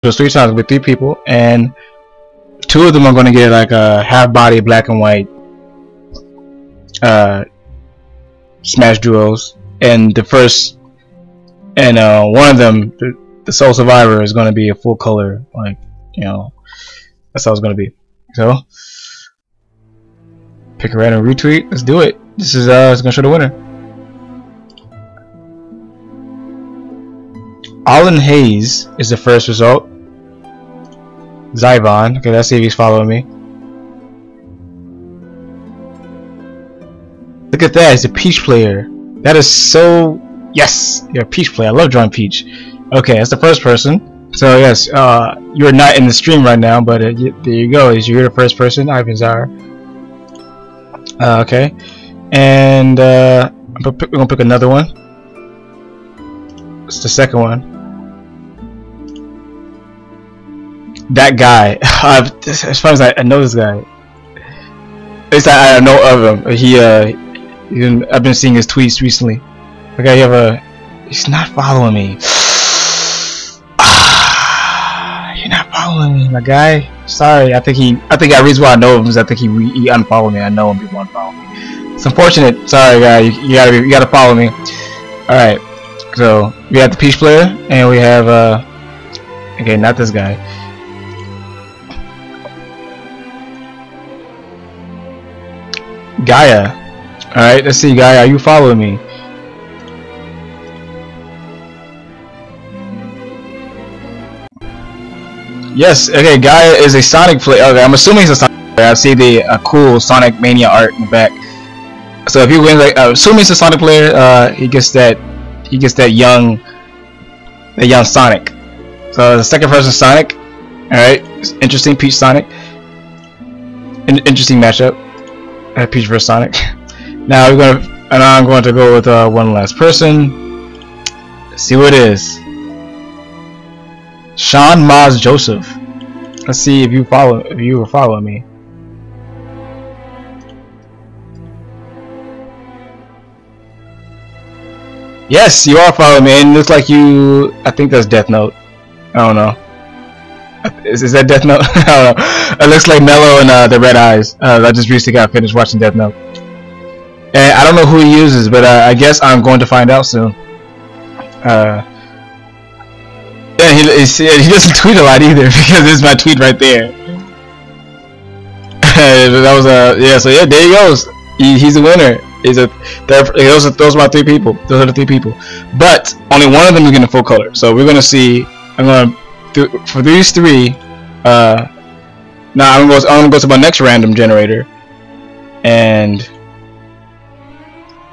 So it's 3 times with 3 people, and 2 of them are going to get like a half body black and white smash duos, and the first, and one of them, the sole survivor, is going to be a full color, like, you know, that's how it's going to be. So pick a random retweet. Let's do it. This is it's going to show the winner. Alan Hayes is the first result. Zyvon. Okay, let's see if he's following me. Look at that, it's a Peach player. That is so... Yes! You're a Peach player. I love drawing Peach. Okay, that's the first person. So yes, you're not in the stream right now, but there you go. You're the first person, Ivan Zara. Okay. And we're gonna pick another one. It's the second one. That guy. As far as I know this guy. At least I know of him. I've been seeing his tweets recently. Okay, he's not following me. You're not following me, my guy. Sorry. I think the reason why I know him is I think he unfollowed me. I know him people unfollow me. It's unfortunate. Sorry, guy. You gotta follow me. All right. So we have the Peach player, and we have okay, not this guy. Gaia. Alright, let's see, Gaia, are you following me? Yes, okay, Gaia is a Sonic player. Okay, I'm assuming he's a Sonic player. I see the cool Sonic Mania art in the back. So if he wins, like, assuming he's a Sonic player, he gets that young Sonic. So the second person Sonic. Alright, interesting, Peach Sonic. Interesting matchup. Peach vs Sonic. Now I'm going to go with one last person. Let's see what it is. Sean Maz Joseph. Let's see if you were following me. Yes, you are following me, and it looks like you. I think that's Death Note. I don't know. Is that Death Note? I don't know. It looks like Mello and the red eyes. I just recently got finished watching Death Note, and I don't know who he uses, but I guess I'm going to find out soon. Yeah, he doesn't tweet a lot either because this is my tweet right there. That was yeah. So yeah, there he goes. He's a winner. Those are my 3 people. Those are the 3 people. But only one of them is getting full color. So we're gonna see. For these 3, now I'm gonna go to my next random generator, and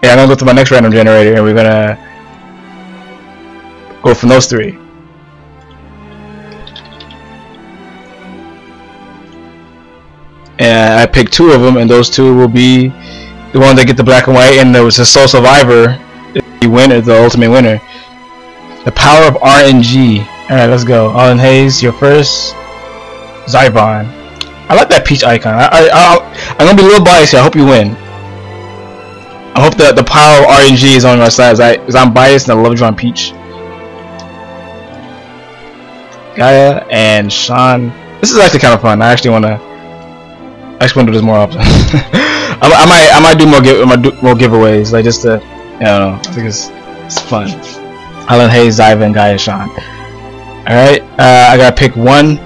yeah, I'm gonna go to my next random generator, and we're gonna go from those 3. And I picked 2 of them, and those 2 will be the one that get the black and white, and there was a sole survivor, the winner, the ultimate winner. The power of RNG. Alright, let's go. Alan Hayes, you're first. Zyvon. I like that Peach icon. I'm gonna be a little biased here. I hope you win. I hope that the power of RNG is on my side, because I'm biased and I love drawing Peach. Gaia and Sean. This is actually kind of fun. I actually wanna do this more often. I might do more giveaways, like just to, I don't know. I think it's fun. Alan Hayes, Zyvon, Gaia, Sean. Alright, I gotta pick one.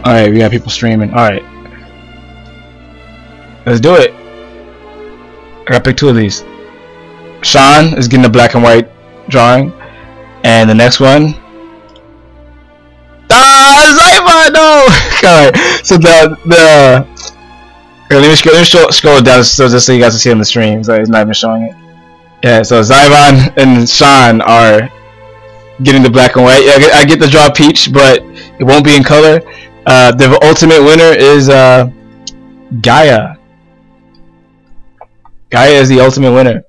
Alright, we got people streaming. Alright. Let's do it. I gotta pick 2 of these. Sean is getting the black and white drawing. And the next one. Zyvon, no! Alright, so let me scroll it down so just so you guys can see it on the stream. So it's not even showing it. Yeah, so Zyvon and Sean are getting the black and white. Yeah, I get the draw Peach, but it won't be in color. The ultimate winner is Gaia. Gaia is the ultimate winner.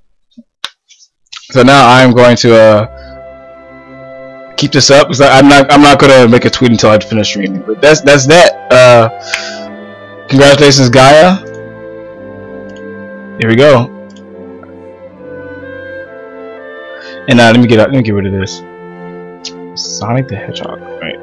So now I'm going to keep this up because I'm not gonna make a tweet until I finish streaming. But that's that. Congratulations, Gaia. Here we go. And let me get rid of this. Sonic the Hedgehog. Right.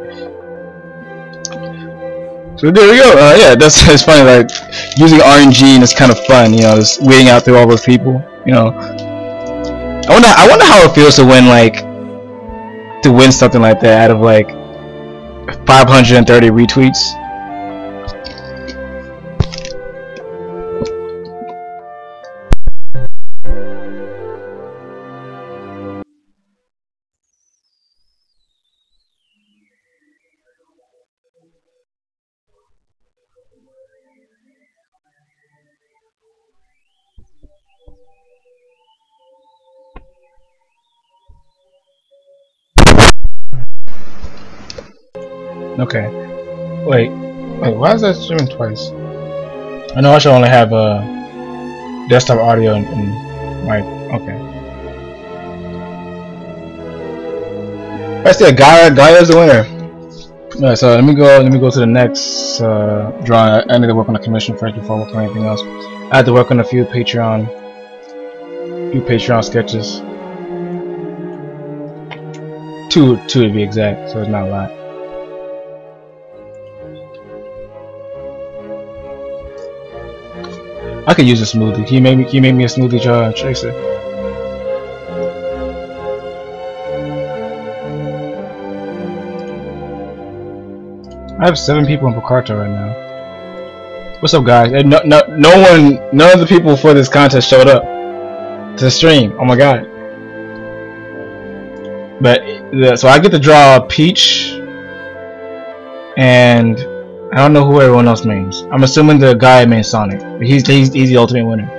So there we go. Yeah, that's it's funny. Like using RNG and it's kind of fun. You know, just weeding out through all those people. You know, I wonder how it feels to win something like that out of like 530 retweets. Okay. Wait, why is that streaming twice? I know I should only have desktop audio and mic. Okay. I see Gaia's the winner. Alright, so let me go to the next drawing. I need to work on a commission first before working on anything else. I had to work on a few Patreon sketches. Two to be exact, so it's not a lot. I could use a smoothie. Can you make me a smoothie chaser? I have 7 people in Picarto right now. What's up, guys? None of the people for this contest showed up to the stream. Oh my god! But so I get to draw Peach, and I don't know who everyone else means. I'm assuming the guy means Sonic. He's the ultimate winner.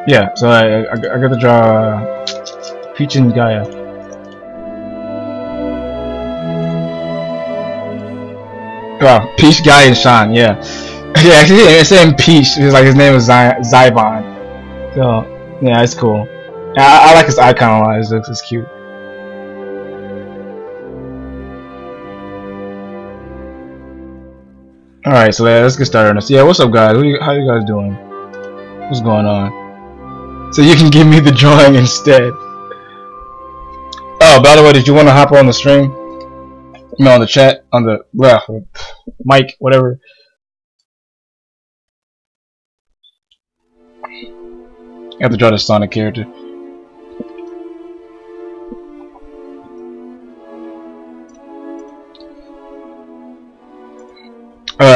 Yeah. So I got to draw Peach and Gaia. Oh, Peach, Gaia, and Sean. Yeah. Yeah. Actually, it's saying Peach. It's like his name is Zybon. So yeah, it's cool. I like his icon a lot. It's cute. Alright, so let's get started on this. Yeah, what's up, guys? How you guys doing? What's going on? So you can give me the drawing instead. Oh, by the way, did you want to hop on the stream? You know, on the chat, on the mic, whatever. I have to draw the Sonic character.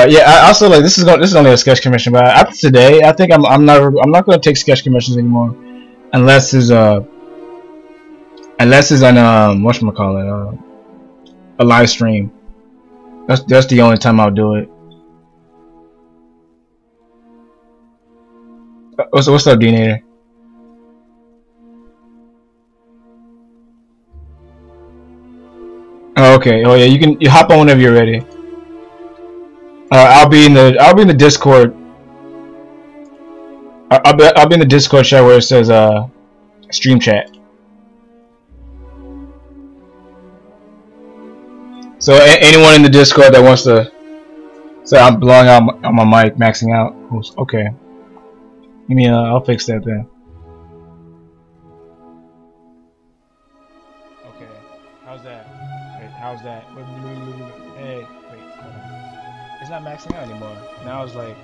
Yeah. I also like this is only a sketch commission, but after today, I think I'm not going to take sketch commissions anymore, unless it's an whatchamacallit, a live stream. That's the only time I'll do it. What's up, Deanator? Oh, okay. Oh yeah, you hop on whenever you're ready. I'll be in the Discord. I'll be in the Discord chat where it says stream chat. So anyone in the Discord that wants to say I'm blowing out on my mic, maxing out. Okay. Give me I'll fix that then. Okay. How's that? Wait, how's that? Hey, wait, hold on. It's not maxing out anymore. Now it's like, wait.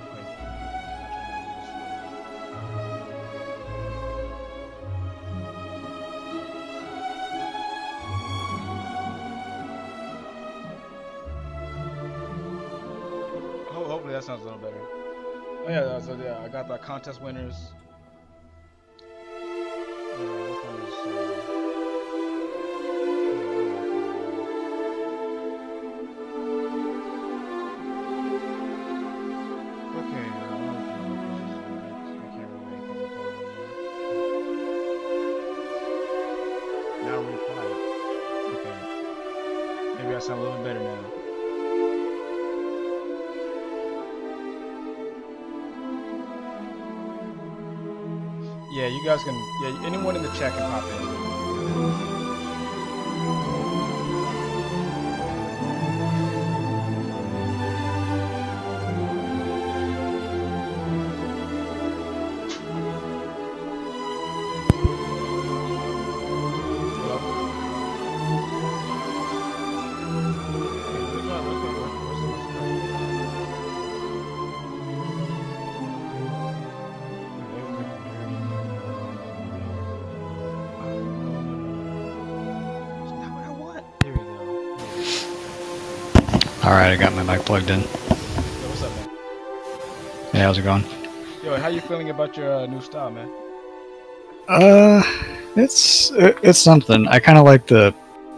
Hopefully that sounds a little better. Oh yeah, so yeah, I got the contest winners. Which one is, okay, I can't really make anything now. I'm really quiet. Okay. Maybe I sound a little bit better now. Yeah, you guys can. Yeah, anyone in the chat can pop in. Hello? Alright, I got my mic plugged in. Yo, what's up, man? Hey, how's it going? Yo, how you feeling about your new style, man? It's something. I kind of like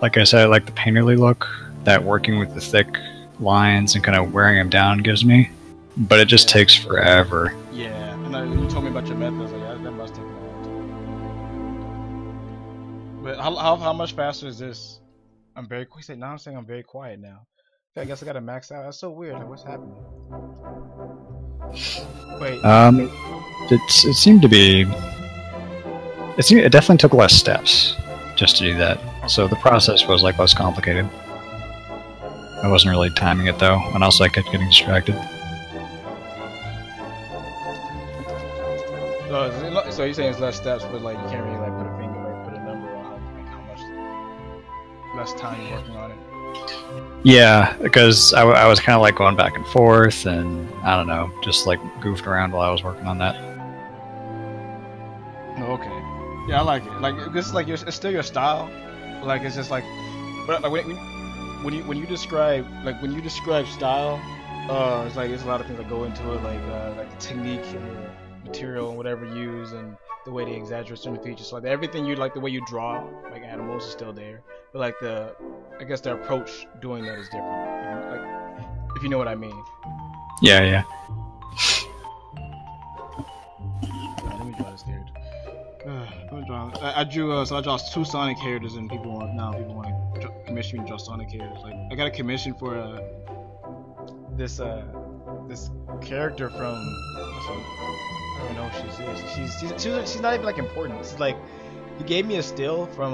like I said, I like the painterly look that working with the thick lines and kind of wearing them down gives me. But it just takes forever. Yeah, and you told me about your methods. Like, yeah, that must take a long time. But how much faster is this? I'm very quick. Now I'm saying I'm very quiet now. I guess I got to max out. That's so weird. Like, what's happening? Wait. It seemed to be. It definitely took less steps just to do that. So the process was like less complicated. I wasn't really timing it though, and also I kept getting distracted. So you're saying it's less steps, but like you can't really like put a finger, like put a number on like how much less time you're working on it. Yeah, because I was kind of like going back and forth, and I don't know, just like goofed around while I was working on that. Oh, okay. Yeah, I like it. Like this is like it's still your style. Like it's just like, but like when you describe style, it's like there's a lot of things that go into it, like the technique and the material and whatever you use and the way they exaggerate certain features. So like everything you like, the way you draw like animals is still there, but like I guess the approach doing that is different. Like if you know what I mean. Yeah, yeah. Let me draw this dude. I drew so I draw 2 Sonic characters, and people want to commission me to draw Sonic characters. Like I got a commission for this character from I don't know who she is. She's not even like important. It's like he gave me a still from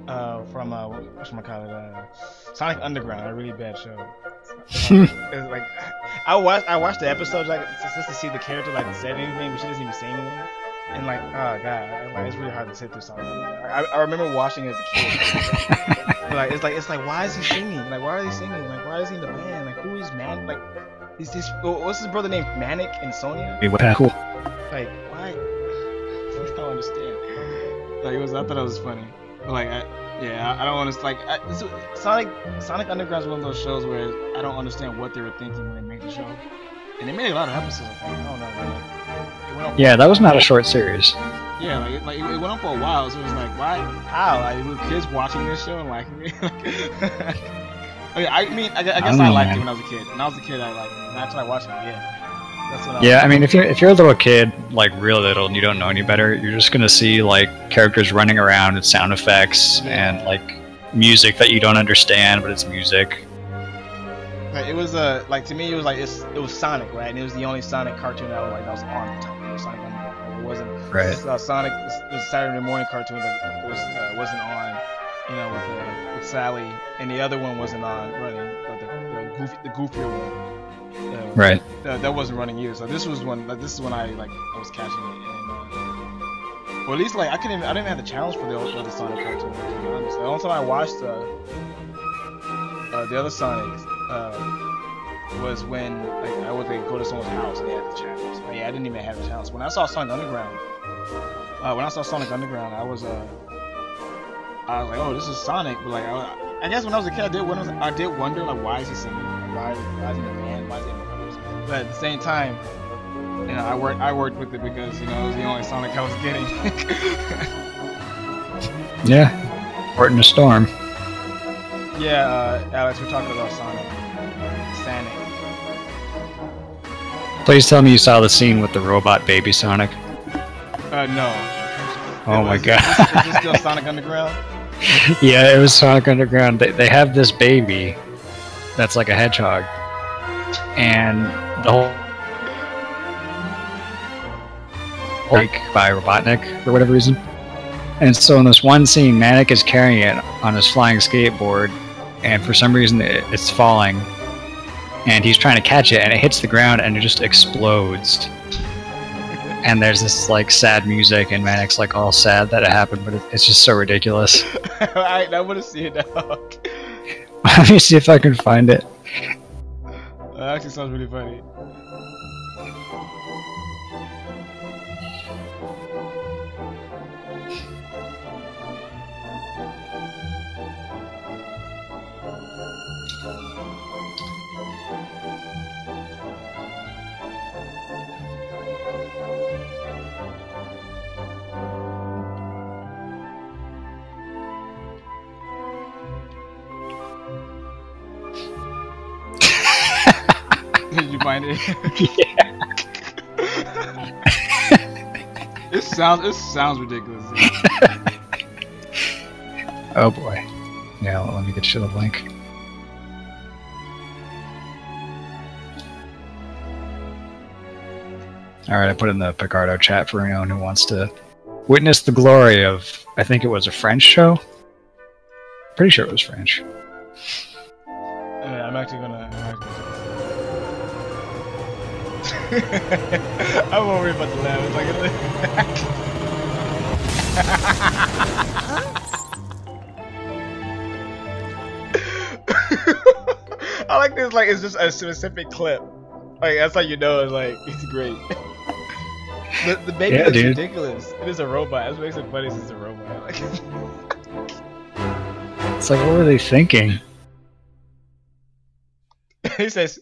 whatchamacallit, Sonic Underground, a really bad show. It's like I watched the episodes like just to see the character like said anything, but she doesn't even say anything. And like, oh god, like it's really hard to sit through something. I remember watching it as a kid. But like it's like why is he singing? Like why are they singing? Like why is he in the band? Like who is Man? Like these what's his brother named Manic and Sonia? Cool. Like why? I don't understand. Like I thought it was funny. But like I don't understand. Like Sonic Underground is one of those shows where I don't understand what they were thinking when they made the show. And they made a lot of episodes. I don't know. Man. Yeah, that was not a short series. Yeah, it went on for a while, so it was like, why? How? Like, were kids watching this show and liking it? I guess I liked it when I was a kid. When I was a kid, I liked it. And after I watched it again, that's what I mean, if you're a little kid, like real little, and you don't know any better, you're just gonna see like characters running around with sound effects and like music that you don't understand, but it's music. Like, it was like to me, it was like it was Sonic, right? And it was the only Sonic cartoon that was on the top. Sonic Underground. It wasn't right. Sonic. It was Saturday morning cartoon that wasn't on, with Sally, and the other one wasn't on running, but the goofier one. Right. That wasn't running either. So this is when I was catching it, and or at least like I didn't even have the challenge for the other Sonic cartoon. To be honest, the only time I watched the other Sonics was when like I would go to someone's house and they had the channels. I didn't even have the channels. When I saw Sonic Underground, I was like, oh, this is Sonic. But like I guess when I was a kid, I did wonder like why is he singing? Like, why is he in the band? Why is he in the brothers? But at the same time, I worked with it because it was the only Sonic I was getting. Yeah, port in a storm. Yeah, Alex, we're talking about Sonic. Please tell me you saw the scene with the robot baby Sonic. No. Oh my god. Is this still Sonic Underground? Yeah, it was Sonic Underground. They have this baby that's like a hedgehog, and the whole by Robotnik for whatever reason. And so in this one scene, Manic is carrying it on his flying skateboard, and for some reason it's falling, and he's trying to catch it, and it hits the ground, and it just explodes. And there's this like sad music, and Manic's like all sad that it happened, but it's just so ridiculous. Alright, I want to see it now. Let me see if I can find it. That actually sounds really funny. find it. Yeah. It sounds ridiculous. Oh boy. Yeah, well, let me get you the link. Alright, I put in the Picardo chat for anyone who wants to witness the glory of, I think it was a French show? Pretty sure it was French. I'm actually gonna I won't worry about the laugh. It's like I like this. Like it's just a specific clip. Like that's how you know it's like it's great. The baby is ridiculous. It is a robot. That's what makes it funny. It's a robot. Like, it's like, what were they thinking? He says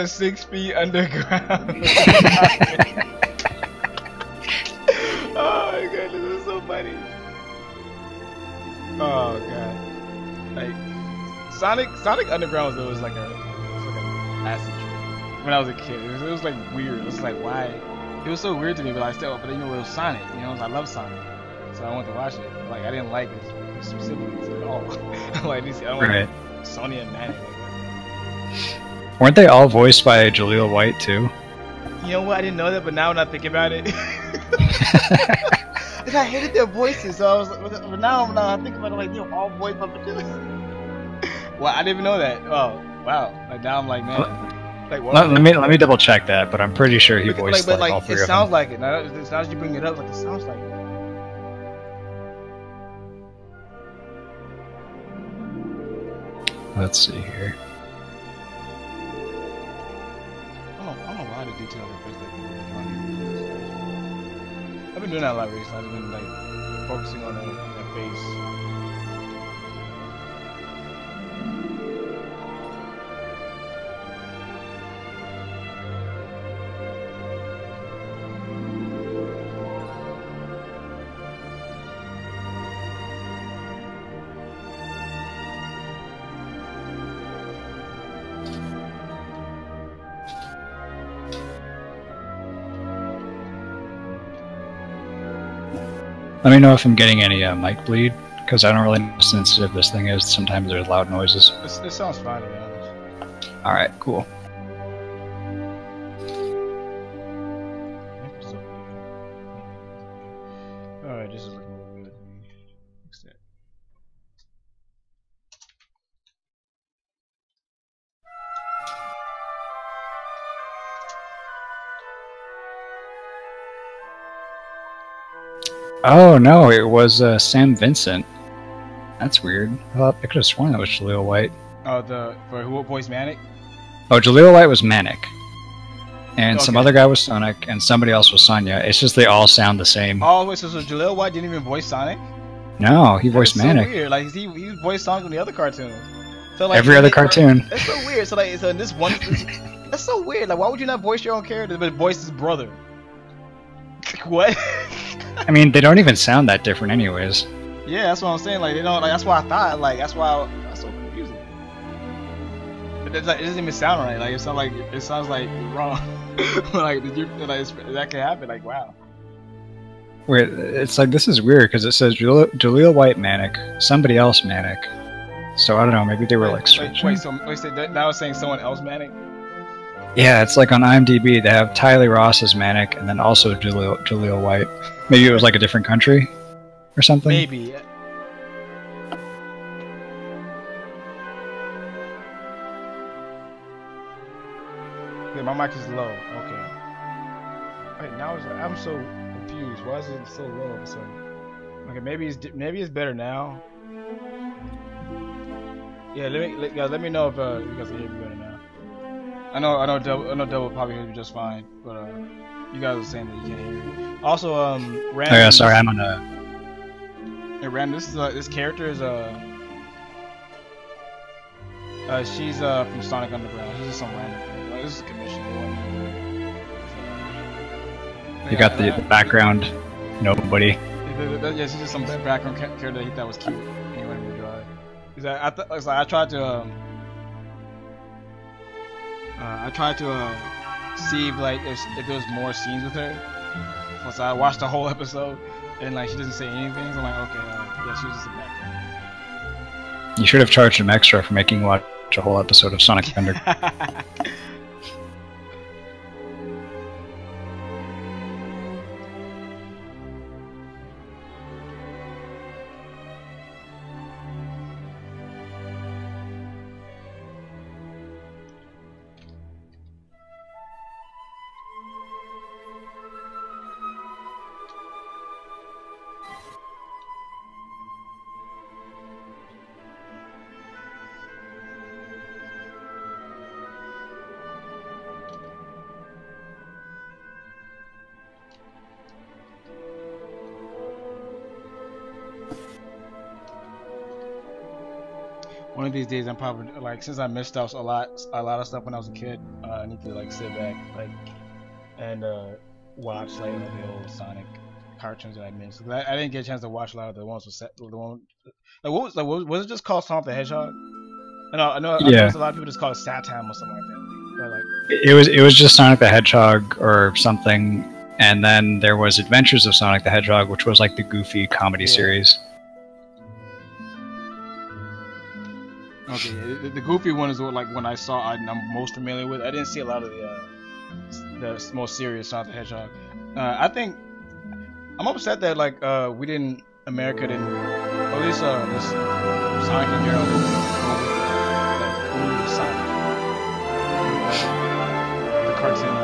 6 feet underground. Oh my god, this is so funny. Oh god. Like Sonic Underground was like an acid trip when I was a kid. It was like weird. It was like why? It was so weird to me, but I still. But you know, it was Sonic. You know, I love Sonic, so I went to watch it. Like I didn't like it specifically at all. Like I don't like Sony and Manic. Weren't they all voiced by Jaleel White too? You know what? I didn't know that, but now when I think about it, I hated their voices. So I was, but now I think about it, like they're all voiced by. Well, I didn't even know that. Oh, wow! Like now I'm like, man. Like, what? Let me double check that, but I'm pretty sure he voiced like all three of them. It sounds like it. Now as you bring it up, like it sounds like it. Let's see here. I don't know why the detail of the face like I've been doing that a lot recently. I've been like focusing on the face. Let me know if I'm getting any mic bleed, because I don't really know how sensitive this thing is. Sometimes there's loud noises. This sounds fine to be honest. Alright, cool. Alright, this is looking really good to me. Fix that. Oh no, it was Sam Vincent. That's weird. I could have sworn that was Jaleel White. Oh, for who voiced Manic? Oh, Jaleel White was Manic. And some other guy was Sonic, and somebody else was Sonya. It's just they all sound the same. Oh, wait, so Jaleel White didn't even voice Sonic? No, he voiced Manic. So weird. Like he voiced Sonic in the other cartoons. So like every other cartoon. That's so weird. So like, so in this one, that's so weird. Like, why would you not voice your own character but voice his brother? What? I mean, they don't even sound that different, anyways. Yeah, that's what I'm saying. Like they don't. Like that's why I thought. Like that's why that's so confusing. But it's like, it doesn't even sound right. Like it sounds like wrong. Like that could happen. Like wow. Wait, it's like this is weird because it says Jaleel White Manic, somebody else Manic. So I don't know. Maybe they were like switching. Wait, so now it's saying someone else Manic? Yeah, it's like on IMDb they have Tyler Ross as Manic and then also Jaleel White. Maybe it was like a different country or something. Maybe. Okay, my mic is low. Okay. Wait, now I'm so confused. Why is it so low? So, okay, maybe it's better now. Yeah, let me know if you guys can hear me better now. I know Double probably hears me just fine, but you guys are saying that you can't hear me. Also, Random. Oh yeah, sorry, I'm on a. Hey, Random, this character is she's from Sonic Underground. She's just some random character. Like, this is a commission. You got the background. Nobody. Yeah, she's just some background character that he thought was cute. And he wanted me to draw it. I tried to see if like if there was more scenes with her. So I watched the whole episode, and like she doesn't say anything. So I'm like, okay, yeah, she was just a background. You should have charged him extra for making you watch a whole episode of Sonic Thunder. One of these days, I'm probably like, since I missed out a lot of stuff when I was a kid, I need to like sit back and watch like the old Sonic cartoons that I missed. 'Cause I didn't get a chance to watch a lot of the ones with the one like what was it just called Sonic the Hedgehog? I know there's a lot of people just call it Satam or something like that. But like it was just Sonic the Hedgehog or something, and then there was Adventures of Sonic the Hedgehog, which was like the goofy comedy series. Okay, the goofy one is what like when I saw I'm most familiar with. I didn't see a lot of the more serious Sonic the Hedgehog. I think I'm upset that like we didn't America didn't, or at least this Sonic in general didn't go with the Sonic the cartoon.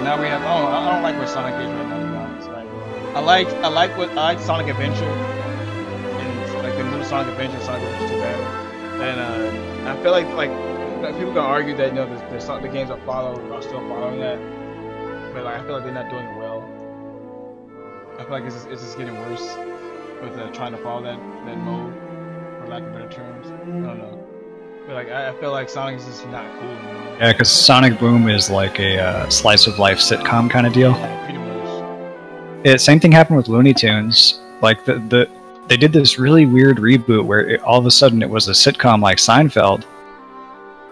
Now we have I don't like where Sonic is right now, to be honest. Like I like Sonic Adventure. Like the new Sonic Adventure, Sonic Adventure 2 Battle, and I feel like people gonna argue that the games are still following that, but like I feel like they're not doing it well. I feel like it's just getting worse with trying to follow that mode, for lack of better terms. I don't know, but like I feel like Sonic is just not cool anymore. Yeah, because Sonic Boom is like a slice of life sitcom kind of deal. Yeah, pretty much. Same thing happened with Looney Tunes. Like they did this really weird reboot where all of a sudden it was a sitcom like Seinfeld,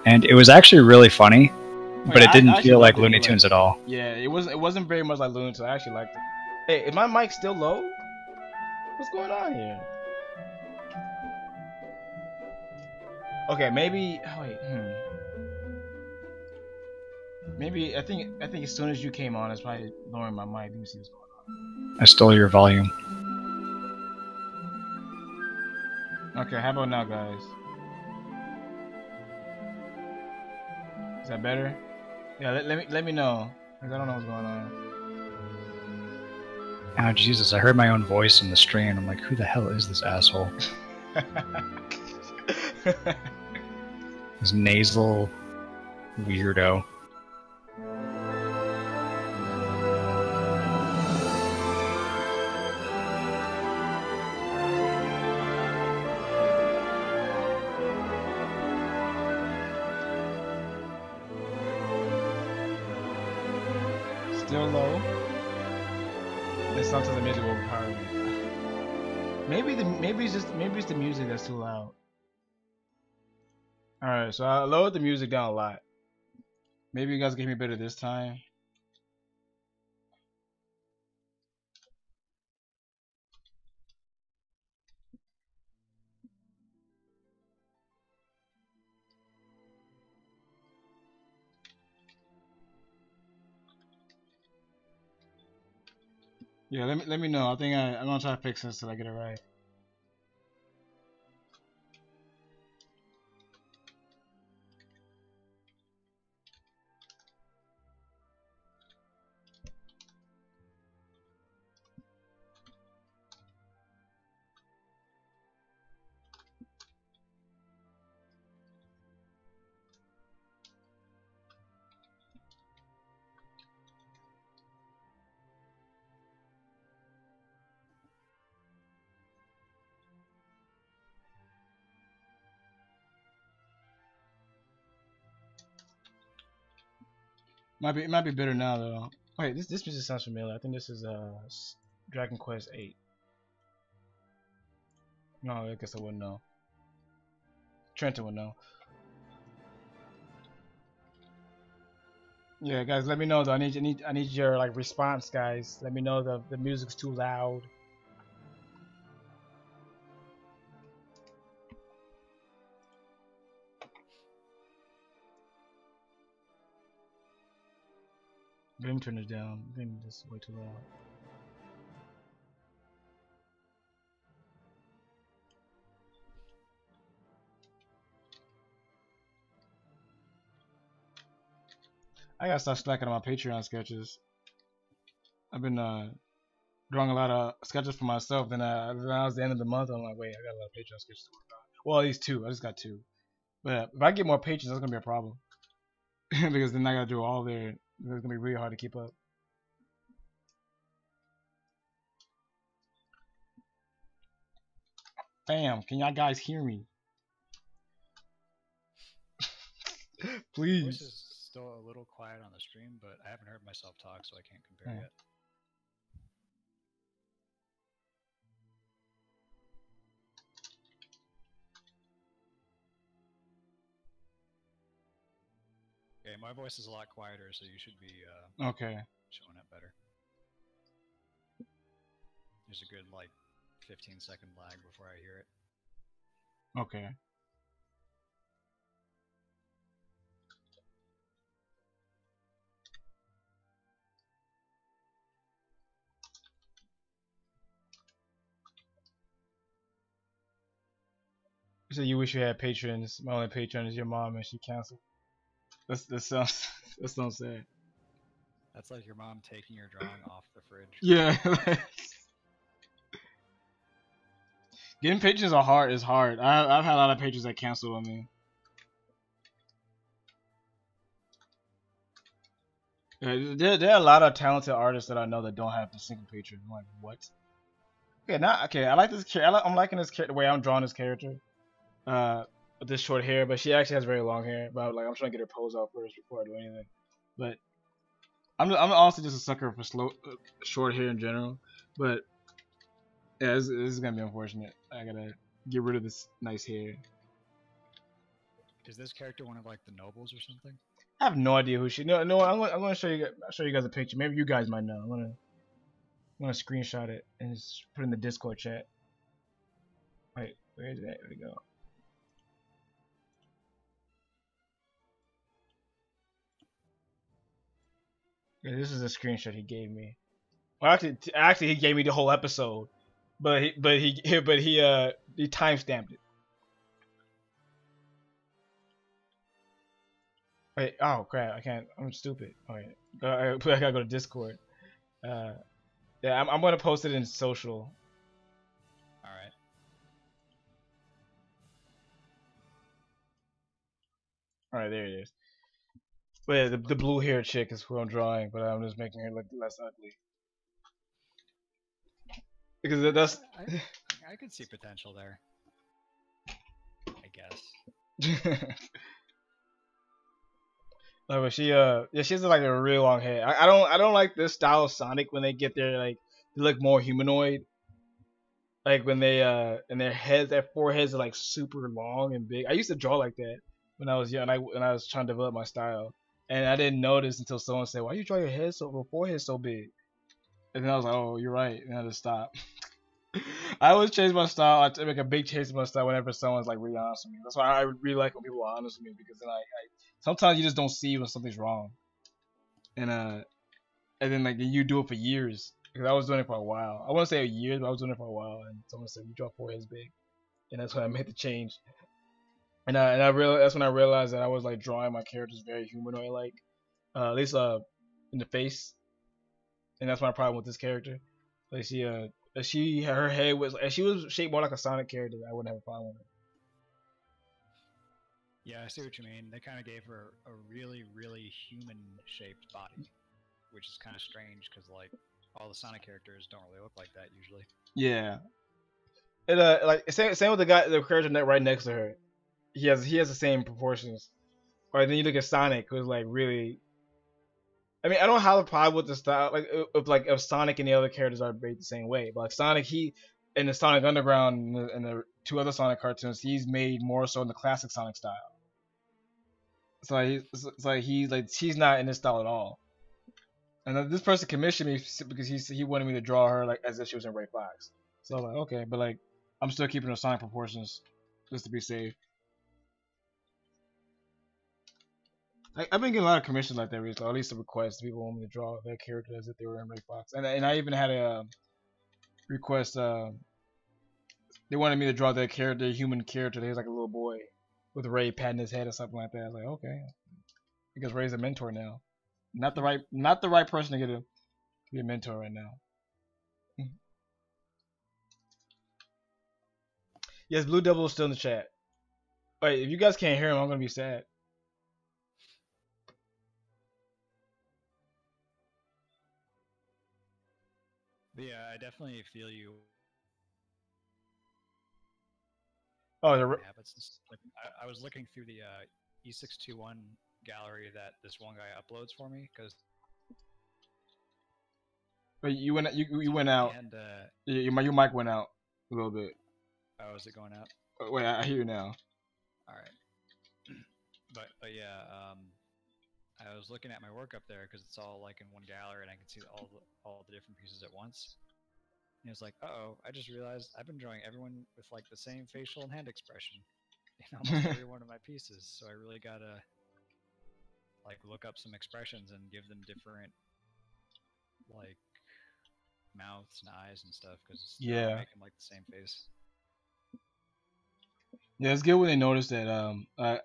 and it was actually really funny, but it didn't feel like Looney Tunes at all. Yeah, it wasn't very much like Looney Tunes. I actually liked it. Hey, is my mic still low? What's going on here? Okay, maybe. Oh wait. Maybe I think as soon as you came on, it's probably lowering my mic. Let me see what's going on. I stole your volume. Okay, how about now, guys? Is that better? Yeah, let me know, because I don't know what's going on. Oh Jesus! I heard my own voice in the stream. I'm like, who the hell is this asshole? This nasal weirdo. Still low. And sometimes the music will overpower me. Maybe it's the music that's too loud. Alright, so I lowered the music down a lot. Maybe you guys can hear me better this time. Yeah, let me know. I think I'm gonna try to fix this till I get it right. It might be better now though. Wait, this music sounds familiar. I think this is Dragon Quest 8. No, I guess I wouldn't know. Trenton would know. Yeah, guys, let me know though. I need your like response, guys. Let me know the music's too loud. Let me turn it down. I think this is way too loud. I gotta start slacking on my Patreon sketches. I've been drawing a lot of sketches for myself. Then I was the end of the month. I'm like, wait, I got a lot of Patreon sketches to work on. Well, at least 2. I just got 2. But if I get more patrons, that's gonna be a problem because then I gotta do all there. It's gonna be really hard to keep up. Bam! Can y'all guys hear me? Please. Voice is still a little quiet on the stream, but I haven't heard myself talk, so I can't compare yet. Okay, my voice is a lot quieter, so you should be Okay. showing it better. There's a good like 15-second lag before I hear it. Okay. So you wish you had patrons. My only patron is your mom, and she canceled. That sounds that sounds sad. That's like your mom taking your drawing off the fridge. Yeah. Getting patrons is hard. I've had a lot of patrons that cancel on me. There are a lot of talented artists that I know that don't have a single patron. I'm like, what? Okay, I like this character. I'm liking this the way I'm drawing this character. With this short hair, but she actually has very long hair. But like, I'm trying to get her pose off first before I do anything. But I'm honestly just a sucker for short hair in general. But yeah, this is gonna be unfortunate. I gotta get rid of this nice hair. Is this character one of like the nobles or something? I have no idea who she. No. I'm gonna show you guys a picture. Maybe you guys might know. I'm gonna screenshot it and just put it in the Discord chat. Wait, where is it? There we go. Yeah, this is a screenshot he gave me. Well, actually, he gave me the whole episode, but he timestamped it. Wait, oh crap! I can't. I'm stupid. Alright, I gotta go to Discord. Yeah, I'm gonna post it in social. All right. All right, there it is. But yeah, the blue haired chick is who I'm drawing, but I'm just making her look less ugly. Because that's. I could see potential there. I guess. Like, but she has like a real long hair. I don't like this style of Sonic when they get their like they look more humanoid. Like when they and their foreheads are like super long and big. I used to draw like that when I was young. When I was trying to develop my style, and I didn't notice until someone said, "Why you draw your forehead so big?" And then I was like, "Oh, you're right," and I just stopped. I always change my style. I make a big change in my style whenever someone's like really honest with me. That's why I really like when people are honest with me, because then I sometimes you just don't see when something's wrong, and then like you do it for years. Because I was doing it for a while. I won't say a year, but I was doing it for a while, and someone said you draw foreheads big, and that's when I made the change. And that's when I realized that I was like drawing my characters very humanoid like, at least in the face, and that's my problem with this character. Like her head was, if she was shaped more like a Sonic character, I wouldn't have a problem with her. Yeah, I see what you mean. They kind of gave her a really, really human-shaped body, which is kind of strange because like all the Sonic characters don't really look like that usually. Yeah. And like same with the character right next to her. He has the same proportions. Or then you look at Sonic, who's like really. I mean, I don't have a problem with the style, if Sonic and the other characters are made the same way. But like Sonic, he in the Sonic Underground and the 2 other Sonic cartoons, he's made more so in the classic Sonic style. He's not in this style at all. And then this person commissioned me because he wanted me to draw her like as if she was in Ray Fox. So I'm like, okay, but like I'm still keeping her Sonic proportions just to be safe. I've been getting a lot of commissions like that recently, or at least a request. People want me to draw their character as if they were in Ray Fox, and I even had a request. They wanted me to draw their character, their human character. He was like a little boy with Ray patting his head or something like that. I was like, okay, because Ray's a mentor now. Not the right person to be a mentor right now. Yes, Blue Devil is still in the chat. Wait, if you guys can't hear him, I'm gonna be sad. But yeah, I definitely feel you. Oh, habits. I was looking through the E621 gallery that this one guy uploads for me because. But you went out. And your mic went out a little bit. Oh, is it going out? Oh, wait, I hear you now. All right. But yeah, I was looking at my work up there because it's all like in one gallery and I can see all the different pieces at once. And it's like, uh-oh, I just realized I've been drawing everyone with like the same facial and hand expression in almost every one of my pieces. So I really gotta like look up some expressions and give them different like mouths and eyes and stuff because yeah, making like the same face. Yeah, it's good when they notice that.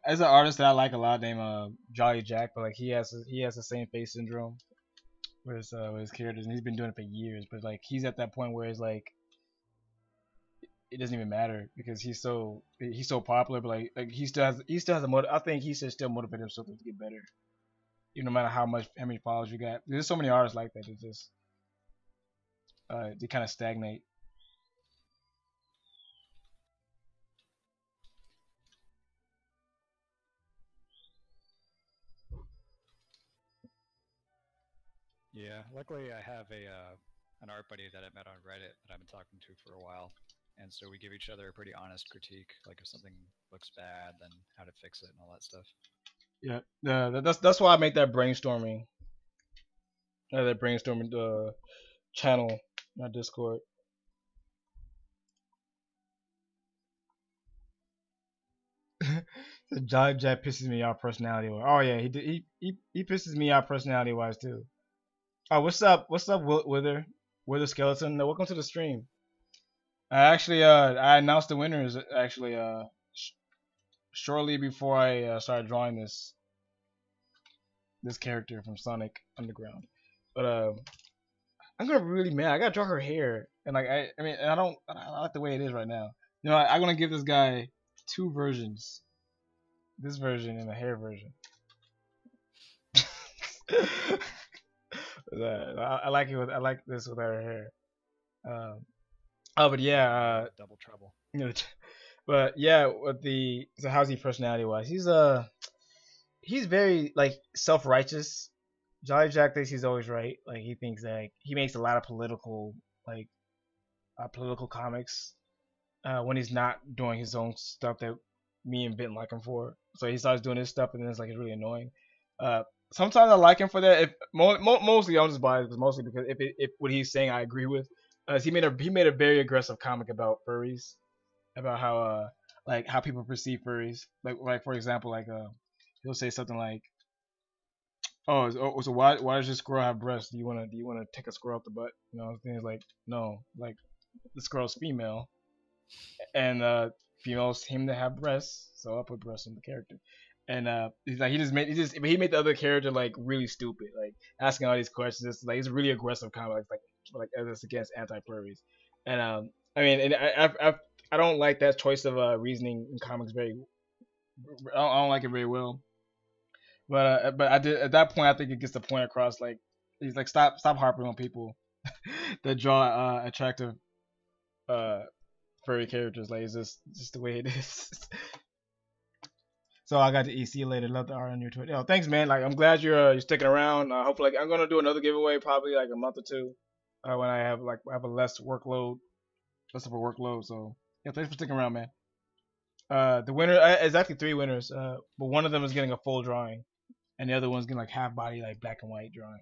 As an artist that I like a lot, named Jolly Jack, but like he has the same face syndrome with his characters, and he's been doing it for years. But like he's at that point where it's like it doesn't even matter because he's so popular. But like he still has a motive. I think he should still motivate himself to get better, no matter how many followers you got. There's so many artists like that that just they kind of stagnate. Yeah, luckily I have an art buddy that I met on Reddit that I've been talking to for a while, and so we give each other a pretty honest critique, like if something looks bad, then how to fix it and all that stuff. Yeah, that's why I make that brainstorming channel, my Discord. The Jolly Jack pisses me off personality wise. Oh yeah, he pisses me off personality wise too. Oh, what's up? What's up, Wither Skeleton? Welcome to the stream. I announced the winners actually shortly before I started drawing this character from Sonic Underground. But I'm gonna be really mad. I gotta draw her hair, and like I don't like the way it is right now. I'm gonna give this guy two versions. This version and the hair version. I like it. I like this with her hair. But yeah. Double trouble. But yeah, so how's he personality wise? He's very like self-righteous. Jolly Jack thinks he's always right. Like he thinks that he makes a lot of political comics when he's not doing his own stuff that me and Ben like him for. So he starts doing his stuff and then it's like it's really annoying. Sometimes I like him for that. If mostly I'm just biased, but mostly because if what he's saying I agree with. He made a very aggressive comic about furries, about how like how people perceive furries. Like for example, like he'll say something like, so why does this squirrel have breasts? Do you wanna take a squirrel up the butt? Things like no, like the squirrel's female, and females seem to have breasts, so I put breasts in the character. And he's like he made the other character like really stupid, like asking all these questions. It's like it's a really aggressive comic, like it's against anti-furries. And I don't like that choice of reasoning in comics very. I don't like it very well. But I did at that point. I think it gets the point across. Like he's like stop harping on people that draw attractive furry characters. Like it's just the way it is. So I got to see you later. Love the art on your Twitter. Yo, thanks, man. Like I'm glad you're sticking around. Hopefully, I'm gonna do another giveaway probably like a month or two when I have a less of a workload. So yeah, thanks for sticking around, man. The winner is actually three winners. But one of them is getting a full drawing, and the other one's getting like half body, like black and white drawing.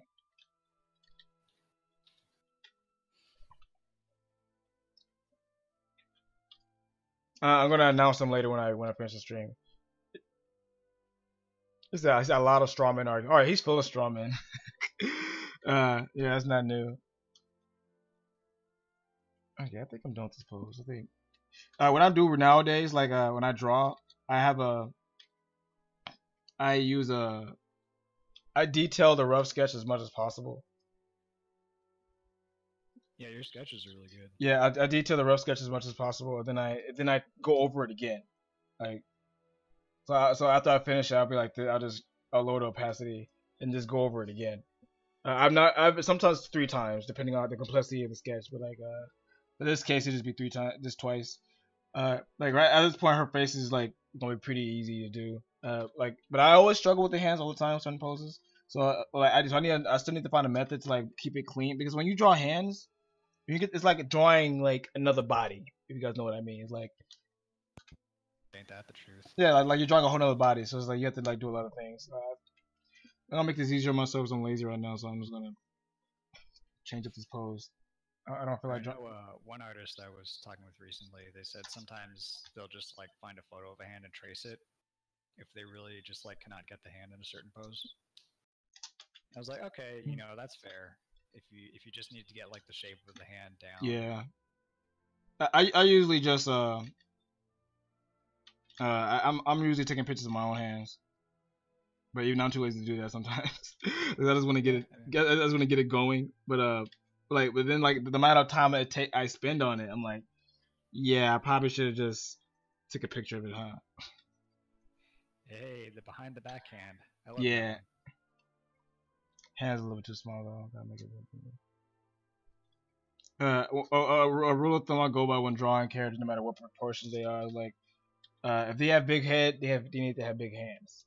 I'm gonna announce them later when I finish the stream. I see a lot of strawman art. All right, he's full of strawman. Yeah, that's not new. Okay, I think I'm done with this pose. I think what I do nowadays, like when I draw, I have a, I use a, I detail the rough sketch as much as possible. Yeah, your sketches are really good. Yeah, I detail the rough sketch as much as possible, and then I go over it again. Like so after I finish it, I'll be like, I'll lower the opacity and just go over it again. I've sometimes three times depending on the complexity of the sketch, but like in this case it just be just twice. Like right at this point, her face is like gonna be pretty easy to do. Like, but I always struggle with the hands all the time with certain poses. So like I still need to find a method to like keep it clean, because when you draw hands, it's like drawing like another body. If you guys know what I mean, it's like, ain't that the truth? Yeah, like you're drawing a whole other body, so it's like you have to like do a lot of things. I'm gonna make this easier on myself because I'm lazy right now, so I'm just gonna change up this pose. I don't feel like drawing. One artist I was talking with recently, they said sometimes they'll just like find a photo of a hand and trace it if they really just like cannot get the hand in a certain pose. I was like, okay, you know, that's fair. If you just need to get like the shape of the hand down. Yeah. I usually just I'm usually taking pictures of my own hands, but even I'm too lazy to do that sometimes. I just want to get it. I just want to get it going. But then like the amount of time I spend on it, I'm like, yeah, I probably should have just took a picture of it, huh? Hey, the behind the backhand. I love Yeah. that. Hands a little bit too small though. Gotta make it a rule of thumb I go by when drawing characters, no matter what proportions they are, is like, if they have big head, they need to have big hands.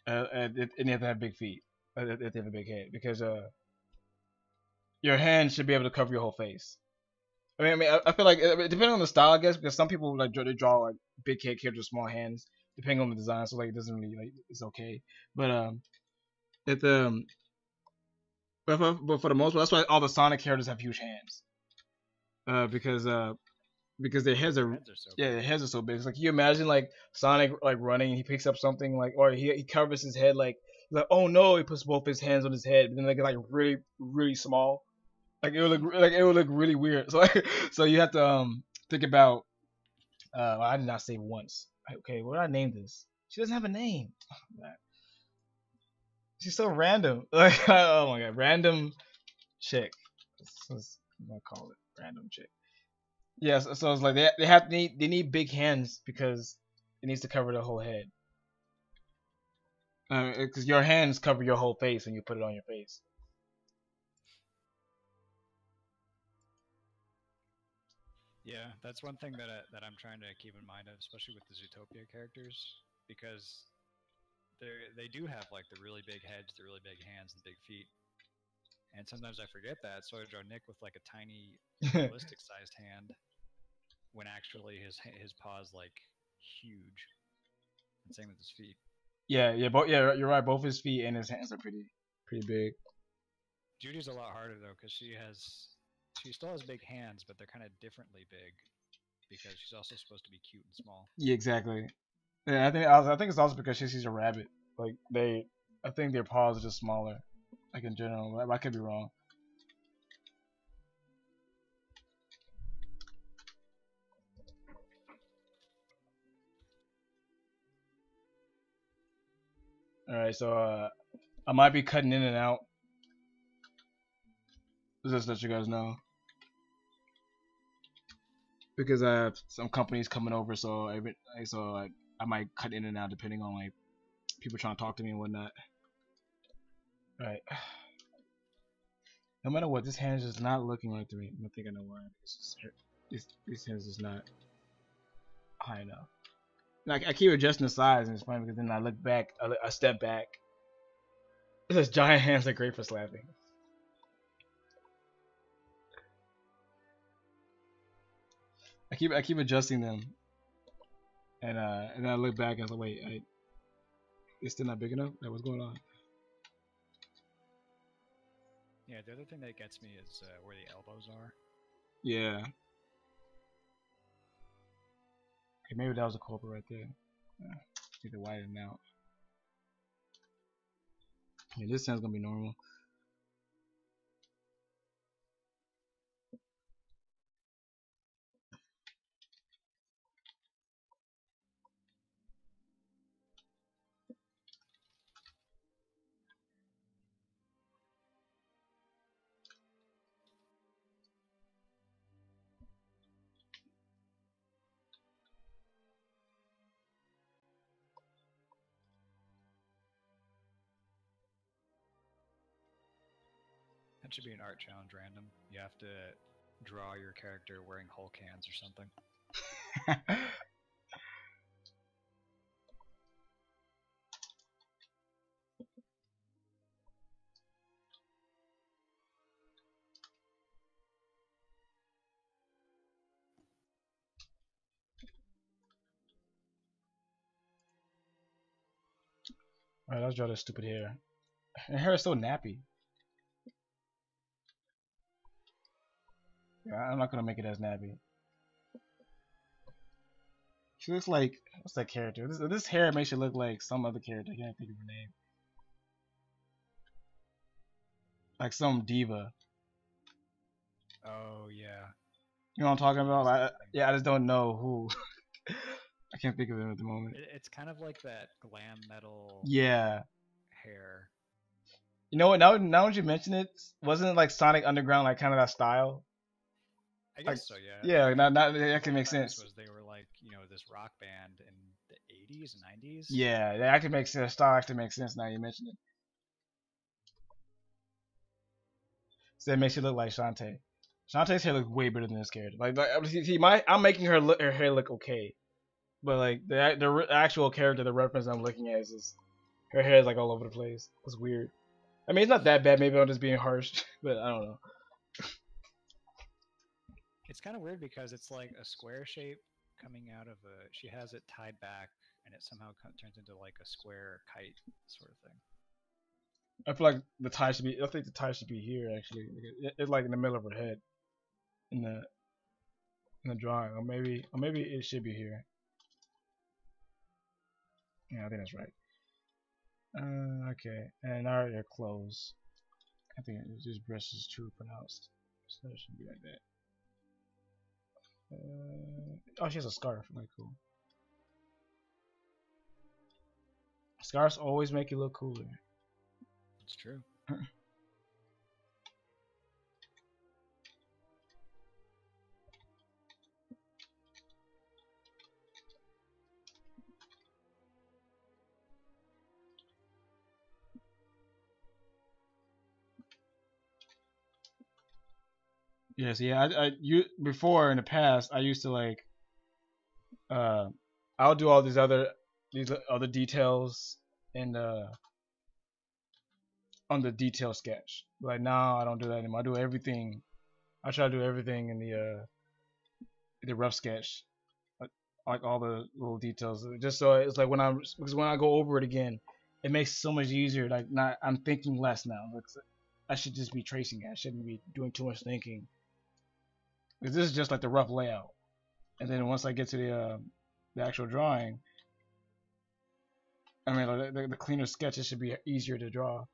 And they have to have big feet. If they have a big head, because your hand should be able to cover your whole face. I feel like depending on the style, I guess, because some people like they draw like big head characters with small hands, depending on the design. So like it doesn't really like it's okay. But but for the most part, that's why all the Sonic characters have huge hands. Because their heads are so their heads are so big. It's like, you imagine like Sonic like running, and he picks up something like, or he covers his head like oh no, he puts both his hands on his head, but then they get like really really small. Like it would look really weird. So so you have to think about. Well, I did not say once. Okay, what did I name this? She doesn't have a name. She's so random. Like, oh my god, random chick. I'm gonna call it random chick. Yes, yeah, so it's like they need big hands because it needs to cover the whole head. Because your hands cover your whole face when you put it on your face. Yeah, that's one thing that I'm trying to keep in mind of, especially with the Zootopia characters, because they do have like the really big heads, the really big hands, and big feet. And sometimes I forget that, so I draw Nick with like a tiny, realistic sized hand, when actually his paw's like huge. And same with his feet. Yeah, you're right. Both his feet and his hands are pretty big. Judy's a lot harder though, because she still has big hands, but they're kind of differently big, because she's also supposed to be cute and small. Yeah, exactly. Yeah, I think it's also because she's a rabbit. Like I think their paws are just smaller, like in general. I could be wrong. All right, so I might be cutting in and out. Just to let you guys know, because I have some companies coming over, so I might cut in and out depending on like people trying to talk to me and whatnot. All right. No matter what, this hand is just not looking right to me. I think I know why. This hand is just not high enough. Like I keep adjusting the size, and it's funny because then I look back, I step back. It says giant hands are great for slapping. I keep adjusting them. And then I look back and I was like, wait, it's still not big enough. Like, what's going on? Yeah, the other thing that gets me is where the elbows are. Yeah. Okay, maybe that was a culprit right there. Need to widen it out. Yeah, this sounds gonna be normal. That should be an art challenge random. You have to draw your character wearing Hulk hands or something. Alright, let's draw this stupid hair. Her hair is so nappy. Yeah, I'm not gonna make it as nappy. She looks like, what's that character? This hair makes you look like some other character. I can't think of her name. Like some diva. Oh yeah. You know what I'm talking about? I just don't know who. I can't think of it at the moment. It's kind of like that glam metal. Yeah. Hair. You know what? Now that you mention it, wasn't it like Sonic Underground, like kind of that style? I guess so, yeah. Yeah, not that can make sense. Was they were like, you know, this rock band in the 80s and 90s. Yeah, that actually makes sense. Style actually makes sense now you mention it. So that makes you look like Shantae. Shantae's hair looks way better than this character. I'm making her hair look okay, but like the actual character, the reference I'm looking at is just, her hair is like all over the place. It's weird. I mean, it's not that bad. Maybe I'm just being harsh, but I don't know. It's kind of weird because it's like a square shape coming out of a. She has it tied back, and it somehow turns into like a square kite sort of thing. I feel like the tie should be. I think the tie should be here actually. It's like in the middle of her head, in the drawing, or maybe it should be here. Yeah, I think that's right. Okay, and now your clothes. I think this brush is too pronounced, so it should be like that. Oh, she has a scarf. Like, cool. Scarves always make you look cooler. It's true. Yes, yeah. You before in the past, I used to like. I'll do all these other details in on the detail sketch. Like now, I don't do that anymore. I do everything. I try to do everything in the rough sketch, like all the little details. Just so it's like because when I go over it again, it makes it so much easier. Like I'm thinking less now. Like, I should just be tracing it. I shouldn't be doing too much thinking. Because this is just like the rough layout, and then once I get to the actual drawing, I mean the cleaner sketches should be easier to draw.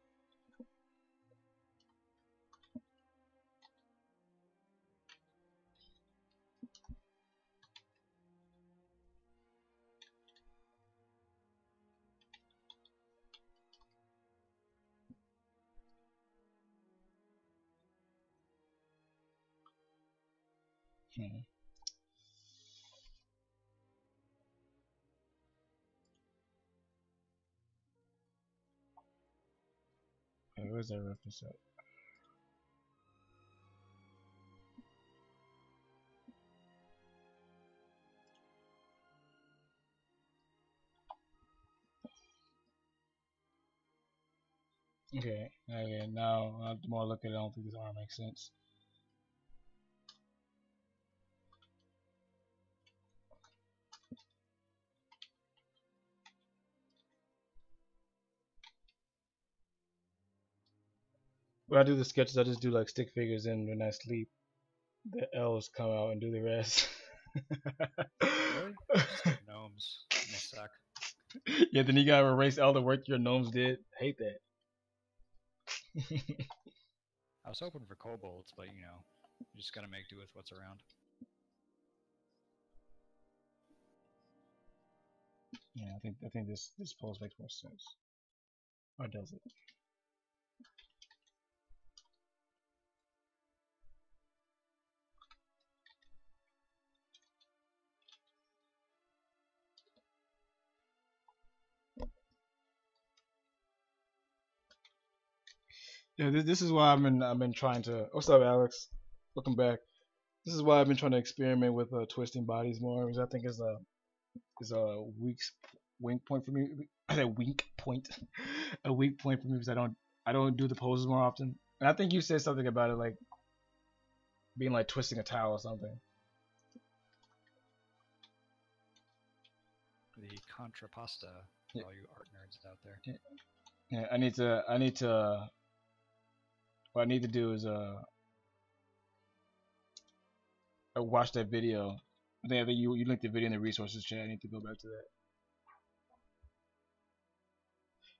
Okay, where's that reference at? Okay, now the more I look at it, I don't think this arm makes sense. when I do the sketches, I just do like stick figures, and when I sleep, the elves come out and do the rest. Really? Just get gnomes. And they suck. Yeah, then you gotta erase all the work your gnomes did. Hate that. I was hoping for kobolds, but you know, you just gotta make do with what's around. Yeah, I think this pose makes more sense. Or does it? Yeah, this is why I've been trying to. What's up, Alex? Welcome back. This is why I've been trying to experiment with twisting bodies more, because I think is a wink point for me. I said wink point, a weak point for me because I don't do the poses more often. And I think you said something about it like being like twisting a towel or something. The contrapasta for all you art nerds out there. Yeah, I need to. What I need to do is watch that video. I think you linked the video in the resources chat. I need to go back to that.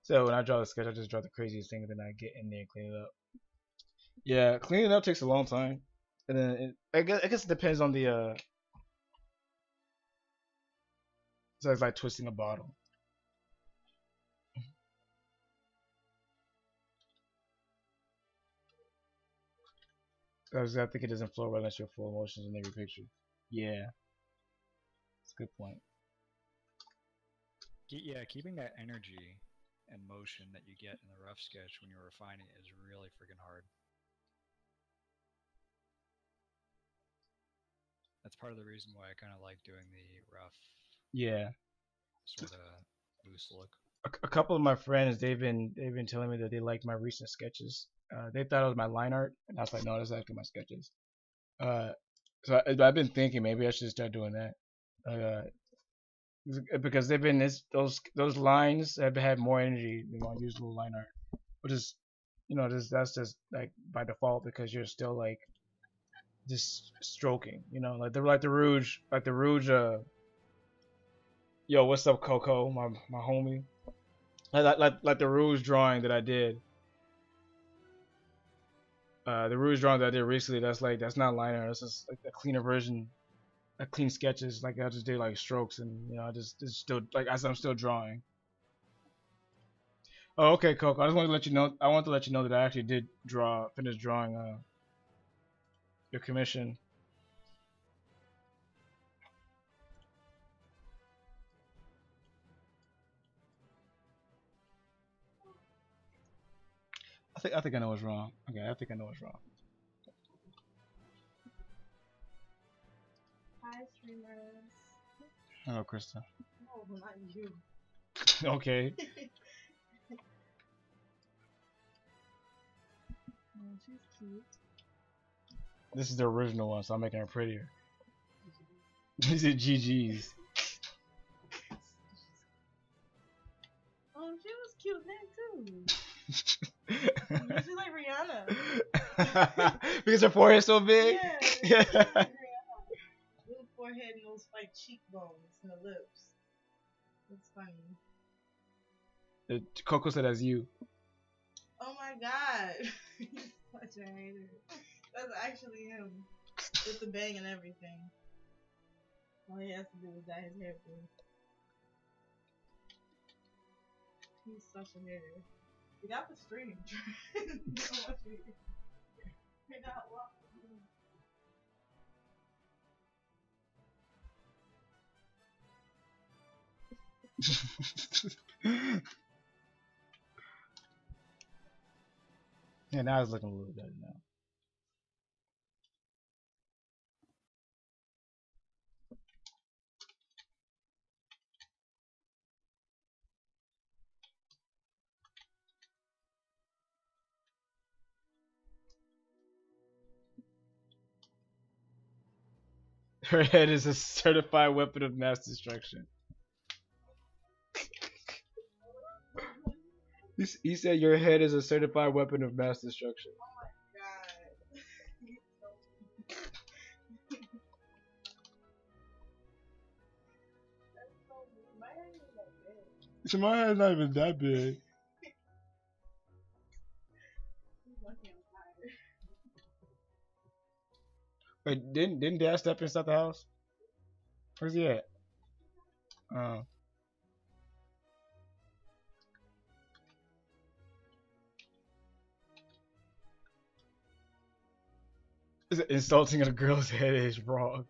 So when I draw the sketch, I just draw the craziest thing, and then I get in there and clean it up. Yeah, cleaning it up takes a long time, and then I guess it depends on the. So it's like twisting a bottle. I think it doesn't flow right unless you're full emotions in every picture. Yeah, that's a good point. Yeah, keeping that energy and motion that you get in the rough sketch when you're refining it is really freaking hard. That's part of the reason why I kind of like doing the rough, Yeah, sort of loose look. a couple of my friends they've been telling me that they liked my recent sketches. They thought it was my line art, and I was like, no, that's actually my sketches. So I've been thinking maybe I should start doing that. Because they've been those lines have had more energy than my usual line art, which is that's just like by default because you're still like just stroking, like the Rouge yo, what's up, Coco, my homie, like the Rouge drawing that I did. The Rouge drawing that I did recently, that's not line art, that's just like a cleaner version. Clean sketches, like I just did like strokes, and I just still like as I'm still drawing. Oh, okay, Coco. I just wanted to let you know. I want to let you know that I actually did finish drawing your commission. I think I know what's wrong. Okay, I think I know what's wrong. Hi, streamers. Hello, Krista. No, not you. Okay. Oh, she's cute. This is the original one, so I'm making her prettier. These are GG's. Oh, she was cute then too. She's like Rihanna. Because her forehead's so big. Yeah. Like little forehead and those like cheekbones and the lips. It's funny. Coco said that's you. Oh my god. He's such a hater. That's actually him. With the bang and everything. All he has to do is dye his hair blue. He's such a hater. We got the stream. We're not walking. Yeah, now it's looking a little better now. Her head is a certified weapon of mass destruction. He said your head is a certified weapon of mass destruction. Oh my god. That's so weird. My head is that big. So my head's not even that big. He's lucky I'm tired. Wait, didn't Dad step inside the house? Where's he at? Oh. Insulting a girl's head is wrong.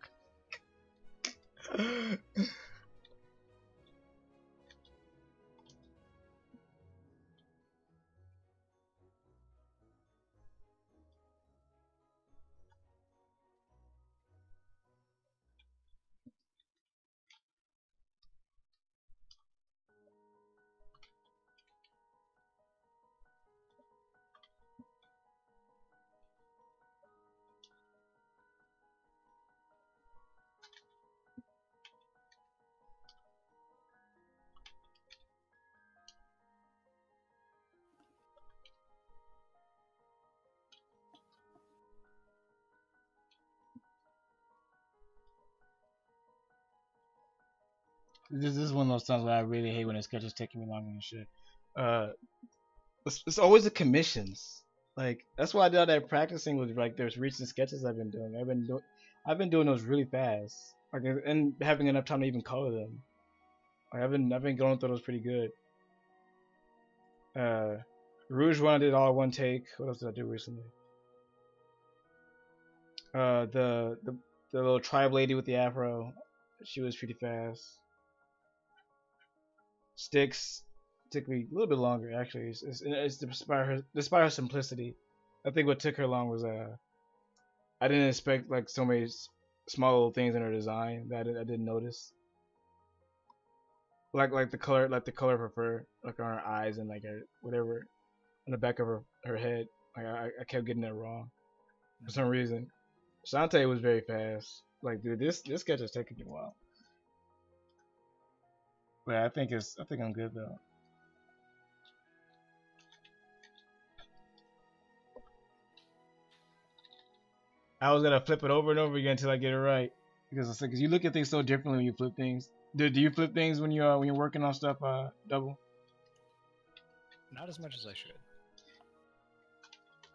This is one of those times where I really hate when a sketch is taking me long and shit. It's always the commissions. Like that's why I did all that practicing with like there's recent sketches I've been doing. I've been doing those really fast. Like and having enough time to even color them. Like I've been going through those pretty good. Rouge one I did all in one take. What else did I do recently? The little tribe lady with the afro. She was pretty fast. Sticks took me a little bit longer actually. It's despite her simplicity. I think what took her long was I didn't expect like so many small little things in her design that I didn't notice. Like the color of her fur, like on her eyes and like her whatever on the back of her head. Like I kept getting that wrong for some reason. Shantae was very fast. Like dude, this sketch is taking me a while. But I think I'm good though. I was gonna flip it over and over again until I get it right because you look at things so differently when you flip things. Do you flip things when you're working on stuff double? Not as much as I should.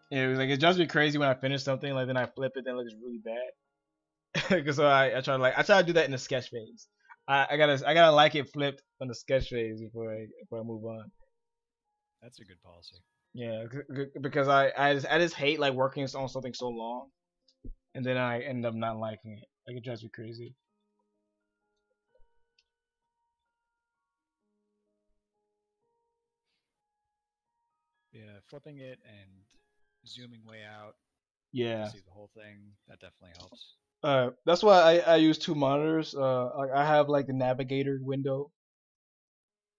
Yeah, it was like it drives me crazy when I finish something like then I flip it then it looks really bad. Cause so I try to do that in the sketch phase. I gotta like it flipped on the sketch phase before I move on. That's a good policy. Yeah, because I just hate like working on something so long, and then I end up not liking it. Like it drives me crazy. Yeah, flipping it and zooming way out Yeah. to see the whole thing, that definitely helps. That's why I use two monitors. I have like the navigator window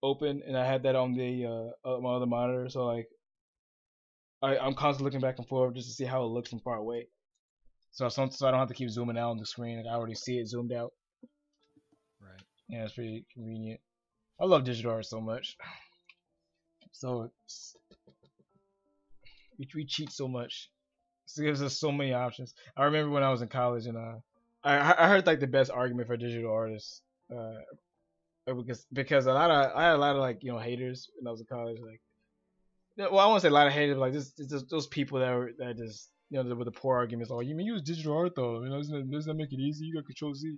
open, and I had that on the my other monitor. So like, I'm constantly looking back and forth just to see how it looks from far away. So I don't have to keep zooming out on the screen. Like I already see it zoomed out. Right. Yeah, it's pretty convenient. I love digital art so much. So we cheat so much. It gives us so many options. I remember when I was in college and I heard like the best argument for digital artists because I had a lot of like haters when I was in college, like well I won't say a lot of haters but like just those people that just with the poor arguments, oh you mean use digital art though, doesn't that make it easy, you got control Z,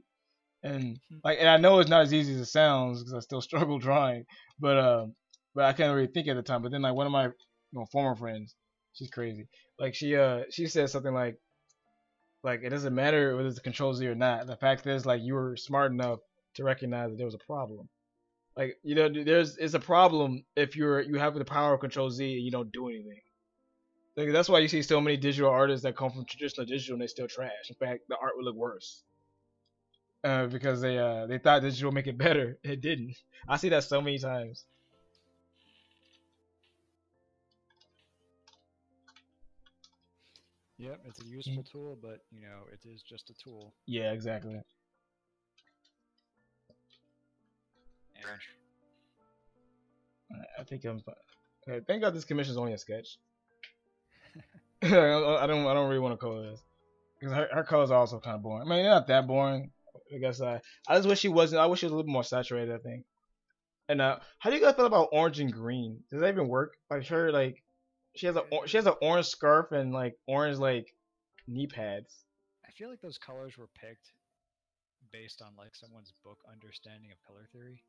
and and I know it's not as easy as it sounds because I still struggle drawing, but I can't really think at the time. But then like one of my former friends, she's crazy, like she said something like it doesn't matter whether it's a control Z or not. The fact is like you were smart enough to recognize that there was a problem. Like it's a problem if you have the power of control Z and you don't do anything. Like, that's why you see so many digital artists that come from traditional digital and they still trash. In fact, the art would look worse because they thought digital would make it better. It didn't. I see that so many times. Yep, it's a useful tool, but it is just a tool. Yeah, exactly. And I think I'm Okay, thank God this commission is only a sketch. I don't really want to color this because her colors are also kind of boring. I mean, they're not that boring. I guess I just wish she wasn't. I wish she was a little more saturated. I think. And how do you guys feel about orange and green? Does that even work? Like her, like she has an orange scarf and like orange like knee pads. I feel like those colors were picked based on like someone's book understanding of color theory.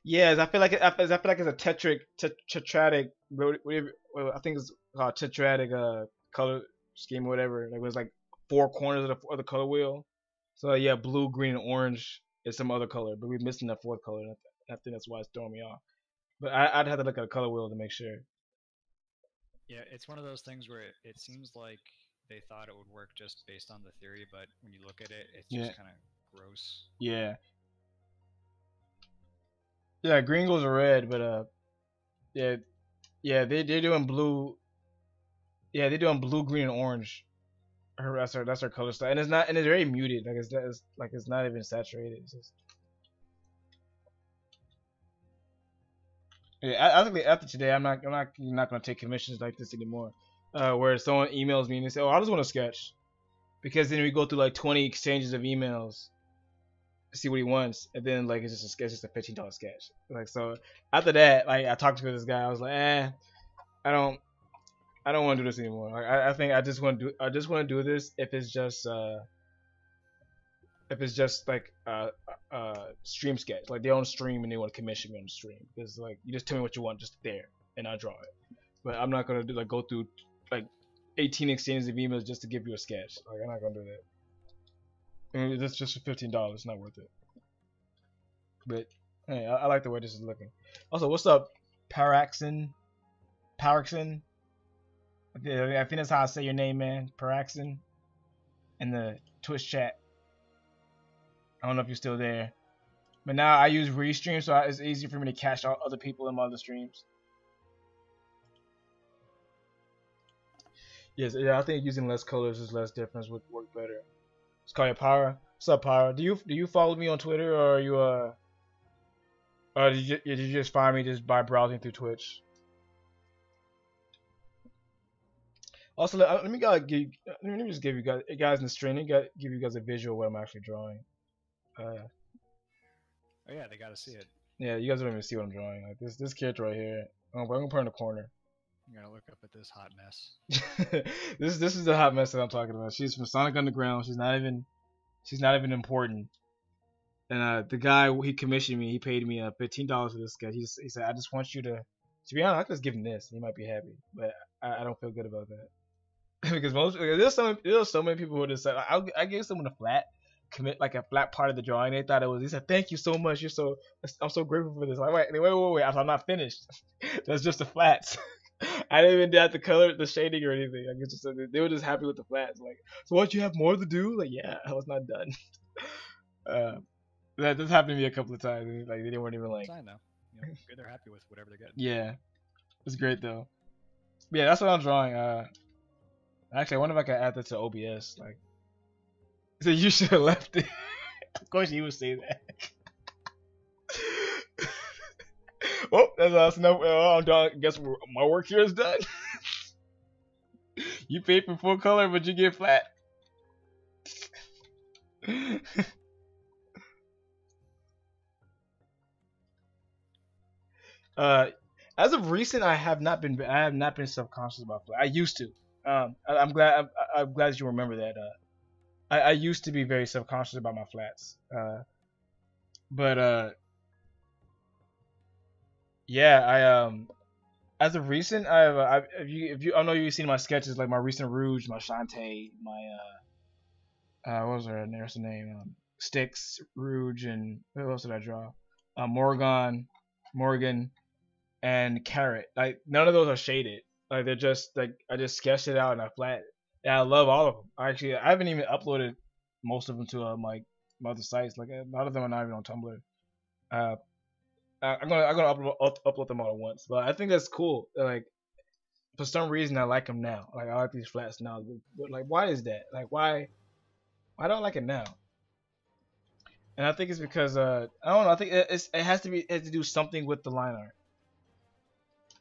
Yes, I feel like it's a tetradic. I think it's called tetradic color scheme or whatever. Like it was like four corners of the color wheel. So yeah, blue, green, and orange is some other color, but we're missing that fourth color. And I think that's why it's throwing me off. But I'd have to look at a color wheel to make sure. Yeah, it's one of those things where it seems like they thought it would work just based on the theory, but when you look at it, it's just kind of gross. Yeah. Yeah, green goes to red, but yeah, they're doing blue. Yeah, they're doing blue, green, and orange. That's her color style, and it's very muted. It's not even saturated. It's just, yeah, I think after today, I'm not gonna take commissions like this anymore. Where someone emails me and they say, "Oh, I just want to sketch," because then we go through like 20 exchanges of emails, see what he wants, and then like it's just a $15 sketch. Like so, after that, like I talked to this guy, I was like, I don't want to do this anymore. Like I think I just want to do this if it's just like stream sketch, like they own stream and they want to commission me on the stream. Because like you just tell me what you want, just there, and I draw it. But I'm not gonna go through like 18 exchanges of emails just to give you a sketch. Like I'm not gonna do that. I mean, that's just for $15. It's not worth it. But hey, I like the way this is looking. Also, what's up, Paraxin? Paraxin? I think that's how I say your name, man. Paraxin. In the Twitch chat. I don't know if you're still there. But now I use Restream, so it's easier for me to catch all other people in my other streams. Yes, yeah, I think using less colors is less difference would work better. Let's call you Power. What's up, Power? Do you follow me on Twitter, or are you or did you just find me just by browsing through Twitch? Also, let me just give you guys in the stream. Give you guys a visual of what I'm actually drawing. Oh yeah, they gotta see it. Yeah, you guys don't even see what I'm drawing. Like this character right here. I'm gonna put her in the corner. You gotta look up at this hot mess. This is the hot mess that I'm talking about. She's from Sonic Underground. She's not even important. And the guy he commissioned me, he paid me $15 for this guy. He said, I just want you to be honest, I could just give him this. He might be happy, but I don't feel good about that. Because there's so many people who just said I gave someone a flat commit like a flat part of the drawing. They thought it was. He said, "Thank you so much. I'm so grateful for this." Like, wait. I'm not finished. That's just the flats. I didn't even have to color the shading or anything. Like, it's just they were just happy with the flats. Like, so what? You have more to do? Like, yeah, I was not done. That this happened to me a couple of times. Like, they weren't even like. I know. Good, they're happy with whatever they get. Yeah, it's great though. But yeah, that's what I'm drawing. Actually, I wonder if I can add that to OBS. Like, so you should have left it. Of course, you would say that. Well, that's enough. I'm done. I guess my work here is done. You paid for full color, but you get flat. As of recent, I have not been subconscious about flat. I used to. I'm glad you remember that. I used to be very subconscious about my flats. But yeah, as of recent, I know you've seen my sketches, like my recent Rouge, my Shantae, my what was her name? Styx, Rouge, and what else did I draw? Morgan, and Carrot. Like none of those are shaded. Like they're just like I just sketched it out in a flat. Yeah, I love all of them. Actually, I haven't even uploaded most of them to my other sites. Like a lot of them are not even on Tumblr. I'm gonna upload them all at once. But I think that's cool. Like for some reason I like them now. Like I like these flats now. But like why is that? Like why don't I like it now? And I think it's because I don't know. I think it has to do something with the line art.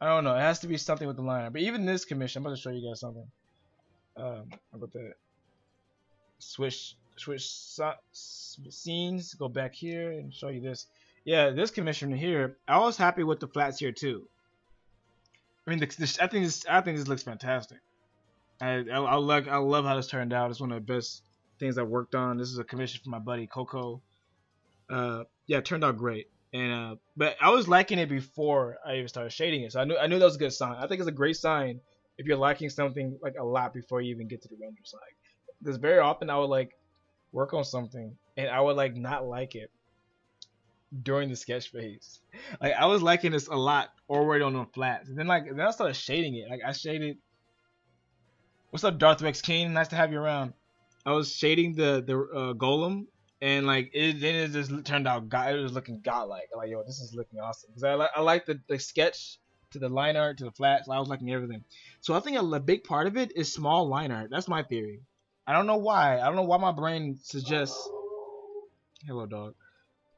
I don't know. It has to be something with the liner. But even this commission, I'm about to show you guys something. About the scenes. Go back here and show you this. Yeah, this commission here. I was happy with the flats here too. I mean, I think this looks fantastic. I love how this turned out. It's one of the best things I've worked on. This is a commission from my buddy Coco. Yeah, it turned out great. And but I was liking it before I even started shading it, so I knew that was a good sign. I think it's a great sign if you're liking something like a lot before you even get to the render side. Because very often I would like work on something and I would like not like it during the sketch phase. Like I was liking this a lot already on the flats, and then I started shading it. Like I shaded. What's up, Darth Rex King? Nice to have you around. I was shading the golem, and like it just turned out it was looking godlike. I'm like, yo, this is looking awesome because I like the sketch to the line art to the flats. I was liking everything. So I think a big part of it is small line art. That's my theory. I don't know why. I don't know why my brain suggests. Hello, dog.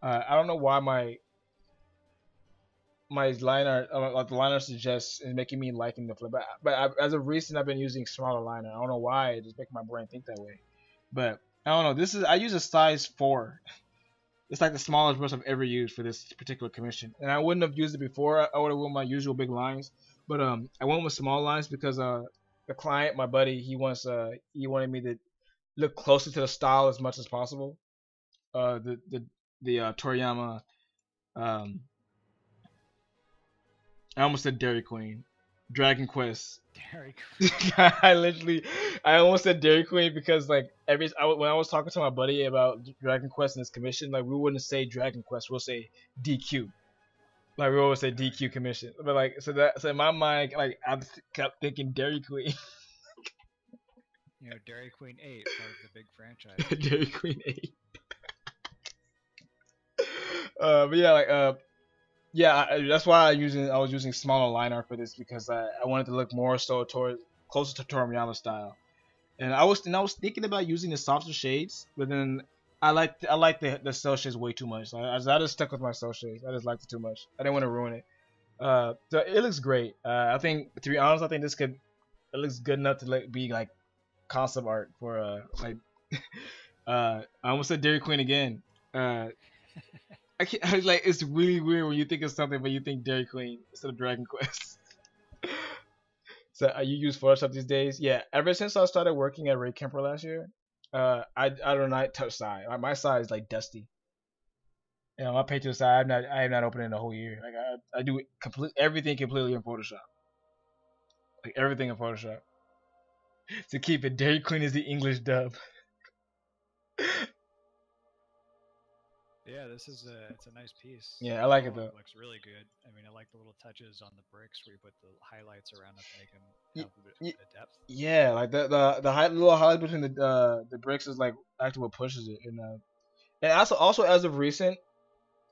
I don't know why my line art, like the liner suggests, is making me liking the flip. But as of recent, I've been using smaller liner. I don't know why. It just makes my brain think that way. But I don't know. I use a size 4. It's like the smallest brush I've ever used for this particular commission. And I wouldn't have used it before. I would have went my usual big lines. But I went with small lines because the client, my buddy, he wanted me to look closer to the style as much as possible. The Toriyama, I almost said Dairy Queen, Dragon Quest. Dairy Queen. I almost said Dairy Queen because like when I was talking to my buddy about Dragon Quest and his commission, like we wouldn't say Dragon Quest, we'll say DQ. Like we always say DQ commission, but like so in my mind, like I kept thinking Dairy Queen. You know, Dairy Queen 8, part of the big franchise. Dairy Queen 8. But yeah, that's why I was using smaller line art for this because I wanted to look more so closer to Toriyama style, and I was thinking about using the softer shades, but then I like the cell shades way too much. I just stuck with my cell shades. I just liked it too much. I didn't want to ruin it. So it looks great. I think, to be honest, I think it looks good enough to be like concept art for like. I almost said Dairy Queen again. I like it's really weird when you think of something but you think Dairy Queen instead of Dragon Quest. So you use Photoshop these days? Yeah, ever since I started working at Ray Kemper last year, I do not touch side. My side is like dusty. You know, my page to the side, I have not opened it in a whole year. Like I do everything completely in Photoshop. Like everything in Photoshop. To keep it, Dairy Queen is the English dub. Yeah, it's a nice piece. Yeah, I like it though. It looks really good. I mean, I like the little touches on the bricks where you put the highlights around it to make them have a bit of depth. Yeah, like the little highlight between the bricks is like actually what pushes it. And also as of recent,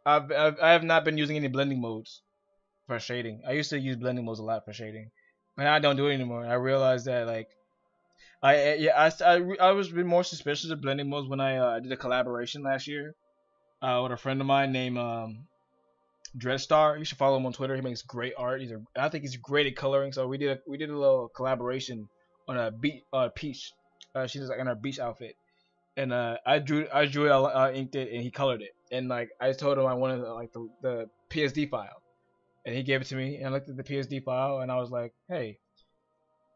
I have not been using any blending modes for shading. I used to use blending modes a lot for shading, but now I don't do it anymore. I realized that like I was been more suspicious of blending modes when I did a collaboration last year. With a friend of mine named Dreadstar. You should follow him on Twitter. He makes great art. I think he's great at coloring. So we did a little collaboration on a peach. She was like in her beach outfit, and I drew it, inked it, and he colored it. And like I told him I wanted like the PSD file, and he gave it to me. And I looked at the PSD file, and I was like, hey,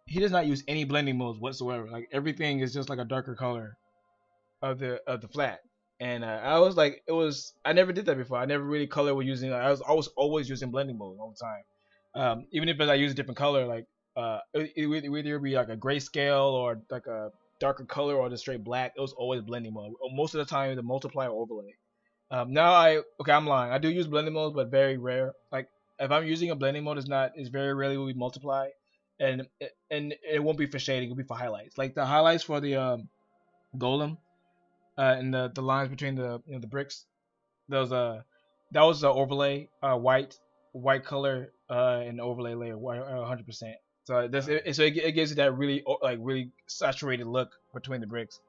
he does not use any blending modes whatsoever. Like everything is just like a darker color of the flat. And I was like, I never did that before. I never really color with using. I was always using blending mode all the time. Even if I use a different color, like it would either be like a grayscale or like a darker color or just straight black. It was always blending mode. Most of the time, the multiply or overlay. Now I'm lying. I do use blending mode, but very rare. Like if I'm using a blending mode, it's very rarely will be multiply, and it won't be for shading. It'll be for highlights. Like the highlights for the golem. And the lines between the the bricks, that was the overlay, white color, and overlay layer, 100%. So it gives you that really saturated look between the bricks,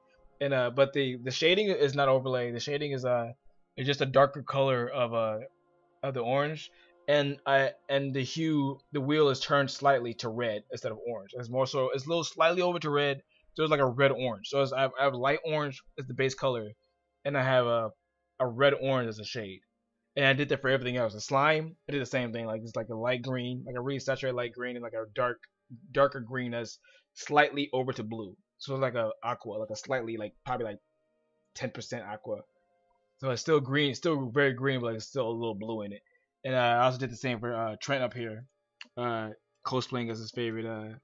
and but the shading is not overlay. The shading is it's just a darker color of the orange, and the wheel is turned slightly to red instead of orange. It's more so it's a little slightly over to red. So it's like a red orange. So I have light orange as the base color, and I have a red orange as a shade. And I did that for everything else. The slime, I did the same thing. Like it's like a light green, like a really saturated light green, and like a darker green that's slightly over to blue. So it's like a aqua, like a slightly like probably like 10% aqua. So it's still green, it's still very green, but like it's still a little blue in it. And I also did the same for Trent up here, cosplaying as his favorite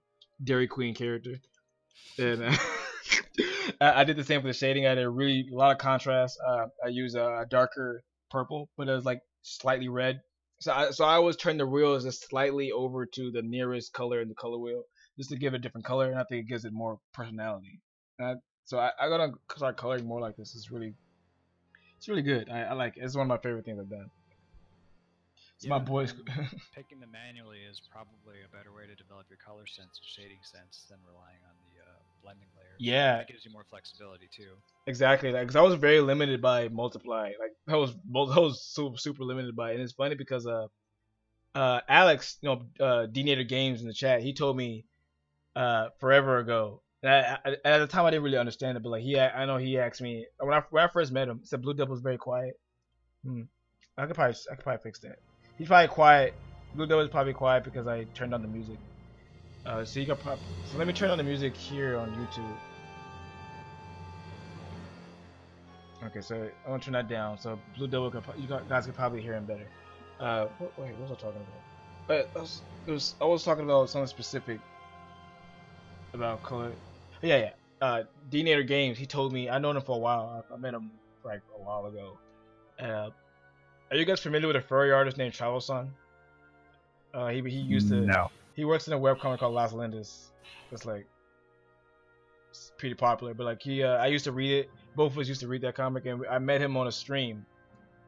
Dairy Queen character. And I did the same for the shading. I did a lot of contrast. I used a darker purple, but it was like slightly red. So I always turn the wheels just slightly over to the nearest color in the color wheel, just to give it a different color, and I think it gives it more personality. So I gotta start coloring more like this. It's really good. I like it. It's one of my favorite things I've done. It's my boys. Picking them manually is probably a better way to develop your color sense and shading sense than relying on the blending layers. Yeah, it gives you more flexibility too. Exactly, like because I was very limited by multiply. Like I was super limited by it. And it's funny because Alex, D-Nator Games in the chat, he told me forever ago. And at the time I didn't really understand it, but like I know he asked me when I first met him. He said Blue Devil was very quiet. I could probably fix that. He's probably quiet. Blue Devil is probably quiet because I turned on the music. So let me turn on the music here on YouTube. Okay, so I'm gonna turn that down so Blue Devil you guys can probably hear him better. Wait, what was I talking about? I was talking about something specific about color. Yeah. D-Nator Games. He told me, I known him for a while. I met him like a while ago. Are you guys familiar with a furry artist named Chavo-san? He used to. No. He works in a webcomic called Las Lindas. It's like it's pretty popular, but like I used to read it. Both of us used to read that comic, and I met him on a stream,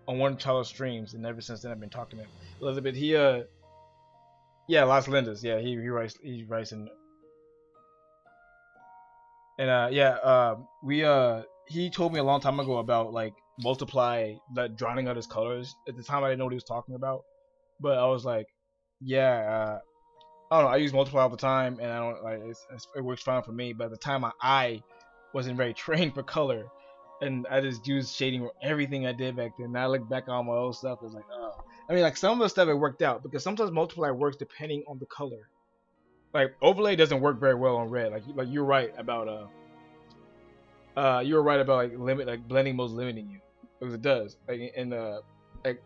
on one of Chavo's streams, and ever since then I've been talking to him a little bit. Las Lindas. Yeah, he writes in. And he told me a long time ago about like multiply, like drowning out his colors. At the time I didn't know what he was talking about, but I was like, I don't know, I use multiply all the time, and I don't like it works fine for me. But at the time my eye wasn't very trained for color, and I just used shading for everything I did back then. And I look back on my old stuff, it's like, I mean, like some of the stuff it worked out because sometimes multiply works depending on the color. Like overlay doesn't work very well on red. Like you're right about like blending mode's limiting you, because it does. Like like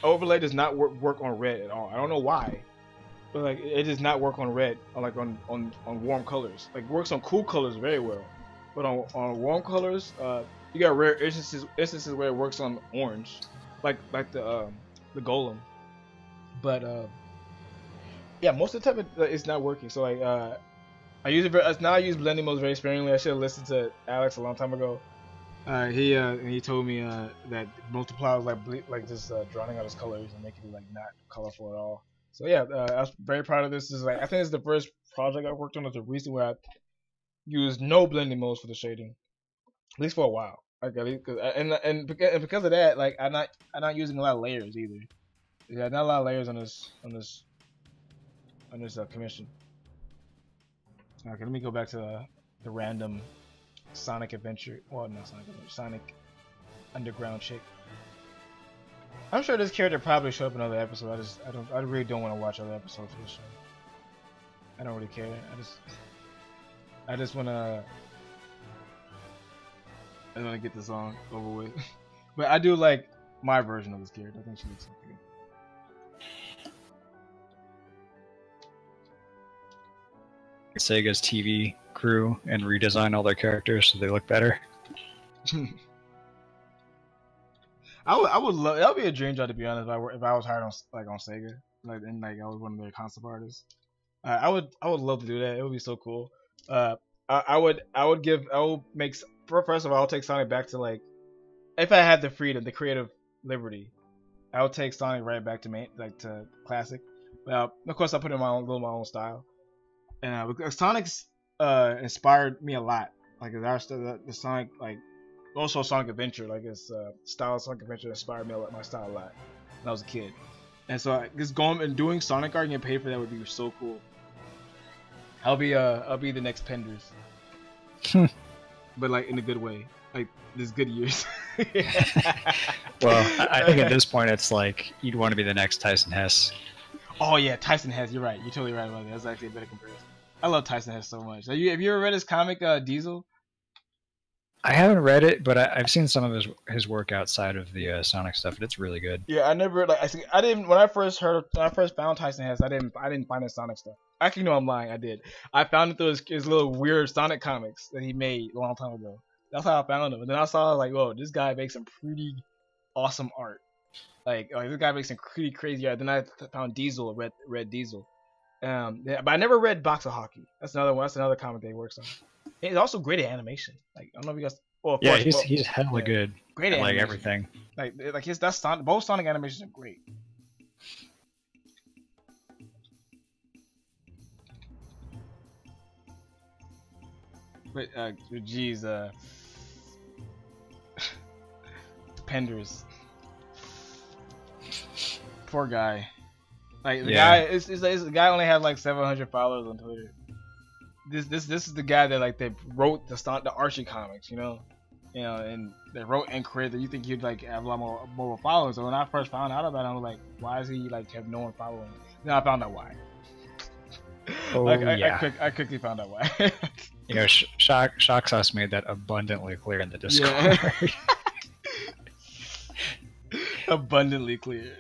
overlay does not work on red at all. I don't know why, but like it does not work on red on warm colors. Like it works on cool colors very well, but on warm colors, you got rare instances where it works on orange, like the golem, but yeah, most of the time it's not working. So like I use blending modes very sparingly. I should have listened to Alex a long time ago. He told me that multiply was like just drowning out his colors and making it like not colorful at all. So yeah, I was very proud of this. This is like I think it's the first project I worked on as a recent where I used no blending modes for the shading, at least for a while. Like and because of that, like I'm not using a lot of layers either. Yeah, not a lot of layers on this commission. Okay, let me go back to the random Sonic Adventure. Well, not Sonic Adventure. Sonic Underground chick. I'm sure this character probably show up in another episode. I really don't want to watch other episodes of this show. I don't really care. I just wanna get this on over with. But I do like my version of this character. I think she looks so good. Sega's TV crew and redesign all their characters so they look better. I would love that. Would be a dream job, to be honest. If I was hired on Sega, and I was one of their concept artists. I would love to do that. It would be so cool. I would make first of all, I'll take Sonic back to like, if I had the freedom, the creative liberty, I would take Sonic right back to to classic. Of course, I put in my own style. And because Sonic's inspired me a lot, like the Sonic, like also Sonic Adventure, like his style of Sonic Adventure inspired me my style a lot when I was a kid. And so just going and doing Sonic art and getting paid for that would be so cool. I'll be the next Penders. But like in a good way. Like this good years. Well, I think at this point it's like you'd want to be the next Tyson Hess. Oh yeah, Tyson Hess, you're right. You're totally right about that. That's actually a better comparison. I love Tyson Hess so much. Have you ever read his comic Diesel? I haven't read it, but I've seen some of his work outside of the Sonic stuff, and it's really good. Yeah, I never I didn't when I first found Tyson Hess, I didn't find his Sonic stuff. Actually, no, I'm lying. I did. I found it through his little weird Sonic comics that he made a long time ago. That's how I found him. And then I saw like, whoa, this guy makes some pretty awesome art. Like this guy makes some pretty crazy art. Then I found Diesel, Red Diesel. Yeah, but I never read Box of Hockey. That's another one. That's another comic that he works on. He's also great at animation. Like I don't know if you guys. Well, yeah, he's hella good. Great at like everything. Like both Sonic animations are great. But geez, Penders. Poor guy. Like the guy is the guy only had like 700 followers on Twitter. This is the guy that like they wrote the Archie comics, you know, and they wrote and created. You think he'd like have a lot more followers? So when I first found out about him, I was like, why does he like have no one following? Then I found out why. Oh yeah. I quickly found out why. You know, Shock Sauce made that abundantly clear in the Discord. Yeah. Abundantly clear.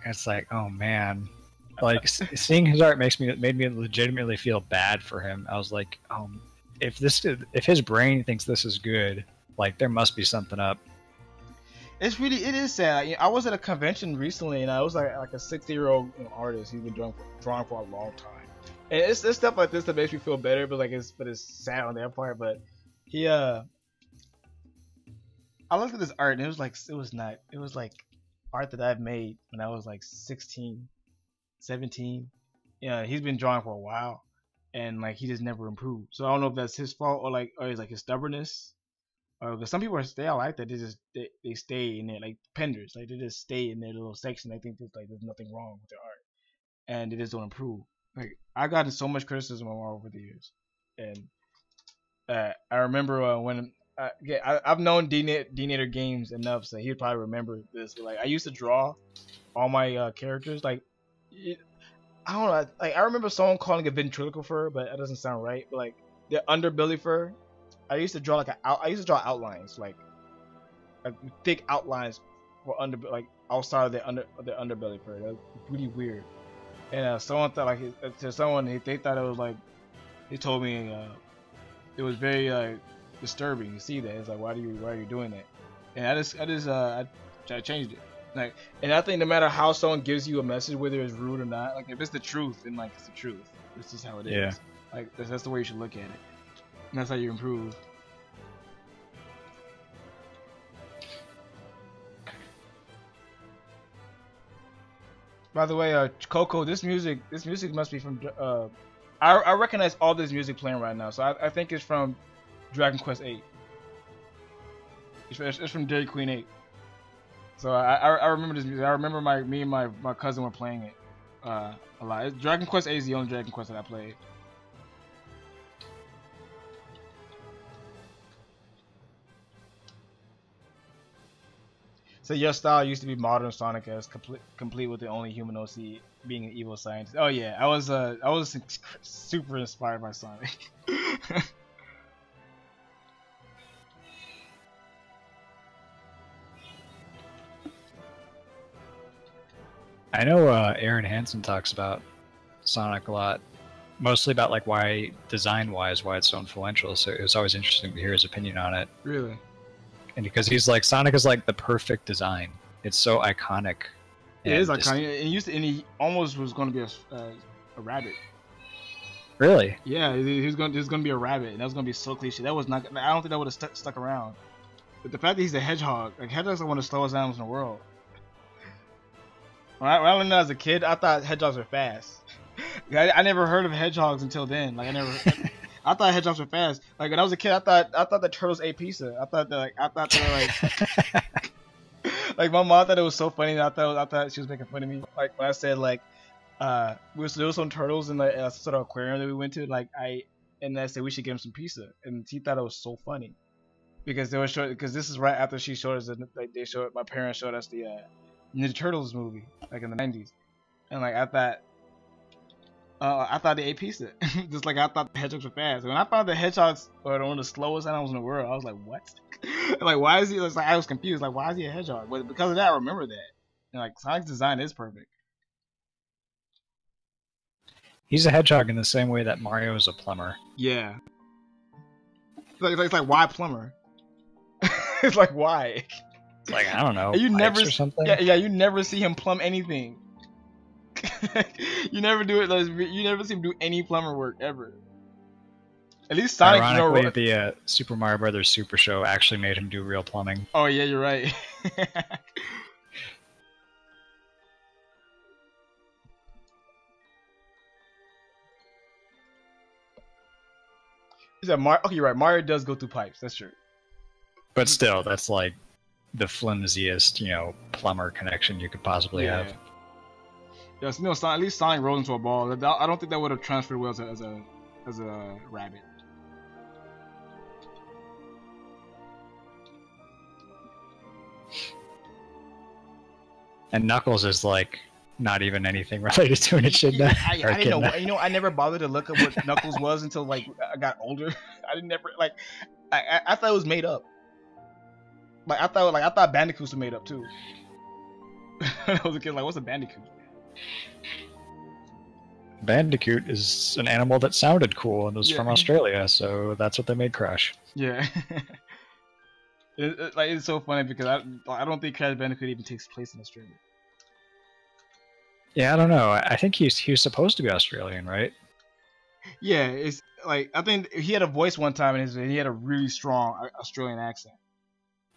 It's like, oh man, like seeing his art made me legitimately feel bad for him. I was like, if his brain thinks this is good, like there must be something up. It is sad. I was at a convention recently, and I was like a 60-year-old artist. He's been drawing for a long time, and it's stuff like this that makes me feel better. But it's sad on their part. But he I looked at this art, and it was like art that I've made when I was like 16, 17. Yeah, he's been drawing for a while, and like he just never improved. So I don't know if that's his fault or it's like his stubbornness. Because some people are like that. They stay in there like Penders. Like they just stay in their little section. They think there's nothing wrong with their art, and they just don't improve. Like I've gotten so much criticism over the years, and I remember when. I've known D-Nator Games enough, so he'd probably remember this. But, like I used to draw all my characters. Like I don't know. Like I remember someone calling it ventriloquial fur, but that doesn't sound right. But like the underbelly fur, I used to draw outlines, like thick outlines for outside of the underbelly fur. That was really weird. And someone thought they thought it was like they told me it was very disturbing to see that. It's like why are you doing that? And I changed it. Like, and I think no matter how someone gives you a message, whether it's rude or not, like if it's the truth, then like it's the truth. It's just how it is. Yeah. Like that's the way you should look at it. And that's how you improve. By the way, Coco, this music must be from. I recognize all this music playing right now, so I think it's from Dragon Quest 8. It's from Dairy Queen 8. So I remember this music. I remember me and my cousin were playing it a lot. Dragon Quest 8 is the only Dragon Quest that I played. So your style used to be modern Sonic as complete with the only human OC being an evil scientist. Oh yeah, I was super inspired by Sonic. I know Aaron Hansen talks about Sonic a lot, mostly about like why design-wise why it's so influential. So it was always interesting to hear his opinion on it. Really? And because he's like Sonic is like the perfect design. It's so iconic. It is iconic. And he almost was going to be a rabbit. Really? Yeah, he was going to be a rabbit, and that was going to be so cliche. That was not. I don't think that would have stuck around. But the fact that he's a hedgehog, like hedgehogs are one of the slowest animals in the world. When I learned that as a kid, I thought hedgehogs were fast. I never heard of hedgehogs until then. Like I thought hedgehogs were fast. Like when I was a kid, I thought the turtles ate pizza. I thought they were like Like my mom thought it was so funny. And I thought she was making fun of me. Like when I said like, there was some turtles in the sort of aquarium that we went to. Like I said we should get him some pizza, and she thought it was so funny because they were showing because this is right after she showed us like my parents showed us the Ninja Turtles movie like in the 90s, and like I thought they ate pizza, just like I thought the hedgehogs were fast. When I found the hedgehogs were one of the slowest animals in the world, I was like, what? Like, why is he? Like, I was confused. Like, why is he a hedgehog? But because of that, I remember that. And like, Sonic's design is perfect. He's a hedgehog in the same way that Mario is a plumber. Yeah. It's like why plumber? It's like why? It's like I don't know. You never or something. Yeah, you never see him plumb anything. You never do it. You never see him do any plumber work ever. At least Sonic, ironically, the Super Mario Brothers Super Show actually made him do real plumbing. Oh yeah, you're right. Is that Mario? Okay, you're right. Mario does go through pipes. That's true. But still, that's like the flimsiest, plumber connection you could possibly have. Yes, no. At least Sonic rolls into a ball. I don't think that would have transferred well as a rabbit. And Knuckles is like not even anything related to an echidna. I didn't know. You know, I never bothered to look up what Knuckles was until like I got older. I didn't never like. I thought it was made up. Like I thought bandicoots were made up too. When I was a kid, like what's a bandicoot? Bandicoot is an animal that sounded cool and was from Australia, so that's what they made Crash. Yeah. It's so funny because I don't think Crash Bandicoot even takes place in Australia. Yeah, I don't know. I think he was supposed to be Australian, right? Yeah, it's like I think he had a voice one time and he had a really strong Australian accent.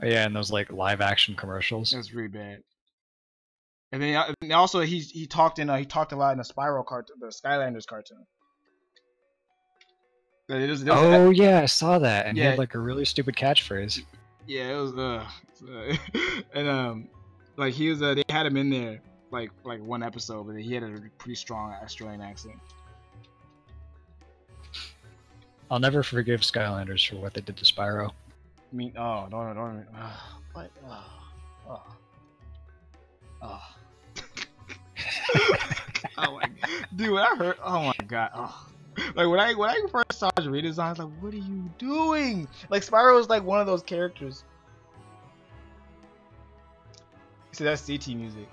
Oh, yeah, and those like live action commercials. That's really bad. And then also he talked a lot in the Spyro cartoon, the Skylanders cartoon. Yeah, I saw that, and he had like a really stupid catchphrase. Yeah, it was and like he was they had him in there like one episode, but he had a pretty strong Australian accent. I'll never forgive Skylanders for what they did to Spyro. I mean, don't what? Oh my god. Dude, when I heard, oh my god, like when I first saw his redesign, I was like, what are you doing? Like Spyro is like one of those characters. See, that's CT music.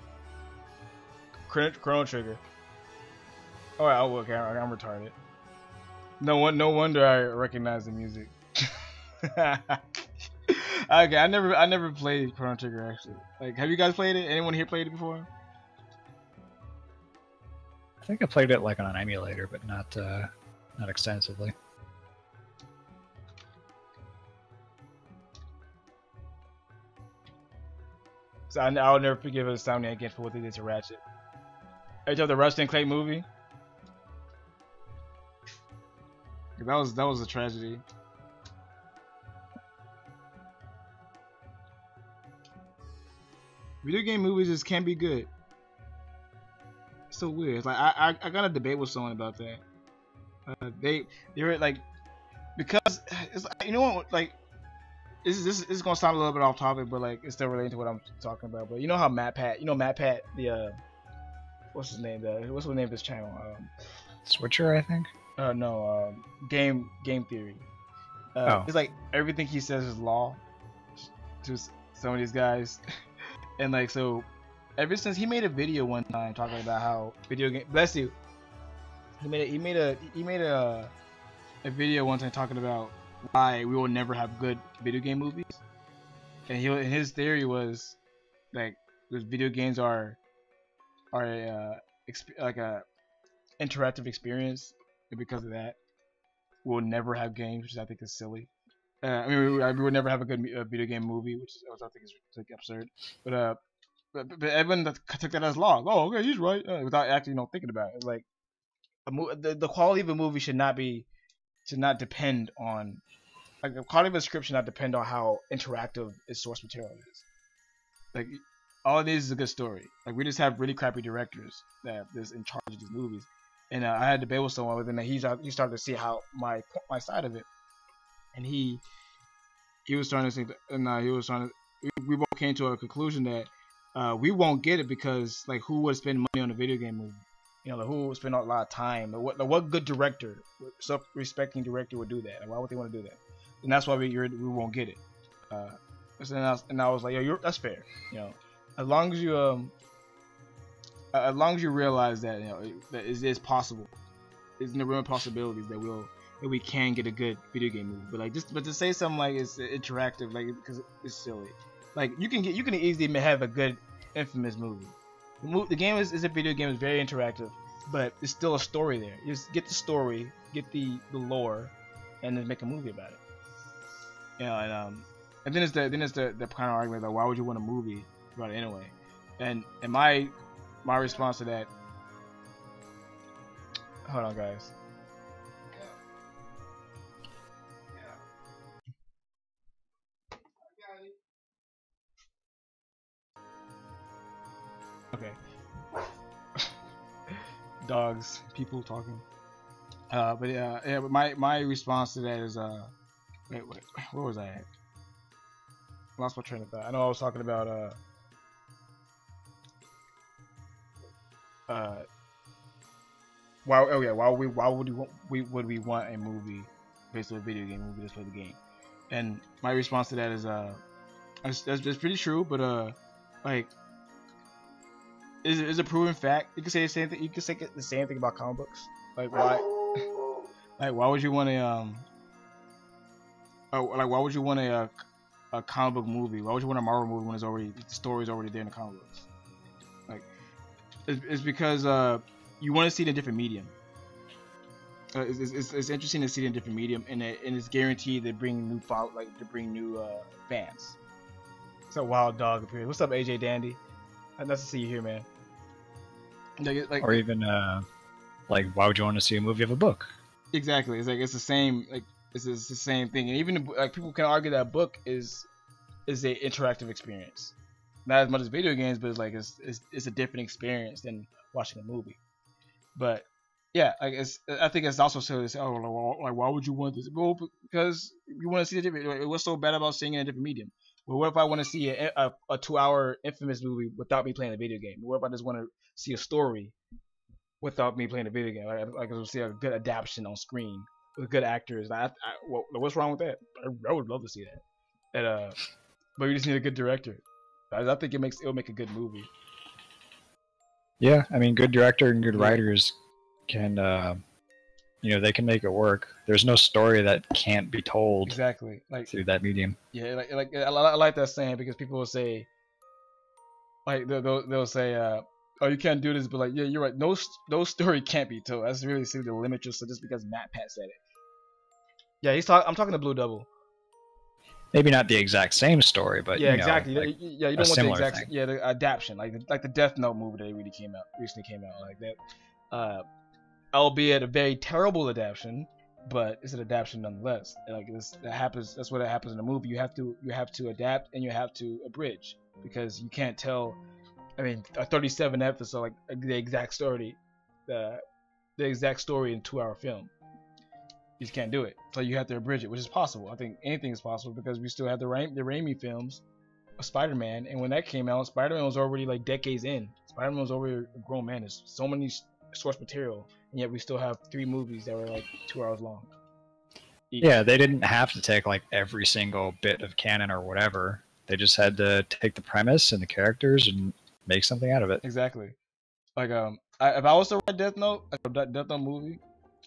Chrono Trigger. Oh, okay, I'm retarded. No wonder I recognize the music. Okay, I never played Chrono Trigger actually. Like, have you guys played it? Anyone here played it before? I think I played it like on an emulator, but not extensively. So I'll never forgive Insomniac again for what they did to Ratchet. Are you talking the Ratchet and Clank movie? That was a tragedy. Video game movies just can't be good. It's so weird. It's like I got a debate with someone about that. They were like, because it's like, you know what, like this is gonna sound a little bit off topic, but like it's still related to what I'm talking about. But you know how Matt Pat, the what's his name? What's the name of his channel? Switcher, I think. No, Game Theory. It's like everything he says is law to some of these guys. And like, so ever since he made a video one time talking about how video game, bless you, he made a video one time talking about why we will never have good video game movies. And his theory was like, because video games are like a interactive experience, and because of that we'll never have games, which I think is silly. I mean, we would never have a good video game movie, which I think is like absurd. But everyone took that as law. Oh, okay, he's right, without actually thinking about it. It's like the quality of a movie should not depend on, like, the quality of a script should not depend on how interactive its source material is. Like all it is a good story. Like we just have really crappy directors that is in charge of these movies. And I had a debate with someone with him, and he started to see how my side of it, and he was trying to say, and he was trying to. We both came to a conclusion that we won't get it because like who would spend money on a video game movie? You know, like, who would spend a lot of time? What good director, self-respecting director would do that? Like, why would they want to do that? And that's why we won't get it. And I was like, yo, that's fair. You know, as long as you realize that, you know, that it is possible, it's in the realm of possibilities that we can get a good video game movie. But to say something like it's interactive, like because it's silly. Like you can easily have a good Infamous movie. The game is a video game, is very interactive, but it's still a story there. You just get the story, get the lore, and then make a movie about it. You know, and then it's the kind of argument that why would you want a movie about it anyway? And my response to that. Hold on, guys. Okay. Dogs, people talking. But my response to that is wait, where was I at? I lost my train of thought. I know I was talking about why would we want a movie based on a video game movie just play the game? And my response to that is that's pretty true, but like is a proven fact. You can say the same thing. You can say the same thing about comic books. Like why would you want why would you want a comic book movie? Why would you want a Marvel movie when the story's already there in the comic books? Like it's because you want to see it in a different medium. It's interesting to see it in a different medium, and it's guaranteed to bring new fans. It's a wild dog appears. What's up, AJ Dandy? Nice to see you here, man. Or even like, why would you want to see a movie of a book? Exactly. It's like it's the same. Like it's the same thing, and even like people can argue that a book is a interactive experience, not as much as video games, but it's like it's a different experience than watching a movie. But yeah, I think it's also so to say, oh, like why would you want this? Well, because you want to see the different. Like, what's so bad about seeing it in a different medium? Well, what if I want to see a 2-hour Infamous movie without me playing the video game? What if I just want to see a story without me playing the video game? Like I see a good adaptation on screen with good actors. What's wrong with that? I would love to see that. And but we just need a good director. I think it'll make a good movie. Yeah, I mean, good director and good writers can, they can make it work. There's no story that can't be told exactly through that medium. Yeah, like I like that saying because people will say, like they'll say, oh, you can't do this, but like, yeah, you're right. No story can't be told. That's really seem to limit yourself just because Matt Pat said it. Yeah, I'm talking to Blue Double. Maybe not the exact same story, but yeah, exactly. You don't want the exact thing. Yeah, the adaptation, like the Death Note movie that recently came out, like that. Albeit a very terrible adaptation, but it's an adaptation nonetheless. Like that happens. That's what happens in a movie. You have to adapt and you have to abridge because you can't tell. I mean, a 37 episode, like the exact story in 2-hour film. You just can't do it. So you have to abridge it, which is possible. I think anything is possible because we still have the Raimi films of Spider-Man, and when that came out, Spider-Man was already like decades in. Spider-Man was already a grown man. There's so many source material, and yet we still have 3 movies that were like 2 hours long. Yeah, they didn't have to take like every single bit of canon or whatever. They just had to take the premise and the characters and make something out of it. Exactly. Like if I was to write Death Note, like a Death Note movie,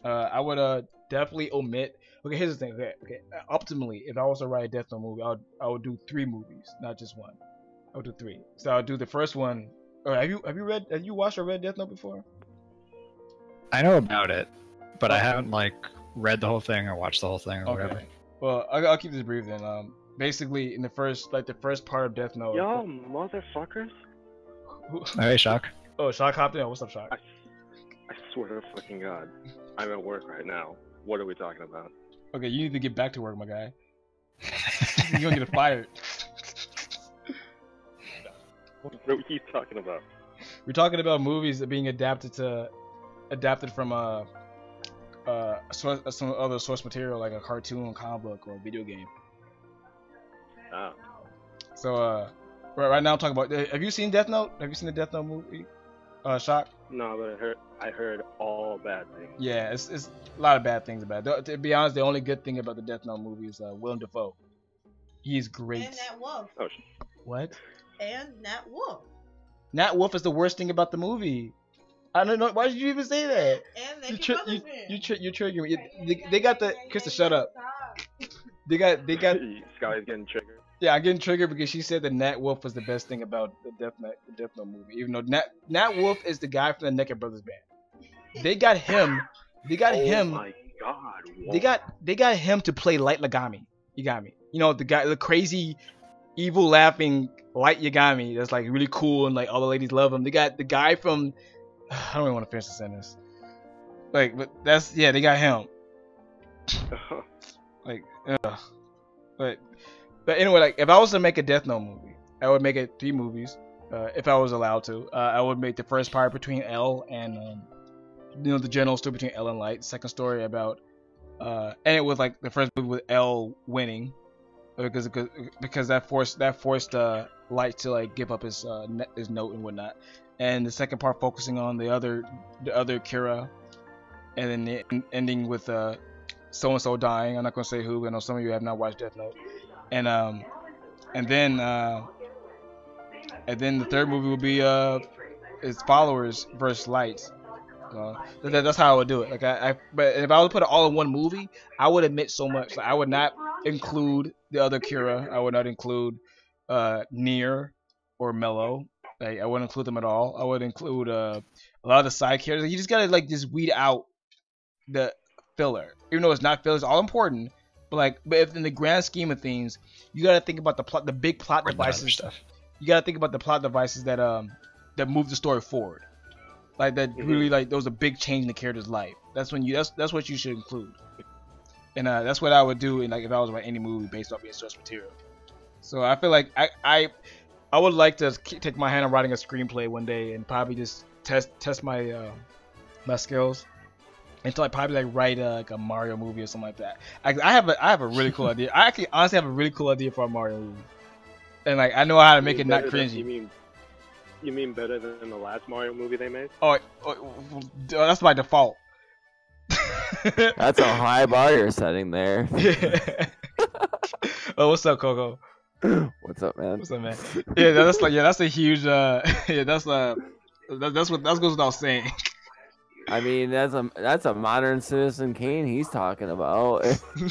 I would definitely omit. Okay, here's the thing. Okay, optimally, if I was to write a Death Note movie, I would do 3 movies, not just one. I would do 3. So I'll do the first one. Have you watched or read Death Note before? I know about it, but I haven't like read the whole thing or watched the whole thing or whatever. Well, I'll keep this brief then. Basically, in the first part of Death Note. Yo, motherfuckers! Hey, Shock. Oh, Shock hopped in. What's up, Shock? I swear to fucking God, I'm at work right now. What are we talking about? Okay, you need to get back to work, my guy. You're gonna get fired. What are you talking about? We're talking about movies that being adapted from some other source material like a cartoon, comic book, or a video game. Ah. So right now I'm talking about. Have you seen Death Note? Have you seen the Death Note movie? Shock. No, but I heard all bad things. Yeah, it's a lot of bad things about it. To be honest, the only good thing about the Death Note movie is Willem Dafoe. He's great. And Nat Wolf. Oh, What? And Nat Wolf. Nat Wolf is the worst thing about the movie. I don't know. Why did you even say that? And Naked Brothers fan. You trigger me. They got the Krista. Shut up. They got. Sky's getting triggered. Yeah, I'm getting triggered because she said that Nat Wolf was the best thing about the Death Note movie. Even though Nat Wolf is the guy from the Naked Brothers band. They got him. They got him. Oh my god. What? They got him to play Light Yagami. You got me. You know, the crazy, evil laughing Light Yagami that's like really cool and like all the ladies love him. They got the guy from. I don't even want to finish the sentence. Like, but they got him. Like, but anyway, like if I was to make a Death Note movie, I would make it 3 movies. If I was allowed to, I would make the first part between L and the general story between L and Light. Second story about and it was like the first movie with L winning because that forced Light to like give up his note and whatnot. And the second part focusing on the other Kira, and then the ending with so and so dying. I'm not gonna say who. I know some of you have not watched Death Note. And then the third movie will be his followers versus Light. That's how I would do it. Like but if I would put it all in one movie, I would admit so much. Like, I would not include the other Kira. I would not include Nier or Mello. Like, I wouldn't include them at all. I would include a lot of the side characters. You just gotta like just weed out the filler, even though it's not filler. It's all important. But if in the grand scheme of things, you gotta think about the big plot devices. You gotta think about the plot devices that move the story forward. Like that really like those are big change in the character's life. That's what you should include. And that's what I would do in like if I was writing any movie based off your source material. So I feel like I would like to take my hand on writing a screenplay one day and probably just test my my skills until I probably like write like a Mario movie or something like that. I have a really cool idea. I actually honestly have a really cool idea for a Mario movie, and like I know how to make it not cringy. You mean better than the last Mario movie they made? Oh, that's by default. That's a high bar you're setting there. Oh, what's up, Coco? What's up, man? What's up, man? Yeah, that's a huge that's what goes without saying. I mean, that's a modern Citizen Kane he's talking about.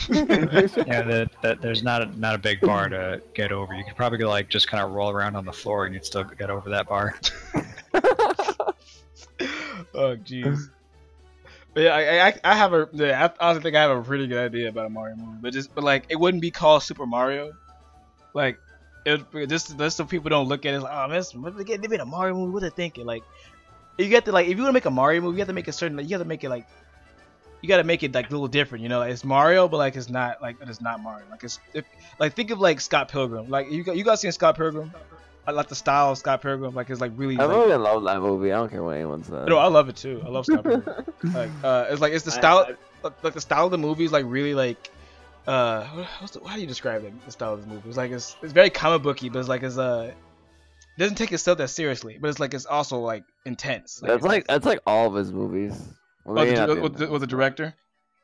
Yeah, there's not a big bar to get over. You could probably like just kind of roll around on the floor and you'd still get over that bar. Oh, jeez. But yeah, I honestly think I have a pretty good idea about a Mario movie, but like it wouldn't be called Super Mario. Like just so people don't look at it like, oh man, they made a Mario movie. What are they thinking? Like you get to like if you want to make a Mario movie, you have to make a certain. You have to make it like you got to make it like a little different. You know, like, it's Mario, but like it's not Mario. Like think of like Scott Pilgrim. Like you guys seen Scott Pilgrim? I like the style of Scott Pilgrim. Like it's like really. I really love that movie. I don't care what anyone says. No, I love it too. I love Scott Pilgrim. It's the style. Like the style of the movie is like really like. How do you describe it? The style of the movie. It's very comic booky, but it's like it doesn't take itself that seriously, but it's also like intense. That's like all of his movies. Well, with the director.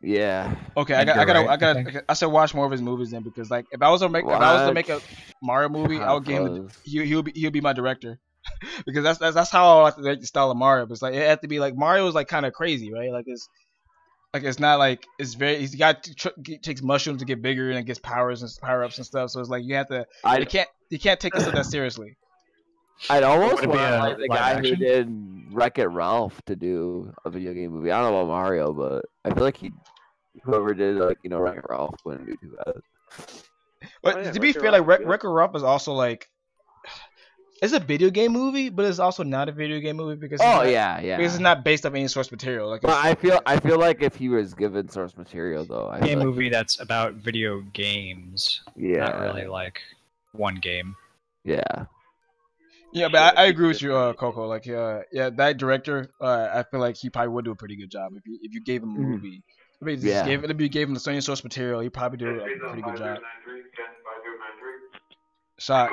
Yeah. Okay, I should watch more of his movies then because like if I was to make a Mario movie, I would he'll be my director because that's how I like to make the style of Mario. But it's like it had to be like Mario is like kind of crazy, right? It's not like it's very. He takes mushrooms to get bigger and gets power ups and stuff. So it's like you have to. You can't take yourself that seriously. I'd almost want like the guy who did Wreck-It Ralph to do a video game movie. I don't know about Mario, but I feel like whoever did Wreck-It Ralph wouldn't do too bad. But to be fair, like Wreck-It Ralph is also like. It's a video game movie, but it's also not a video game movie because because it's not based off any source material. Like, I feel like if he was given source material though, a movie that's about video games, not really like one game. Yeah. Yeah, but I agree with you, Coco. Like, yeah, that director, I feel like he probably would do a pretty good job if you gave him a movie. I mean, just Yeah. gave him the same source material, he probably do a pretty good job. Shot.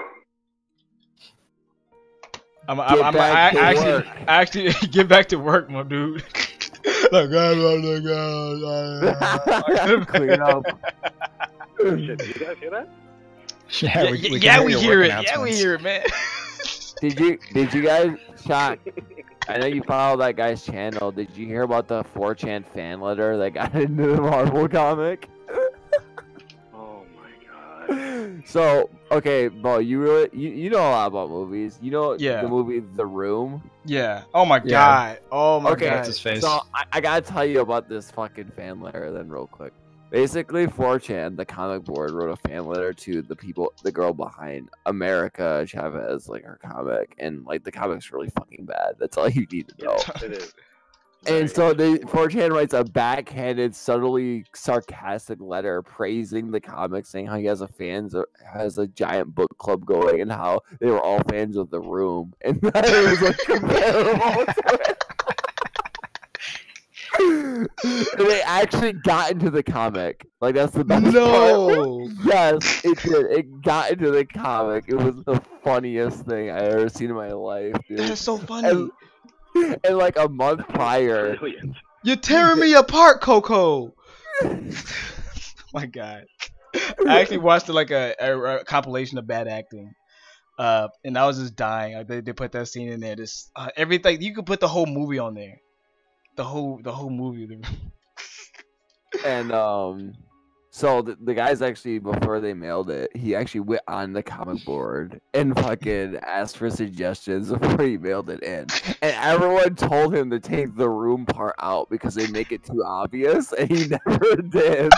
I actually get back to work, my dude. Like, Clean up. Shit, did you guys hear that? Yeah, we hear it. Yeah, we hear it, man. Did you guys, Shock? I know you follow that guy's channel. Did you hear about the 4chan fan letter that got into the Marvel comic? Oh my god. So, okay, Bo, you know a lot about movies. You know Yeah. the movie The Room? Yeah. Oh my Yeah. god. Oh my Okay, god. That's his face. So I gotta tell you about this fucking fan letter then real quick. Basically, 4chan, the comic board, wrote a fan letter to the girl behind America Chavez, like her comic, and like the comic's really fucking bad. That's all you need to know. It is. And so 4chan writes a backhanded, subtly sarcastic letter praising the comic, saying how he has a giant book club going and how they were all fans of The Room, and that it was like comparable to it. And they actually got into the comic. Like, that's the best part. Yes, it did. It got into the comic. It was the funniest thing I ever seen in my life, dude. That is so funny. And like a month prior, Brilliant. You're tearing me apart, Coco. My god. I actually watched like a compilation of bad acting. And I was just dying. Like, they put that scene in there. Just everything. You could put the whole movie on there. The whole movie. and so the guys actually, before they mailed it, he actually went on the comic board and fucking asked for suggestions before he mailed it in. And everyone told him to take The Room part out because they make it too obvious, and he never did.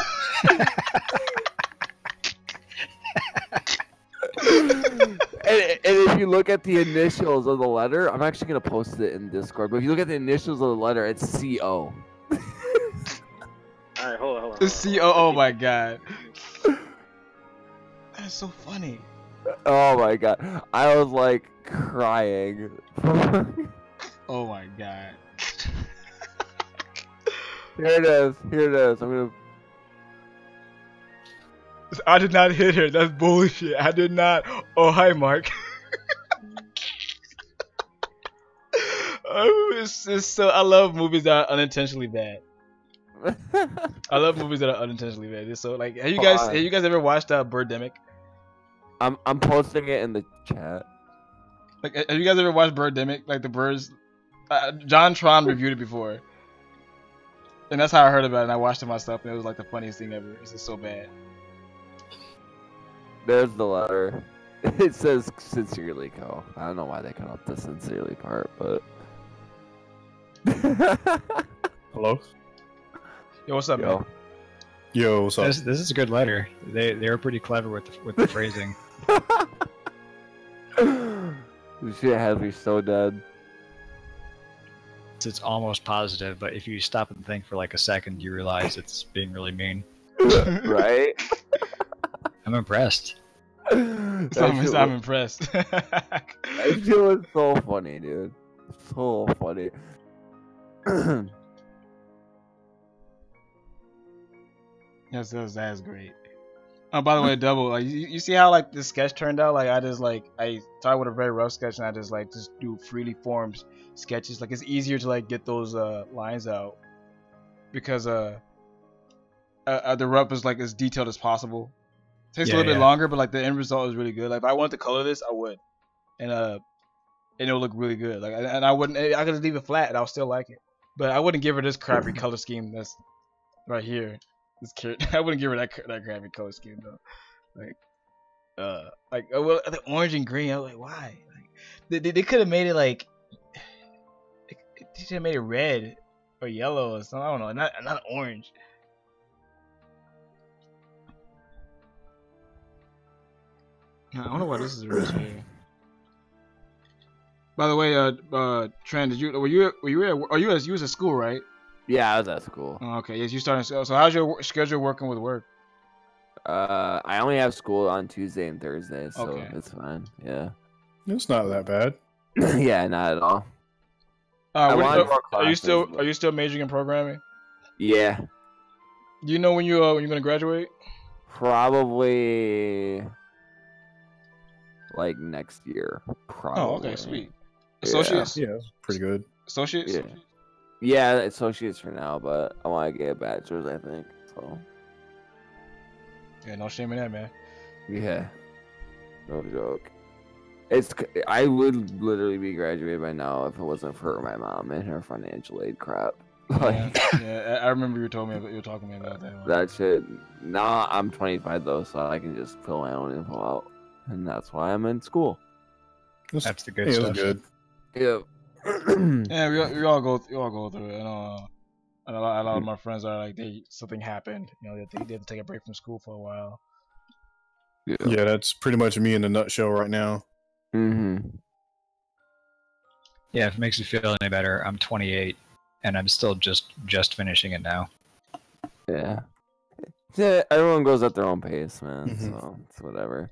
And if you look at the initials of the letter, I'm actually gonna post it in Discord. But if you look at the initials of the letter, it's CO. Alright, hold on. The CO. Oh my god. That's so funny. Oh my god, I was like crying. Oh my god. Here it is. I'm gonna. I did not hit her. That's bullshit. I did not. Oh, hi, Mark. It's so. I love movies that are unintentionally bad. I love movies that are unintentionally bad. It's so like, have you guys ever watched Birdemic? I'm posting it in the chat. Like, have you guys ever watched Birdemic? Like the birds. John Tron reviewed it before, and that's how I heard about it. And I watched it myself, and it was like the funniest thing ever. It's just so bad. There's the letter. It says sincerely, Co. I don't know why they cut off the sincerely part, but. Hello? Yo, what's up, man? Yo, what's up? This is a good letter. They were pretty clever with the phrasing. This shit has me so dead. It's almost positive, but if you stop and think for like a second, you realize it's being really mean. Right? I'm impressed. I'm impressed. That shit was so funny, dude. So funny. That's great. Oh, by the way, Double, like you see how like this sketch turned out? Like I started with a very rough sketch, and I just do freely formed sketches. Like it's easier to like get those lines out because the rough is like as detailed as possible. Takes a little bit longer, but like the end result is really good. Like if I wanted to color this, I would, and it'll look really good. Like and I could just leave it flat, and I'll still like it. But I wouldn't give her this crappy color scheme that's right here. I wouldn't give her that crappy color scheme though. Well, the orange and green. I was like, why? Like, they could have made it like they should have made it red or yellow or something. I don't know, not orange. I don't know why this is real here. By the way, Trent, you was at school, right? Yeah, I was at school. Oh, okay, yes, you starting. So how's your schedule working with work? I only have school on Tuesday and Thursday, so Okay. it's fine. Yeah. It's not that bad. Yeah, not at all. I What- wanted more are you still classes, are you still majoring in programming? Yeah, Do you know when you're gonna graduate? probably like next year. Probably. Oh, okay, sweet. Yeah. Associates. Yeah, it's pretty good. Associates. Yeah. Yeah, associates for now, but I want to get a bachelor's, I think. So, Yeah, no shame in that, man. yeah, no joke. I would literally be graduated by now if it wasn't for my mom and her financial aid crap. Like, Yeah, I remember you talking to me about that. that shit. Now I'm 25 though, so I can just fill my own info out, and that's why I'm in school. That's the good It stuff. was good. Yeah. Yeah, we all go through it. And a lot of my friends are like, something happened. You know, they had to take a break from school for a while. Yeah, that's pretty much me in a nutshell right now. Yeah, if it makes you feel any better, I'm 28, and I'm still just finishing it now. Yeah. Yeah, everyone goes at their own pace, man. Mhm. So it's whatever.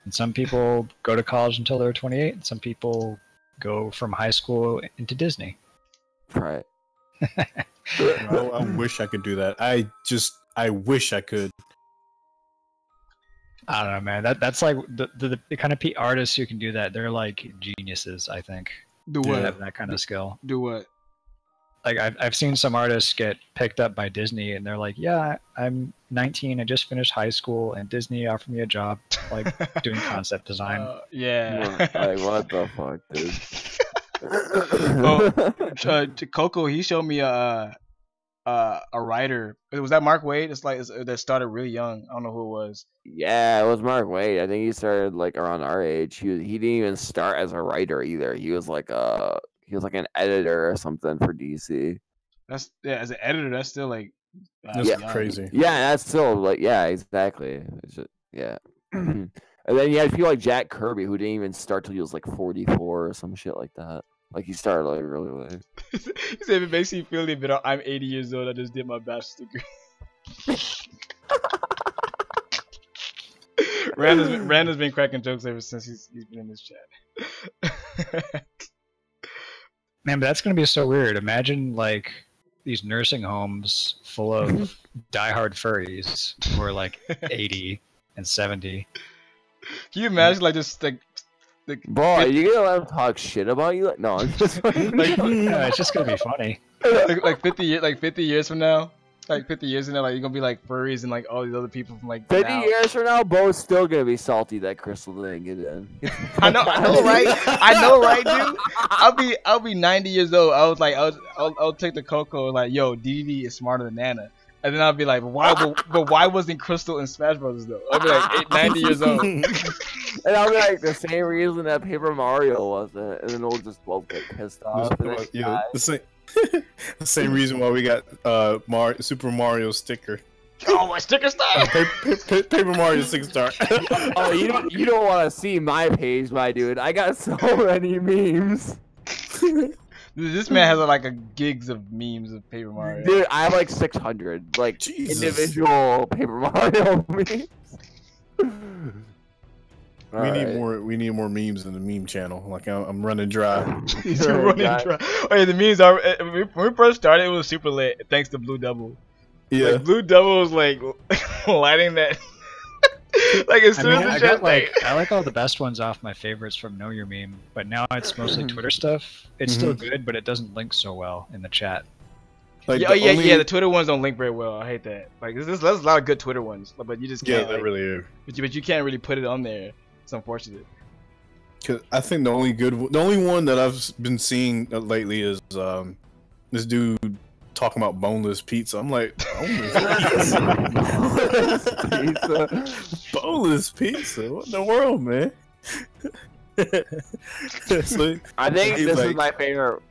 And some people go to college until they're 28, and some people go from high school into Disney. Right. I wish I could do that. I wish I could. I don't know, man. That's like the kind of artists who can do that. They're like geniuses, I think. Do Who what? have that kind of skill. Do what? Like I've seen some artists get picked up by Disney, and they're like, "Yeah, I'm 19. I just finished high school, and Disney offered me a job, like doing concept design." Yeah. Like, what the fuck, dude? Coco, he showed me a writer. Was that Mark Wade? It's like that started really young. I don't know who it was. Yeah, it was Mark Wade. I think he started like around our age. He didn't even start as a writer either. He was like an editor or something for DC. As an editor, that's still like That's young. crazy. Yeah, that's still like, yeah, exactly. It's just, yeah. And then you had people like Jack Kirby who didn't even start till he was like 44 or some shit like that. Like he started like really late. He said it makes you feel a bit. I'm 80 years old. I just did my bachelor's degree. Rand has been cracking jokes ever since he's been in this chat. Man, but that's gonna be so weird. Imagine like these nursing homes full of diehard furries who are like 80 and 70. Can you imagine like just like Bro, are you gonna let him talk shit about you? Like, no, I'm just like Yeah, it's just gonna be funny. like 50 years from now? Like 50 years from now, like you're gonna be like furries and like all these other people from like 50 now. years from now, Bo's still gonna be salty that Crystal didn't get in. I know, right? I know, right, dude? I'll be 90 years old. I'll take the Coco like, yo, DD is smarter than Nana, and then I'll be like, but why wasn't Crystal in Smash Brothers though? I'll be like 90 years old. And I'll be like, the same reason that Paper Mario wasn't, and then we'll just both get pissed off. Yeah, the same reason why we got Super Mario sticker. Oh, my sticker star! Paper Mario 6-star. Oh, you don't want to see my page, my dude. I got so many memes. This man has like a gigs of memes of Paper Mario. Dude, I have like 600 like Jesus. individual Paper Mario memes. We need more memes in the meme channel. Like I'm running dry. He's running dry. Oh, yeah, the memes are. When we first started, it was super lit. Thanks to Blue Double. Yeah. Like, Blue Double was like lighting that. Like as soon as the chat, I like all the best ones off my favorites from Know Your Meme, but now it's mostly Twitter stuff. It's still good, but it doesn't link so well in the chat. Like the Twitter ones don't link very well. I hate that. Like there's a lot of good Twitter ones, but you just can't. they really are. But you can't really put it on there. It's unfortunate. Cause I think the only one that I've been seeing lately is this dude talking about boneless pizza. I'm like, boneless pizza. Boneless pizza? What in the world, man? So, I think he's this like- is my favorite.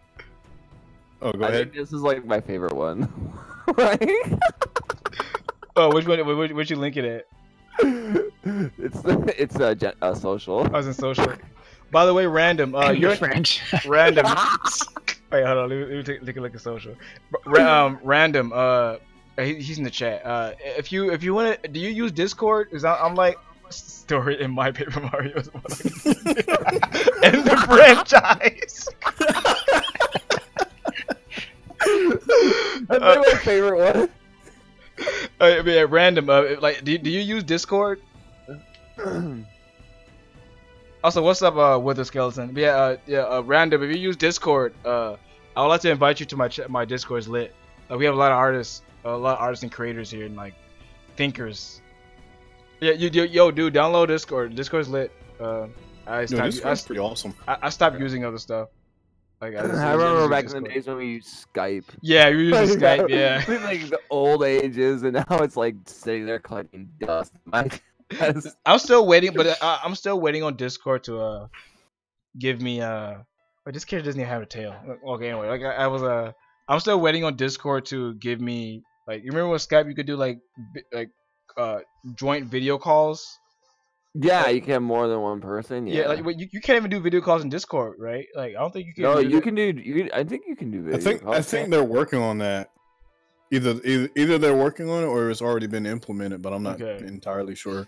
Oh, go I ahead. think this is like my favorite one. Right? Oh, which one? Where'd you link it at? It's a social. I was in social. By the way, random. You're French. random. Wait, hold on. Let me take a look at social. Random. He's in the chat. If you want to, do you use Discord? I'm like story in My Paper Mario is what and the franchise. That's like my favorite one. I mean, at random. Like, do you use Discord? Also, what's up, with the skeleton? Random. If you use Discord, I would like to invite you to my Discord's lit. We have a lot of artists, and creators here, and like thinkers. Yeah, yo, dude, download Discord. Discord's lit. Discord's pretty awesome. I stopped using other stuff. Like, I remember back in the days when we used Skype. Yeah, we used Skype. Yeah. Like the old ages, and now it's like sitting there collecting dust. I'm still waiting, but I'm still waiting on Discord to give me Wait, this character doesn't even have a tail. Okay, anyway, like I'm still waiting on Discord to give me, like, you remember with Skype you could do like joint video calls? Yeah, you can have more than one person. Yeah, like wait, you can't even do video calls in Discord, right? Like, I don't think you can. No, you can do. I think you can do video calls. I think they're working on that. Either they're working on it or it's already been implemented, but I'm not entirely sure.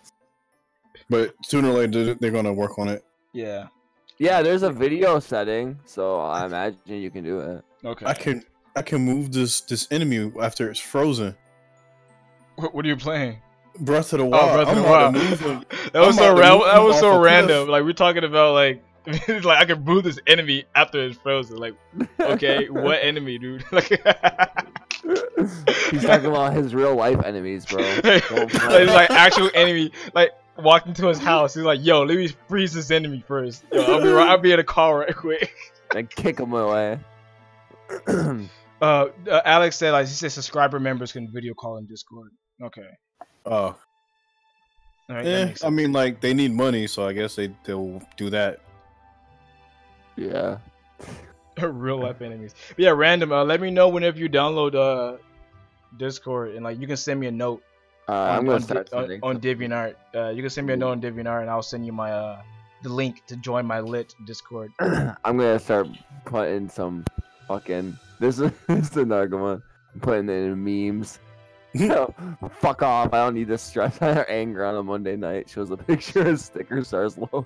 But sooner or later they're gonna work on it. Yeah. Yeah, there's a video setting, so I imagine you can do it. Okay. I can move this enemy after it's frozen. What are you playing? Breath of the Wild. Breath of the Wild. That was so random. Like, we're talking about like like I can move this enemy after it's frozen. Like, okay, what enemy, dude? Like, he's talking about his real life enemies, bro. Like, like actual enemy. Like, walked into his house. He's like, "Yo, let me freeze this enemy first. Yo, I'll be in a call right quick." And kick him away. Alex said, like, he said subscriber members can video call in Discord. Okay. Oh. Right, I mean, like, they need money, so I guess they'll do that. Yeah. Real life enemies. But yeah, random. Let me know whenever you download Discord, and like you can send me a note. I'm gonna start on DeviantArt. You can send me a note on DeviantArt, and I'll send you my the link to join my lit Discord. I'm gonna start putting some fucking. This is another one. I'm putting it in memes. Fuck off! I don't need to stress or anger on a Monday night. Shows a picture of Sticker Star's logo.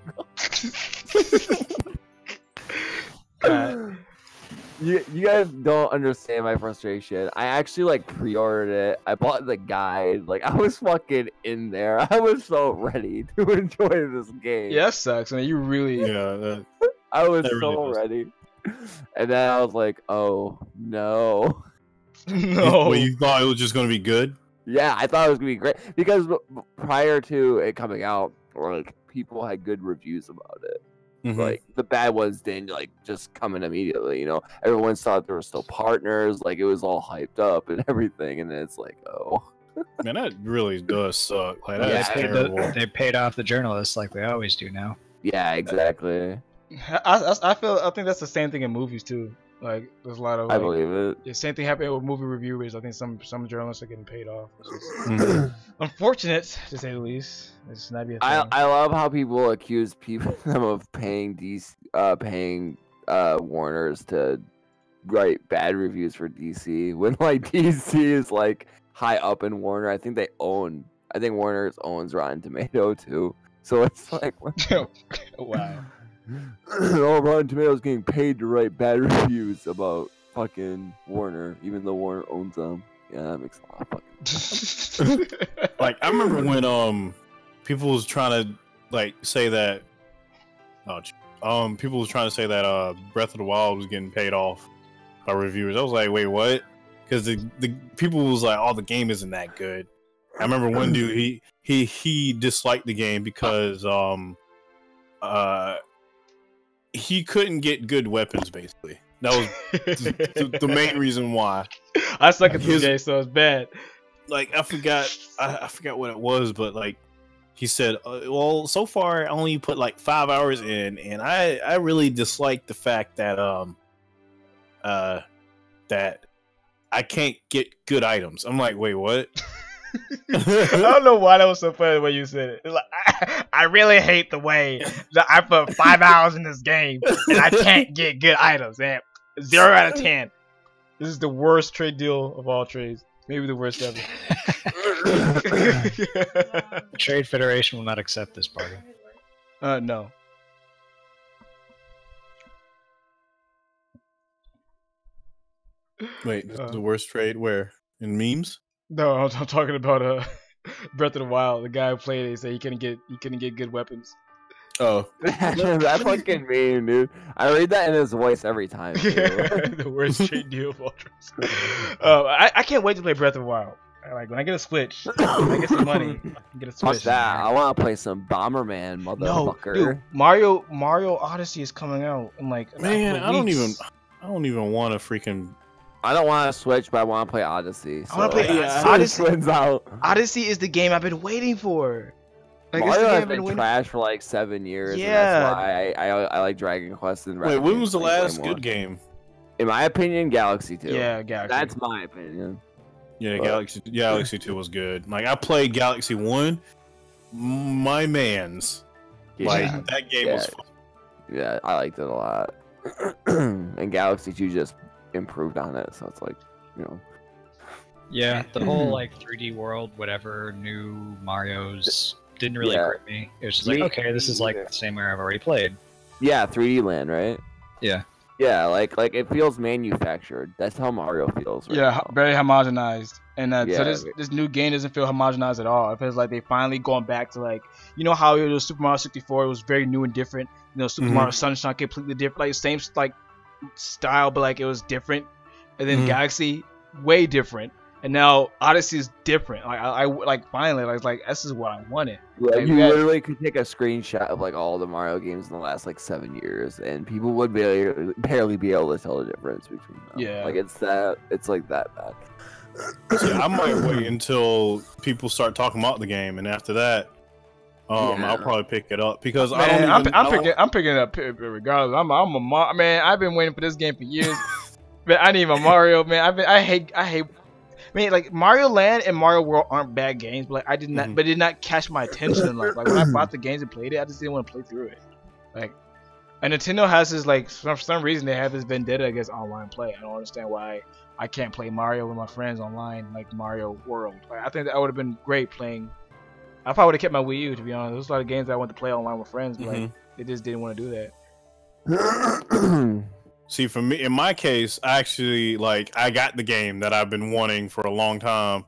You guys don't understand my frustration. I actually like pre-ordered it. I bought the guide. Like, I was fucking in there. I was so ready to enjoy this game. Yeah, that sucks. I mean, you really. Yeah. I was so ready. And then I was like, oh no. No. Well, you thought it was just gonna be good? Yeah, I thought it was gonna be great because prior to it coming out, like, people had good reviews about it. Mm-hmm. Like, the bad ones didn't like just come in immediately. You know, everyone thought there were still partners. Like, it was all hyped up and everything, and then it's like, oh. Man, that really does suck. Like, Yeah, that's terrible. they paid off the journalists like they always do now. Yeah, exactly. I think that's the same thing in movies too. Like, there's a lot of. Like, I believe it. Yeah, same thing happening with movie reviewers. I think some journalists are getting paid off. Which is unfortunate, to say the least. It's not be a thing. I love how people accuse them of paying Warner's to write bad reviews for DC when, like, DC is like high up in Warner. I think Warner owns Rotten Tomato too. So it's like, wow. Oh, Rotten Tomatoes getting paid to write bad reviews about fucking Warner, even though Warner owns them. Yeah, that makes a lot of fucking sense. Like, I remember when people was trying to like say that people was trying to say that Breath of the Wild was getting paid off by reviewers. I was like, wait, what? Because the people was like, oh, the game isn't that good. I remember one dude he disliked the game because he couldn't get good weapons, basically. That was the main reason why. I suck at this game, so it's bad. Like, I forgot what it was, but like, he said, well, so far I only put like 5 hours in, and I really dislike the fact that that I can't get good items. I'm like, wait, what? I don't know why that was so funny the way you said it. It's like, I really hate the way that I put 5 hours in this game and I can't get good items. Man, 0 out of 10. This is the worst trade deal of all trades. Maybe the worst ever. The Trade Federation will not accept this bargain. No. Wait, this is the worst trade where? In memes? No, I'm talking about Breath of the Wild. The guy who played it said he couldn't get good weapons. Oh. That's fucking mean, dude. I read that in his voice every time. Too. The worst trade deal of all time. I can't wait to play Breath of the Wild. Like when I get a Switch, when I get some money, I can get a Switch. Fuck that! I want to play some Bomberman, motherfucker. No, dude, Mario Odyssey is coming out in like Man, I don't weeks. even want to freaking. I don't want to Switch, but I want to play Odyssey. So I want to play Odyssey. Wins out. Odyssey is the game I've been waiting for. Like, Mario has been trash for like 7 years. Yeah, and that's why I like Dragon Quest and. Wait, when was the last good game? In my opinion, Galaxy 2. Yeah, Galaxy. That's my opinion. Yeah, Galaxy 2 was good. Like I played Galaxy 1, my man's. Like that game was fun. Yeah, I liked it a lot. And Galaxy 2 just improved on it, so it's like, you know. Yeah, the whole like 3D world, whatever, new Mario's didn't really grip me. It was just like, okay, this is like the same way I've already played. Yeah, 3D Land, right? Yeah. Yeah, like it feels manufactured. That's how Mario feels. Right now. Very homogenized. And so this new game doesn't feel homogenized at all. It feels like they finally going back to like, you know how it was Super Mario 64. It was very new and different. You know, Super Mario Sunshine completely different, like same like style, but like it was different. And then Galaxy way different. And now Odyssey is different. Like I like finally like this is what I wanted. Like, you literally could take a screenshot of like all the Mario games in the last like 7 years, and people would barely be able to tell the difference between them. Yeah, like it's like that bad. See, I might wait until people start talking about the game, and after that, I'll probably pick it up because I'm picking it up regardless. Man. I've been waiting for this game for years. Man, I need my Mario. Man, I hate. I mean, like Mario Land and Mario World aren't bad games, but like I did not catch my attention enough. Like when I bought the games and played it, I just didn't want to play through it. Like, and Nintendo has this like for some reason they have this vendetta against online play. I don't understand why I can't play Mario with my friends online, like Mario World. Like, I think that would have been great playing. I probably would have kept my Wii U, to be honest. There's a lot of games that I want to play online with friends, but like they just didn't want to do that. See, for me, in my case, actually, like, I got the game that I've been wanting for a long time,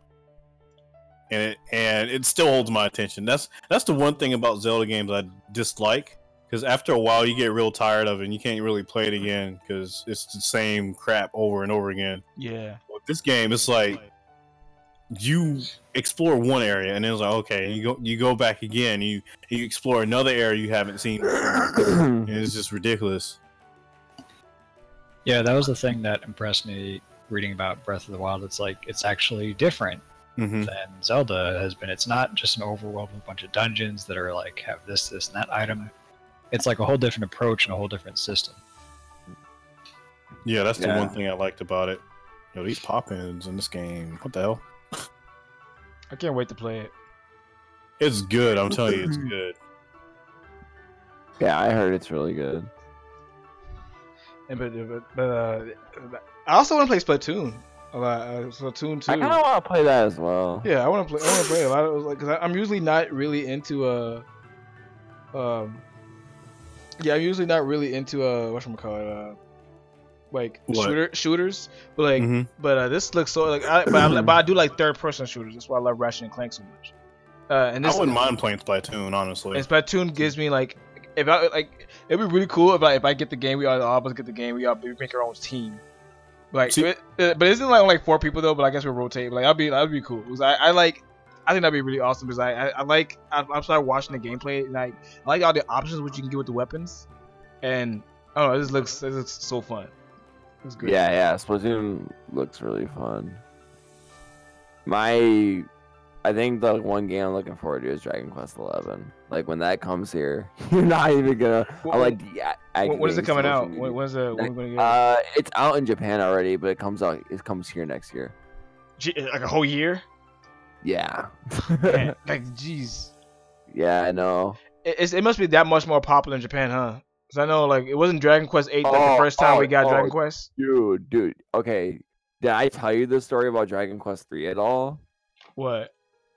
and it still holds my attention. That's the one thing about Zelda games I dislike, because after a while you get real tired of it, and you can't really play it again because it's the same crap over and over again. Yeah. With this game, it's like you explore one area, and then it's like, okay, you go back again, you explore another area you haven't seen before, and it's just ridiculous. Yeah, that was the thing that impressed me reading about Breath of the Wild. It's like it's actually different than Zelda has been. It's not just an overworld with a bunch of dungeons that are like have this, and that item. It's like a whole different approach and a whole different system. Yeah, that's the one thing I liked about it. Yo, these pop-ins in this game, what the hell? I can't wait to play it. It's good, I'm telling you, it's good. Yeah, I heard it's really good. But I also want to play Splatoon. Splatoon 2. I kind of want to play that as well. Yeah, I want to play a lot of like because I'm usually not really into I'm usually not really into whatchamacallit, like shooters, but like but this looks so like but I do like third person shooters. That's why I love Ratchet and Clank so much. And this, I wouldn't mind playing Splatoon, honestly. And Splatoon gives me like if I like it'd be really cool if I get the game, we all of us get the game, we make our own team. Like, but isn't like 4 people though? But I guess we'll rotate. Like, that'd be cool. Because I think that'd be really awesome. Because I started watching the gameplay and I like all the options which you can get with the weapons. And I don't know, this looks so fun. It's great. Yeah. Splatoon looks really fun. I think the one game I'm looking forward to is Dragon Quest 11. Like when that comes here, you're not even gonna. When is it coming out? When are we gonna get it? It's out in Japan already, but it comes here next year. Like a whole year? Yeah. Man, like jeez. Yeah, I know. It must be that much more popular in Japan, huh? Cause I know like it wasn't Dragon Quest 8 like the first time we got Dragon Quest. Dude. Okay, did I tell you the story about Dragon Quest 3 at all? What?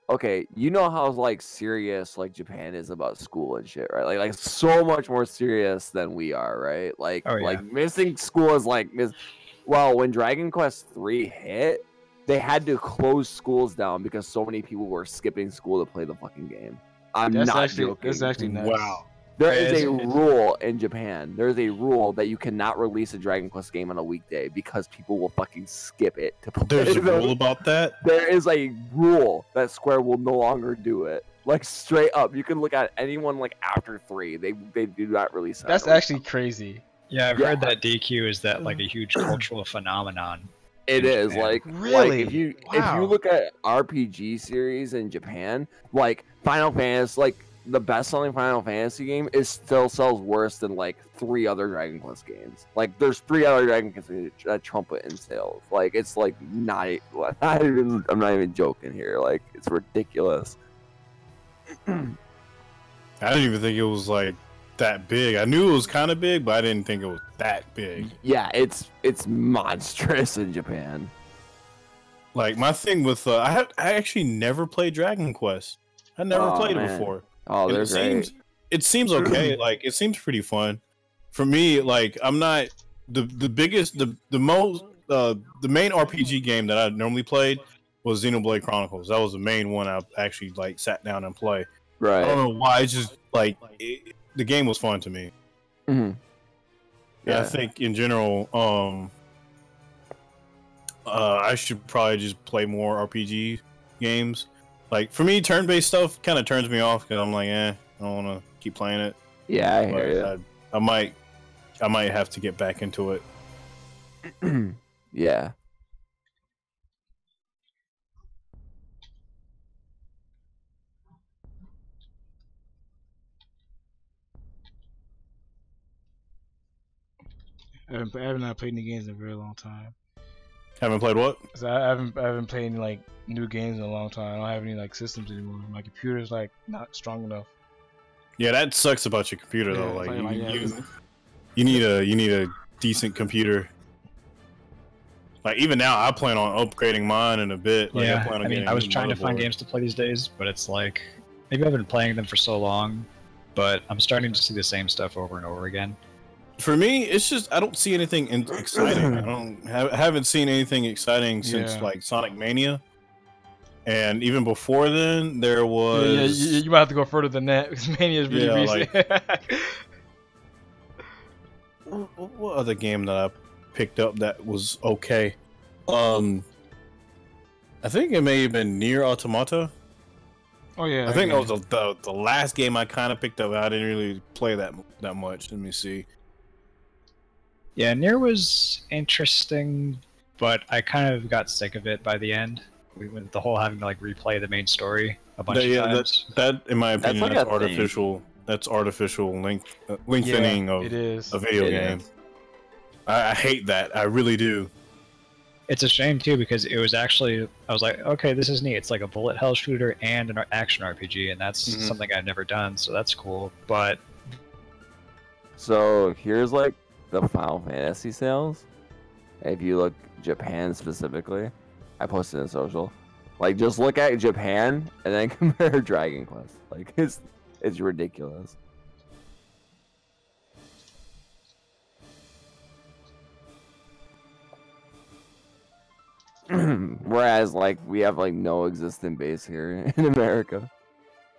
okay, you know how like serious like Japan is about school and shit, right? Like so much more serious than we are, right? Like Oh, yeah. like missing school is like well, when Dragon Quest 3 hit, they had to close schools down because so many people were skipping school to play the fucking game. I'm not joking. That's actually nuts. Wow. There is a rule in Japan. There's a rule that you cannot release a Dragon Quest game on a weekday because people will fucking skip it to play. There's a rule about that? There is a rule that Square will no longer do it. Like straight up, you can look at anyone like after 3. They do not release it. That's actually crazy. Yeah, I've heard that DQ is that like a huge cultural phenomenon. It is Japan. like Really? if you Wow. look at RPG series in Japan, like Final Fantasy, like the best-selling Final Fantasy game is still sells worse than like 3 other Dragon Quest games. Like there's 3 other Dragon Quest games that trumpet in sales. Like it's like not even. I'm not even joking here. Like it's ridiculous. I didn't even think it was like that big. I knew it was kind of big, but I didn't think it was that big. Yeah, it's monstrous in Japan. Like my thing with I actually never played Dragon Quest. I never played it before. Oh, they're great. It seems okay. Like it seems pretty fun. For me, like I'm not the biggest the main RPG game that I normally played was Xenoblade Chronicles. That was the main one I actually like sat down and play. Right. I don't know why. It's just like the game was fun to me. Mm-hmm. Yeah. I think in general, I should probably just play more RPG games. Like for me, turn-based stuff kind of turns me off because I'm like, I don't want to keep playing it. Yeah, I hear I might have to get back into it. you. Yeah. I haven't not played any games in a very long time. Haven't played what? So I haven't played any like new games in a long time. I don't have any like systems anymore. My computer's like not strong enough. Yeah, that sucks about your computer though. Like you need a decent computer. Like even now, I plan on upgrading mine in a bit. Like, Yeah, I mean, I was trying to find games to play these days, but it's like maybe I've been playing them for so long, but I'm starting to see the same stuff over and over again. For me, it's just I don't see anything exciting. I haven't seen anything exciting since like Sonic Mania, and even before then there was. Yeah, you might have to go further than that because Mania is really recent. What other game that I picked up that was okay? I think it may have been Nier Automata. Oh yeah, I think that was the last game I kind of picked up. I didn't really play that much. Let me see. Yeah, Nier was interesting, but I kind of got sick of it by the end. We went the whole having to like replay the main story a bunch of times. That in my opinion, like that's artificial. That's artificial lengthening of a video game. I hate that. I really do. It's a shame too because it was actually I was like, okay, this is neat. It's like a bullet hell shooter and an action RPG, and that's something I've never done, so that's cool. But so here's like the Final Fantasy sales. If you look Japan specifically, I posted in social. Like just look at Japan and then compare Dragon Quest. Like it's ridiculous. Whereas like we have like no existent base here in America.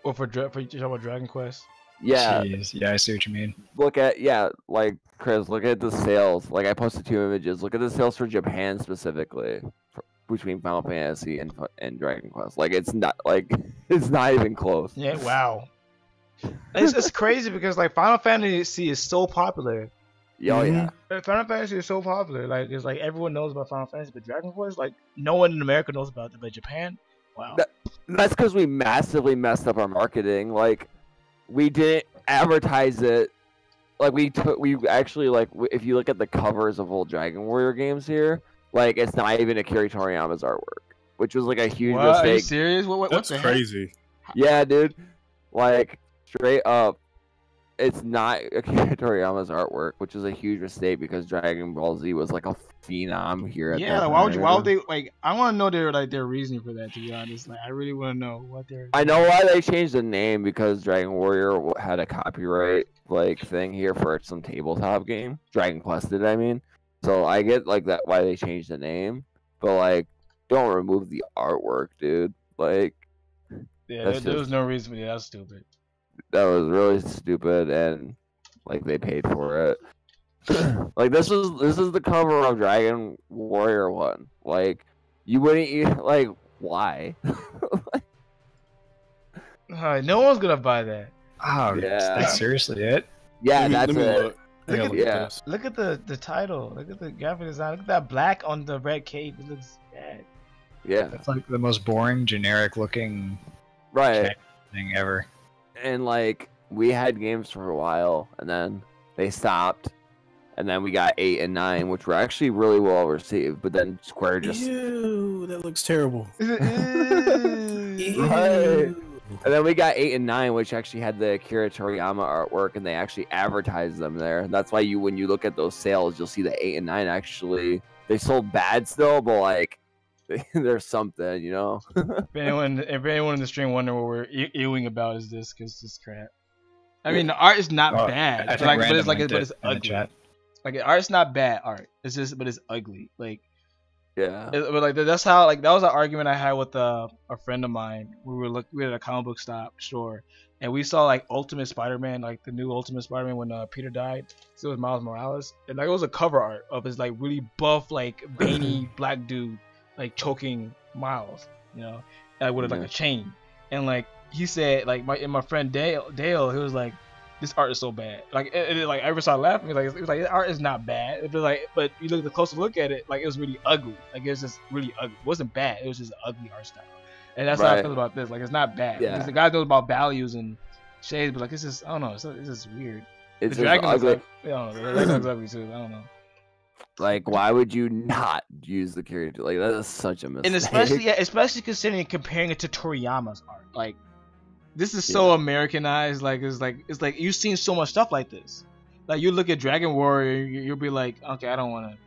Or for you talking about Dragon Quest? Yeah. Jeez, yeah, I see what you mean. Look at like Chris, look at the sales. Like I posted 2 images. Look at the sales for Japan specifically between Final Fantasy and Dragon Quest. Like it's not even close. Yeah, wow. It's crazy because like Final Fantasy is so popular. Yeah. Final Fantasy is so popular. Like it's like everyone knows about Final Fantasy, but Dragon Quest, like no one in America knows about it. But Japan, wow. That's because we massively messed up our marketing. Like we didn't advertise it. Like we actually like if you look at the covers of old Dragon Warrior games here, like it's not even Akira Toriyama's artwork, which was like a huge mistake. Are you serious? What That's the crazy. Yeah, dude. Like straight up. it's not Akira Toriyama's artwork, which is a huge mistake because Dragon Ball Z was like a phenom here at Yeah, that like, time. why would they like? I want to know their reasoning for that. To be honest, like I really want to know what their. I know why they changed the name because Dragon Warrior had a copyright like thing here for some tabletop game. Dragon Quest did, I mean. So I get like that why they changed the name, but like don't remove the artwork, dude. Like Yeah, there was no reason for that. That's stupid. that was really stupid, and like they paid for it. Like this is the cover of Dragon Warrior 1. Like you wouldn't like why? No one's gonna buy that. Oh, Yeah. that's seriously it? Yeah, Let that's me it. look. I gotta look at this. Look at the title. Look at the graphic design. Look at that black on the red cape. It looks bad. Yeah, That's like the most boring, generic looking right. thing ever. And like we had games for a while, and then they stopped, and then we got 8 and 9, which were actually really well received. But then Square just Ew, that looks terrible. Right. And then we got 8 and 9, which actually had the Akira Toriyama artwork, and they actually advertised them there. That's why when you look at those sales, you'll see the 8 and 9 actually they sold bad still, but like there's something, you know. If anyone in the stream wonder what we're ewing about, is this because it's crap. I mean, the art is not bad, I think like, but Random it's like linked but it it's in the ugly. chat. Like the art's not bad art. It's just but it's ugly. Like Yeah. but like that's how like that was an argument I had with a friend of mine. We were at a comic book store, and we saw like Ultimate Spider-Man, like the new Ultimate Spider-Man when Peter died. So it was Miles Morales, and like it was a cover art of his like really buff, like veiny black dude like choking Miles, you know, with like a chain. And like he said, like my friend Dale, he was like, this art is so bad. Like like I ever saw laughing. It was like the art is not bad. It was like, but you look the closer look at it, like it was really ugly. Like it was just really ugly. It wasn't bad. It was just an ugly art style. And that's how I feel about this. Like it's not bad. Yeah. Because the guy knows about values and shades, but like it's just I don't know. It's just weird. It's The just dragon ugly. looks like, I don't know. The dragon looks ugly too. I don't know. Like, why would you not use the character? Like, that is such a mistake. And especially considering comparing it to Toriyama's art. Like this is so Americanized. Like it's like you've seen so much stuff like this. Like you look at Dragon Warrior, you'll be like, okay, I don't want to.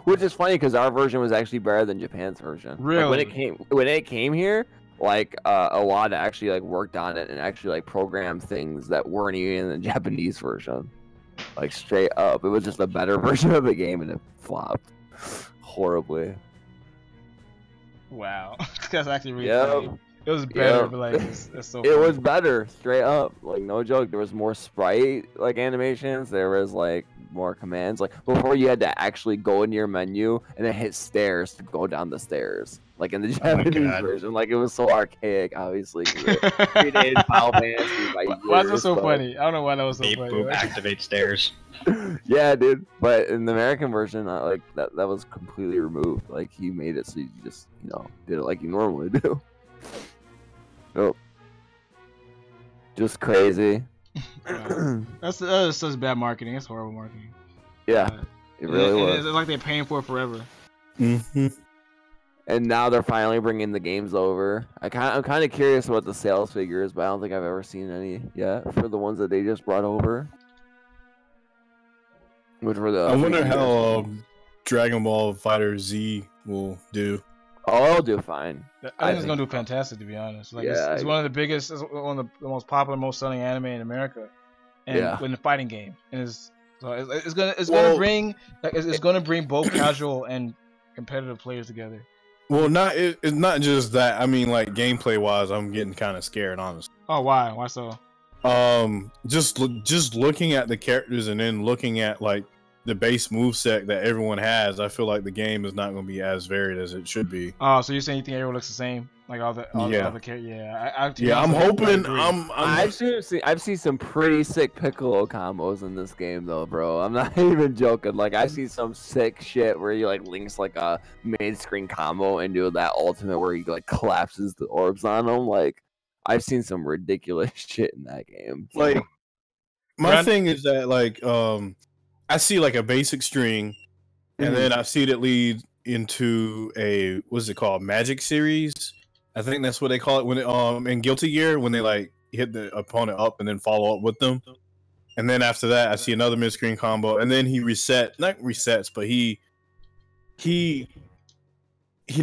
Which is funny because our version was actually better than Japan's version. Really? Like, when it came here, like Awada actually like worked on it and actually like programmed things that weren't even in the Japanese version. Like straight up, it was just a better version of the game, and it flopped horribly. Wow, that's actually really Yep. funny. It was better, but like it's so. It funny. was better, straight up. Like no joke. There was more sprite like animations. There was like more commands. Like before, you had to actually go into your menu and then hit stairs to go down the stairs. Like in the Japanese version, like it was so archaic. Obviously, 'cause it predated Final Fantasy by Why is that years, so but- funny? I don't know why that was so Beep, funny. boop, activate stairs. Yeah, dude. But in the American version, like that was completely removed. Like he made it so you just did it like you normally do. Oh, just crazy. That is such bad marketing. It's horrible marketing. Yeah, it really was. It's like they're paying for it forever. Mm-hmm. And now they're finally bringing the games over. I'm kind of curious about the sales figures, but I don't think I've ever seen any yet for the ones that they just brought over. Which were the? I wonder how Dragon Ball Fighter Z will do. Oh, it'll do fine. I think it's gonna do fantastic, to be honest. Like Yeah, it's one of the biggest, it's one of the most popular, most selling anime in America, and in the fighting game, and it's gonna bring both casual and competitive players together. Well, it's not just that. I mean, like gameplay wise, I'm getting kind of scared, honestly. Oh, why? Why so? Just looking at the characters and then looking at like the base moveset that everyone has, I feel like the game is not going to be as varied as it should be. Oh, so you're saying you think everyone looks the same? Like all the other characters? Yeah. I'm hoping. I've seen some pretty sick Piccolo combos in this game, though, bro. I'm not even joking. Like I've seen some sick shit where he like links like a mid-screen combo and do that ultimate where he like collapses the orbs on him. Like I've seen some ridiculous shit in that game. Like my thing is that like I see like a basic string, and then I see it lead into a what's it called, magic series. I think that's what they call it when in Guilty Gear when they like hit the opponent up and then follow up with them. And then after that, I see another mid-screen combo, and then he not resets, but he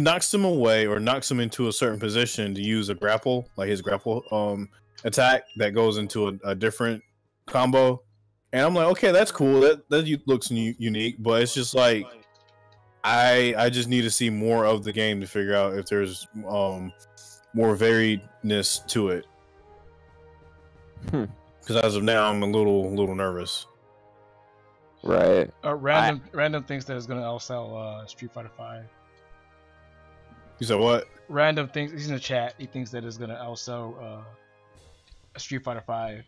knocks him away or knocks him into a certain position to use a grapple, like his grapple attack that goes into a different combo. And I'm like, okay, that's cool. That looks unique, but it's just like I just need to see more of the game to figure out if there's more variedness to it. Because as of now, I'm a little nervous. Right. Random thinks that it's gonna outsell Street Fighter 5. You said what? Random thinks he's in the chat. He thinks that it's gonna outsell Street Fighter 5.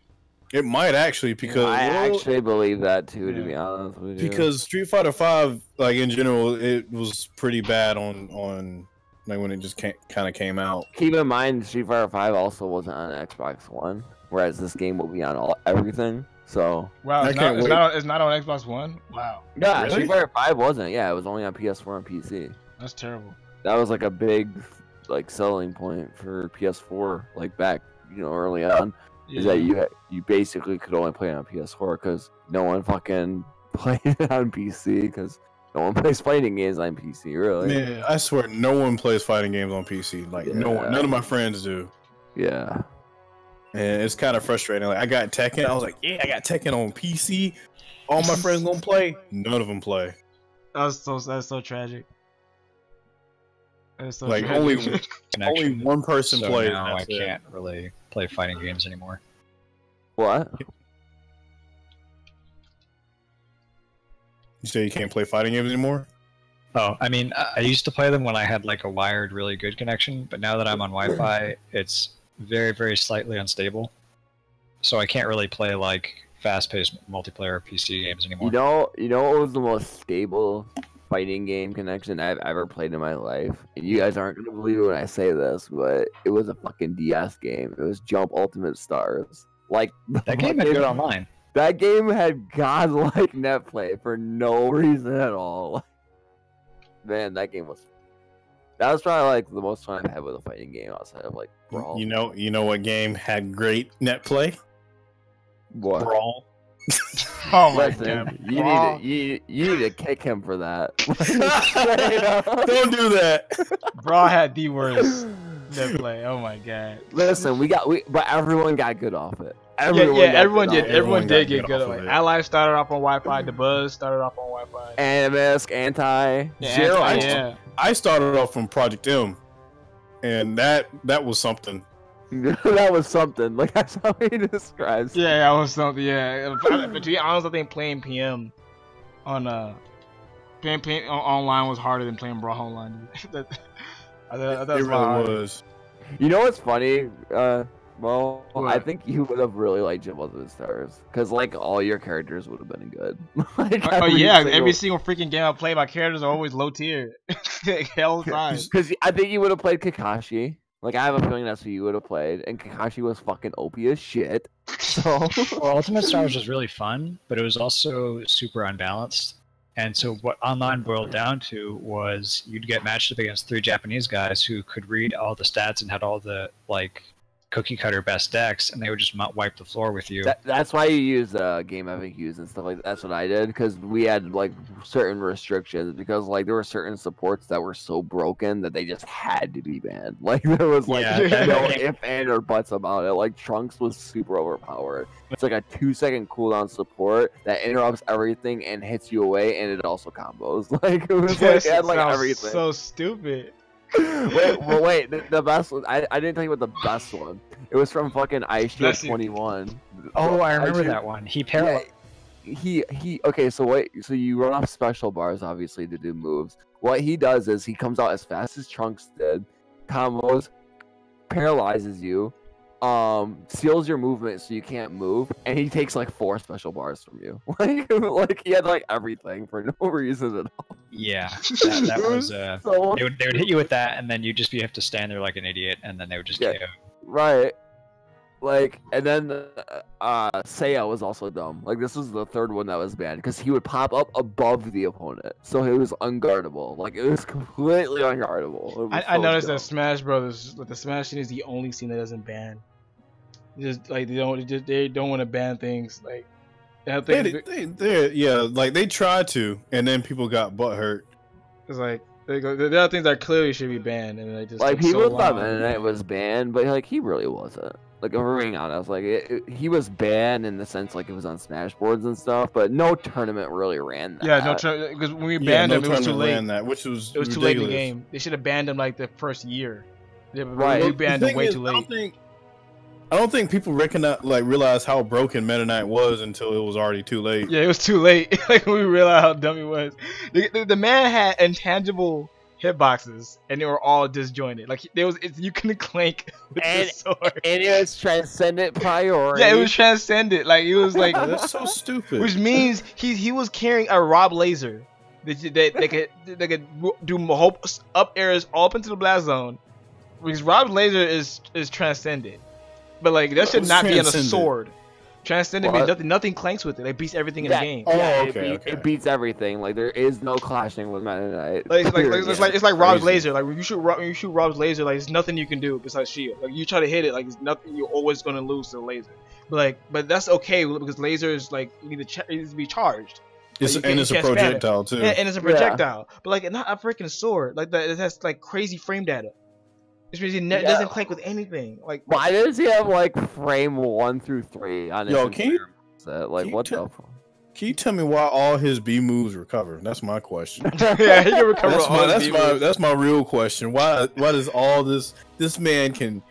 It might actually, because I actually believe that too, to be honest with you. Because Street Fighter 5, like in general, it was pretty bad on like when it just kind of came out. Keep in mind, Street Fighter 5 also wasn't on Xbox One, whereas this game will be on everything. So wow, it's not on Xbox One. Wow. Yeah, Really? Street Fighter 5 wasn't. Yeah, it was only on PS4 and PC. That's terrible. That was like a big like selling point for PS4, like back early on. Is that you basically could only play it on PS4 because no one fucking played it on PC because no one plays fighting games on PC, really. Man, I swear no one plays fighting games on PC. Like no one, none of my friends do. Yeah. And it's kind of frustrating. Like I got Tekken, I was like, yeah, I got Tekken on PC. All my friends gonna play. None of them play. That's so tragic. That's so like tragic. only one person so plays. Now I can't really play fighting games anymore. What? You say you can't play fighting games anymore? Oh, I mean, I used to play them when I had like a wired, really good connection, but now that I'm on Wi-Fi, it's very, very slightly unstable. So I can't really play like fast-paced multiplayer PC games anymore. You know what was the most stable fighting game connection I've ever played in my life? And you guys aren't gonna believe it when I say this, but it was a fucking DS game. It was Jump Ultimate Stars. Like that game had good online. That game had godlike net play for no reason at all. Man, that was probably like the most fun I've had with a fighting game outside of like Brawl. You know what game had great net play? What? Brawl. Oh my Listen, god. You need to kick him for that. Don't do that. Brawl had the worst net play. Oh my god. Listen, but everyone got good off it. Everyone did got get good. off Like of it. Ally started off on Wi-Fi. The Buzz started off on Wi-Fi. Animisc, Anti, Zero. Zero. Yeah. I started off from Project M, and that was something. That was something. Like that's how he describes. Yeah, that was something. Yeah, but to be honest, I think playing PM on playing online was harder than playing Brawl online. I thought It really was. You know what's funny? Well, What? I think you would have really liked Jump Ultimate Stars because like all your characters would have been good. Like, every single freaking game I play, my characters are always low tier. Hell time. Because I think you would have played Kakashi. Like I have a feeling that's who you would have played, and Kakashi was fucking OP as shit. So Well, Ultimate Stars was really fun, but it was also super unbalanced. And so what online boiled down to was you'd get matched up against 3 Japanese guys who could read all the stats and had all the like cookie cutter best decks, and they would just wipe the floor with you. that's why you use game FAQs and stuff like that. That's what I did because we had like certain restrictions because like there were certain supports that were so broken that they just had to be banned. Like there was like no if and or buts about it. Like Trunks was super overpowered. It's like a 2-second cooldown support that interrupts everything and hits you away, and it also combos. Like it was like it had like everything. So stupid. Wait, the best one. I didn't tell you about the best one. It was from fucking Ice Shield 21. Oh, I remember that one. He paralyzed. Okay, so you run off special bars obviously to do moves. What he does is he comes out as fast as Trunks did, combos, paralyzes you, seals your movement so you can't move, and he takes like 4 special bars from you. Like he had like everything for no reason at all. Yeah, that was So they would hit you with that, and then you have to stand there like an idiot, and then they would just KO. right. Like, and then Seiya was also dumb. Like, this was the 3rd one that was banned because he would pop up above the opponent, so it was unguardable. Like, it was completely unguardable. I noticed that Smash Brothers, the Smash scene is the only scene that doesn't ban. Just like they don't want to ban things like And I think they tried to, and then people got butt hurt. it's like there are things that clearly should be banned, and they just Like took people so thought long. Meta Knight was banned, but like he really wasn't. Like if we're being honest, like he was banned in the sense like it was on Smash boards and stuff, but no tournament really ran that. Yeah, no, because when we banned him, it was too late. That, which was it was ridiculous. too late in the game. They should have banned him like the first year. Right. We banned him way too late. I don't think people realize how broken Meta Knight was until it was already too late. Yeah, it was too late. Like when we realized how dumb he was. The man had intangible hitboxes, and they were all disjointed. Like you couldn't clank with the sword. And it was transcendent priority. Yeah, it was transcendent. Like it was like That's so stupid. which means he was carrying a Rob laser that they could do up airs all up into the blast zone. Because Rob's laser is transcendent. But like that should not be on a sword. Transcendent means nothing clanks with it. It beats everything in the game. It beats everything. Like there is no clashing with Meta Knight. It's like Rob's laser. Like when you shoot Rob's laser, like there's nothing you can do besides shield. Like you try to hit it, like there's nothing. You're always gonna lose to the laser. But that's okay because laser is like it needs to be charged. It's a projectile too. Yeah, and it's a projectile. But like not a freaking sword. Like that, it has like crazy frame data. Which means it doesn't clank with anything. Like why does he have like frame 1 through 3 on his set? Like what the fuck? Can you tell me why all his B moves recover? That's my question. Yeah, he can recover that's my real question. Why does all this man can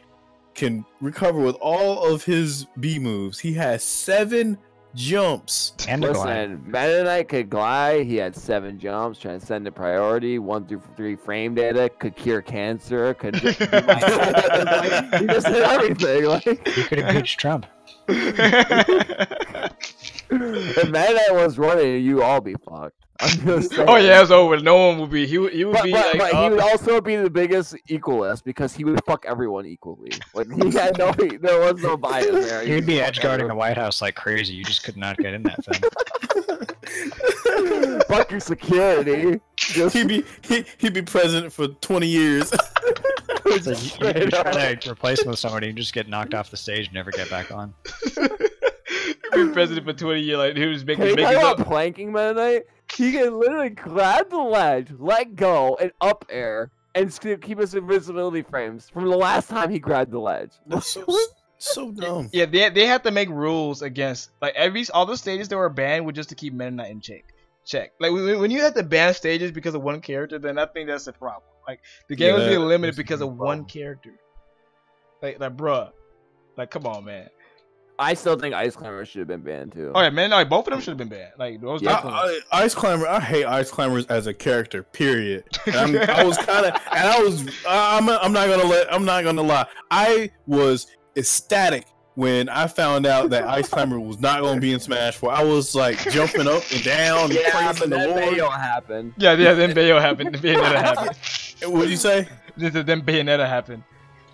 recover with all of his B moves? He has 7 jumps. And listen, Meta Knight could glide. He had 7 jumps, transcendent priority, 1 through 3 frame data, could cure cancer, could just he just did everything. Like he could have beached Trump. If Meta Knight was running, you all be fucked. I'm just saying. Oh yeah, it's over. No one would be. He would be. But he would also be the biggest equalist because he would fuck everyone equally. Like he had there was no bias there. He would be edge guarding the White House like crazy. You just could not get in that thing. Fuck your security. He'd be president for 20 years. So you try to replace him with somebody, you just get knocked off the stage and never get back on. He'd be president for 20 years. Like he was making. Planking Meta Knight. He can literally grab the ledge, let go, and up air, and keep his invisibility frames from the last time he grabbed the ledge. That's so dumb. Yeah, they have to make rules against like all the stages that were banned were just to keep Meta Knight in check. Like when you have to ban stages because of one character, then I think that's a problem. Like the game was being limited because of one character. Like bruh, like come on, man. I still think Ice Climber should have been banned too. Oh yeah, man! Like both of them should have been banned. Like those. Ice Climber. I hate Ice Climbers as a character. Period. And I'm not gonna lie. I was ecstatic when I found out that Ice Climber was not gonna be in Smash 4. I was like jumping up and down, praising the Lord. Bayonetta happened. Yeah. Then Bayonetta happened. Bayonetta happened. What did you say? Then Bayonetta happened.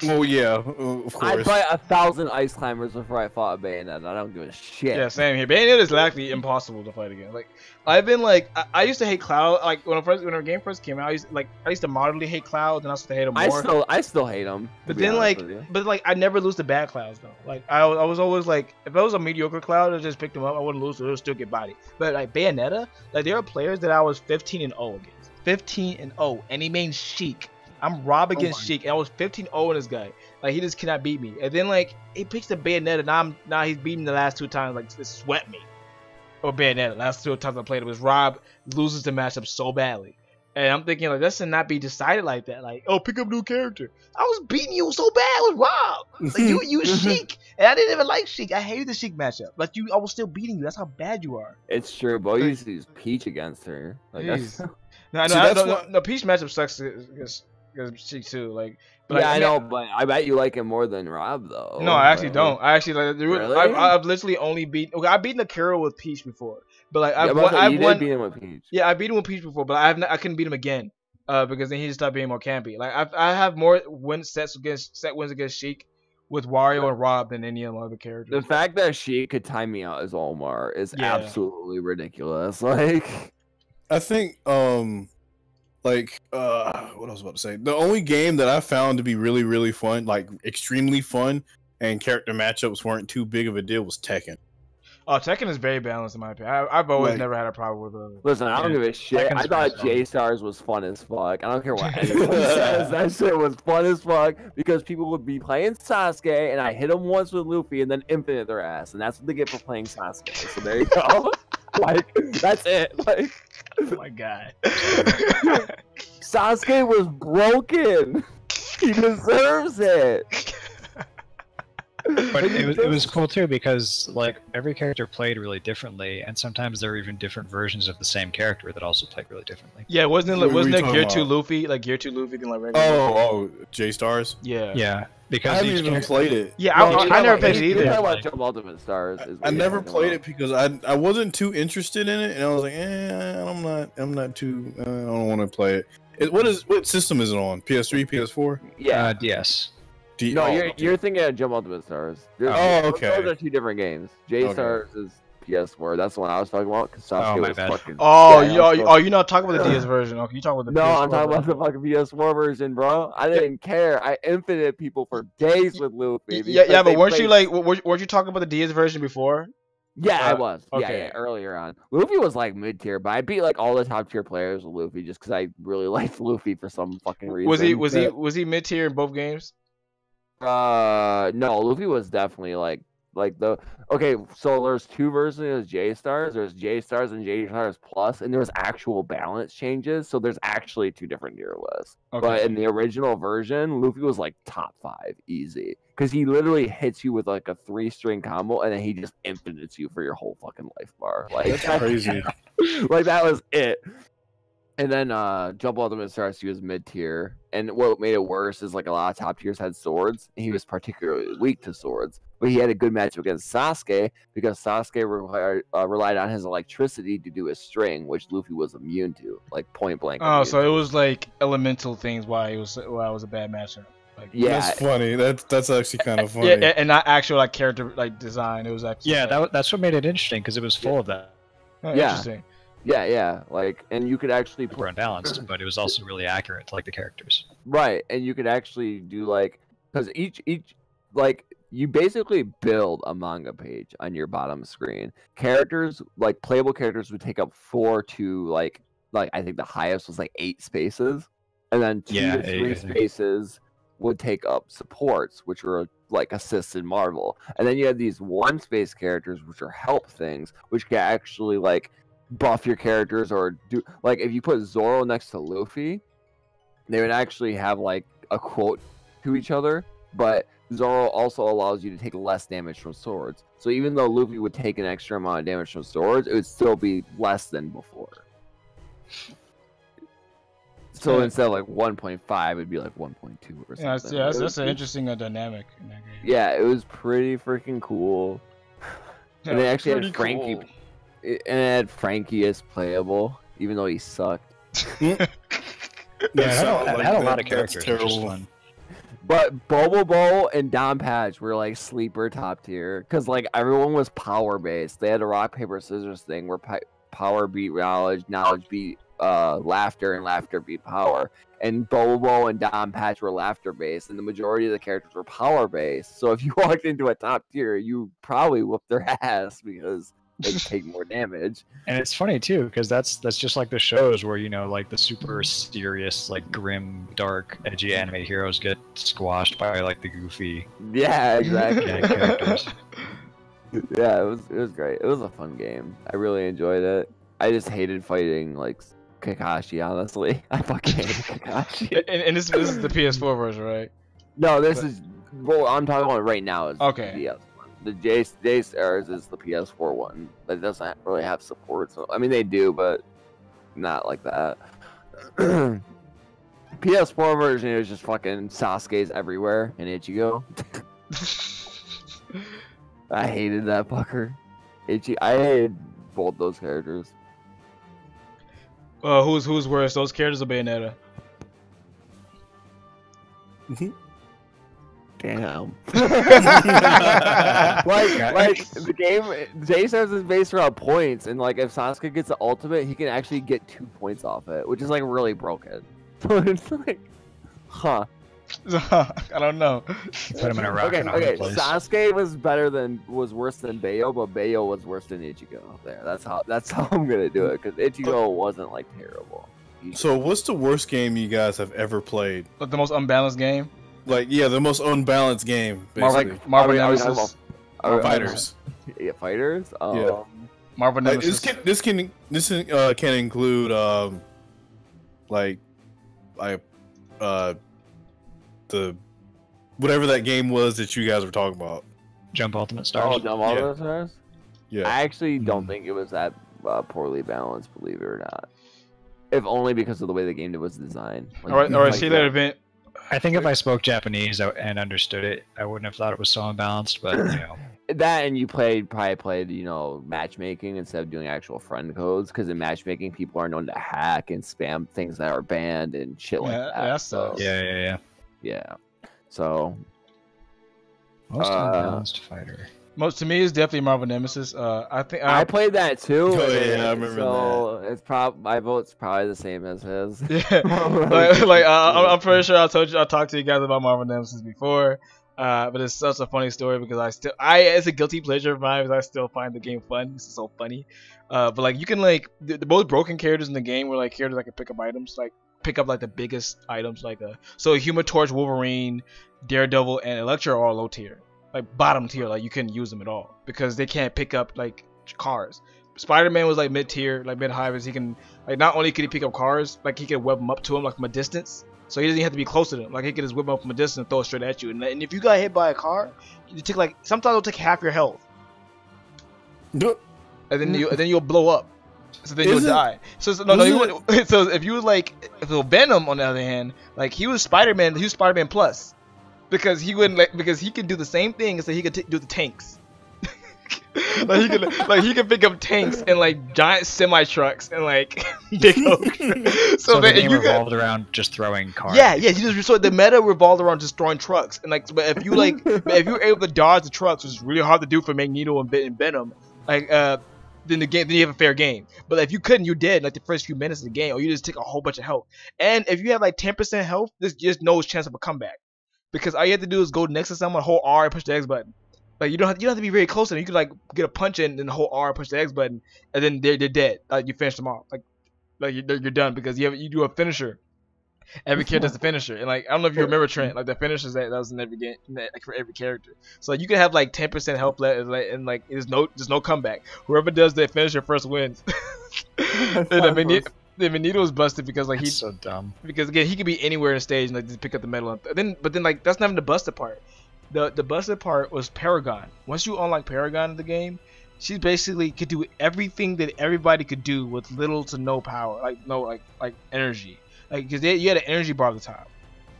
Well, yeah, of course. I'd fight 1,000 Ice Climbers before I fought a Bayonetta. I don't give a shit. Yeah, same here. Bayonetta is actually impossible to fight again. Like, I've been like, I used to hate Cloud. Like when the game first came out, I used to moderately hate Cloud, and I used to hate him more. I still hate him. But then I never lose to bad Clouds though. Like I was always like, if I was a mediocre Cloud, I just picked him up. I wouldn't lose, so he'll still get bodied. But like Bayonetta, like there are players that I was 15-0 against. 15-0, and he made Sheik. I'm Rob against Sheik, and I was 15-0 in this guy. Like he just cannot beat me. And then like he picks the Bayonetta, now he's beaten the last 2 times. Like just swept me. Or Bayonetta. Last 2 times I played it was Rob loses the matchup so badly. And I'm thinking like that should not be decided like that. Like pick up a new character. I was beating you so bad with Rob. Like you Sheik, and I didn't even like Sheik. I hated the Sheik matchup. Like I was still beating you. That's how bad you are. It's true, but you used to use Peach against her. Like that's... No, Peach matchup sucks against Sheik too. Like. But yeah, I know, but I bet you like him more than Rob, though. No, I actually don't. I actually like. Really? I've literally only I've beaten Akira with Peach before, but like I've beat him with Peach. Yeah, I beat him with Peach before, but I couldn't beat him again, because then he just started being more campy. Like I have more wins against Sheik with Wario and Rob than any of the other characters. The fact that Sheik could time me out as Omar is absolutely ridiculous. Like, I think like what I was about to say, the only game that I found to be really, really fun, like extremely fun, and character matchups weren't too big of a deal was Tekken. Oh, Tekken is very balanced in my opinion. I've always Like- never had a problem with Listen, I don't give a shit. Tekken's I thought pretty J-Stars was fun as fuck. I don't care what anyone says. That shit was fun as fuck because people would be playing Sasuke and I hit them once with Luffy and then infinite their ass. And that's what they get for playing Sasuke. So there you go. Like, that's it. Like, Oh my god. Sasuke was broken. He deserves it. But it was cool too because like every character played really differently, and sometimes there were even different versions of the same character that also played really differently. Yeah, wasn't What it were you Gear talking 2 about? Luffy? Like Gear 2 Luffy can like regular. Oh, J Stars. Yeah. Yeah, I because haven't each even character- played it. Yeah, No, I never played it You're either. talking Like- about Jump Ultimate Stars. I never played it because I wasn't too interested in it, and I was like, I'm not too. I don't want to play it. What system is it on? PS3, PS4? Yeah. DS. No, okay. you're thinking of Jump Ultimate Stars. okay. Those are two different games. J-Stars is PS4. That's the one I was talking about. Because Sasuke my was bad. fucking... Oh, Yeah, you're not talking about the DS version. Okay, you talking about the No, PS4 I'm talking about version. the fucking PS4 version, bro. I didn't care. I infinite people for days with Luffy. Yeah, because but they weren't you played- like, weren't you talking about the DS version before? Yeah, I was. okay. Yeah, earlier on. Luffy was like mid tier, but I beat like all the top tier players with Luffy just because I really liked Luffy for some fucking reason. Was he mid tier in both games? No, Luffy was definitely like the okay. So there's two versions of J Stars. There's J Stars and J Stars Plus, and there's actual balance changes. So there's actually two different tier lists. Okay. But in the original version, Luffy was like top 5 easy because he literally hits you with like a 3-string combo, and then he just infinites you for your whole fucking life bar. Like That's crazy. like that was it. And then Jump Ultimate Stars, he was mid tier. And what made it worse is like a lot of top tiers had swords, and he was particularly weak to swords. But he had a good match against Sasuke because Sasuke relied on his electricity to do his string, which Luffy was immune to, like point blank. Oh, immune so to. it was like elemental things why it was a bad matchup. Like, Yeah, That's funny. That's actually kind of funny. yeah, and not actual like character like design. It was actually Yeah, that's what made it interesting because it was full of that. Oh, Yeah. interesting. yeah. Like, and you could actually Were unbalanced, but it was also really accurate to like the characters. right, and you could actually do like because each like you basically build a manga page on your bottom screen. Characters like playable characters would take up 4 to like I think the highest was like 8 spaces, and then 2 Yeah, to 3 8, I think. spaces would take up supports, which were like assists in Marvel, and then you had these 1 space characters, which are help things, which can actually like buff your characters or do like if you put Zoro next to Luffy, they would actually have like a quote to each other, but Zoro also allows you to take less damage from swords. So even though Luffy would take an extra amount of damage from swords, it would still be less than before. So instead of like 1.5, it'd be like 1.2 or something. Yeah, that's It was- an interesting dynamic in that game. Yeah, it was pretty freaking cool. And they actually had Frankie, and it had Frankie as playable, even though he sucked. That Yeah, sounds it like had a that- lot of that's characters. Which was terrible. fun. But Bobo and Don Patch were like sleeper top tier because like everyone was power based. They had a rock paper scissors thing where power beat knowledge, knowledge beat laughter, and laughter beat power. And Bobo and Don Patch were laughter based, and the majority of the characters were power based. So if you walked into a top tier, you probably whooped their ass because they take more damage. And it's funny too because that's just like the shows where you know like the super serious, like grim, dark, edgy anime heroes get squashed by like the goofy Yeah, exactly. yeah, characters. Yeah, it was great. It was a fun game. I really enjoyed it. I just hated fighting like Kakashi, honestly. I fucking hated Kakashi. And this is the PS4 version, right? No, this is well, I'm talking about right now is Okay. the PS one. The J Stars is the PS4 one that doesn't really have support. So I mean they do, but not like that. PS4 version is just fucking Sasuke's everywhere in Ichigo. I hated that fucker. I hated both those characters. Who's worse, those characters or Bayonetta? Damn. like the game, J-Stars is based around points, and like if Sasuke gets the ultimate, he can actually get 2 points off it, which is like really broken. So it's like, huh? I don't know. You put him in a rock Okay, and a hard okay. place. Sasuke was worse than Bayo, but Bayo was worse than Ichigo. There, that's how I'm gonna do it because Ichigo wasn't like terrible. So, what's the worst game you guys have ever played? But the most unbalanced game. Like, yeah, the most unbalanced game, basically. Like Marvel Are we talking Nemesis. Fighters. Yeah, fighters. Yeah. Marvel Like, Nemesis. this can include like the whatever that game was that you guys were talking about. Jump Ultimate Oh, Stars. Dumb all those stars? Yeah. I actually don't think it was that poorly balanced, believe it or not. If only because of the way the game was designed. Or Like see that event. I think if I spoke Japanese and understood it, I wouldn't have thought it was so unbalanced. But you know, that, and you probably played, matchmaking instead of doing actual friend codes, because in matchmaking, people are known to hack and spam things that are banned and shit like that. That So, sucks. yeah. So, Most unbalanced fighter. Most to me is definitely Marvel Nemesis. I think I played that too. Oh, yeah, I remember so it's my vote's probably the same as his. Yeah, I'm pretty sure I talked to you guys about Marvel Nemesis before, but it's such a funny story because it's a guilty pleasure of mine because I still find the game fun. This is so funny, but like you can like the most broken characters in the game were like characters that can pick up items, like pick up like the biggest items, like so Human Torch, Wolverine, Daredevil, and Elektra are all low tier, like bottom tier, like you couldn't use them at all because they can't pick up like cars. Spider-Man was like mid-tier, like mid-high, because he can, like, not only could he pick up cars, like he could whip them up to him like from a distance, so he doesn't have to be close to them. Like he could just whip them up from a distance and throw it straight at you. And if you got hit by a car, you take like sometimes it'll take half your health, and then you'll blow up. So then you'll die. So so if you was like Venom on the other hand, like he was Spider-Man, he was Spider-Man plus, because he wouldn't because he could do the same thing, so he could do the tanks. he could pick up tanks and like giant semi trucks and like big oak. So the game revolved around just throwing cars. Yeah. So the meta revolved around just throwing trucks, and like, but if you were able to dodge the trucks, which is really hard to do for Magneto and Venom, like then you have a fair game. But if you couldn't, you're dead like the first few minutes of the game, or you just take a whole bunch of health. And if you have like 10% health, there's just no chance of a comeback, because all you have to do is go next to someone, hold R, and push the X button. Like you don't have to be very close to them. You could like get a punch in and hold R, push the X button, and then they're dead. Like you finish them off. Like you're done, because you do a finisher. Every character has a finisher, and like I don't know if you remember Trent, like the finishers that was in every game, like for every character. So like, you can have like 10% health left, and like there's no comeback. Whoever does the finisher first wins. And the Magneto was busted because like That's so dumb. Because again, he could be anywhere in the stage and like just pick up the medal. But then like that's not even the busted part. The busted part was Paragon. Once you unlock Paragon in the game, she basically could do everything that everybody could do with little to no power, like energy, like because you had an energy bar at the top,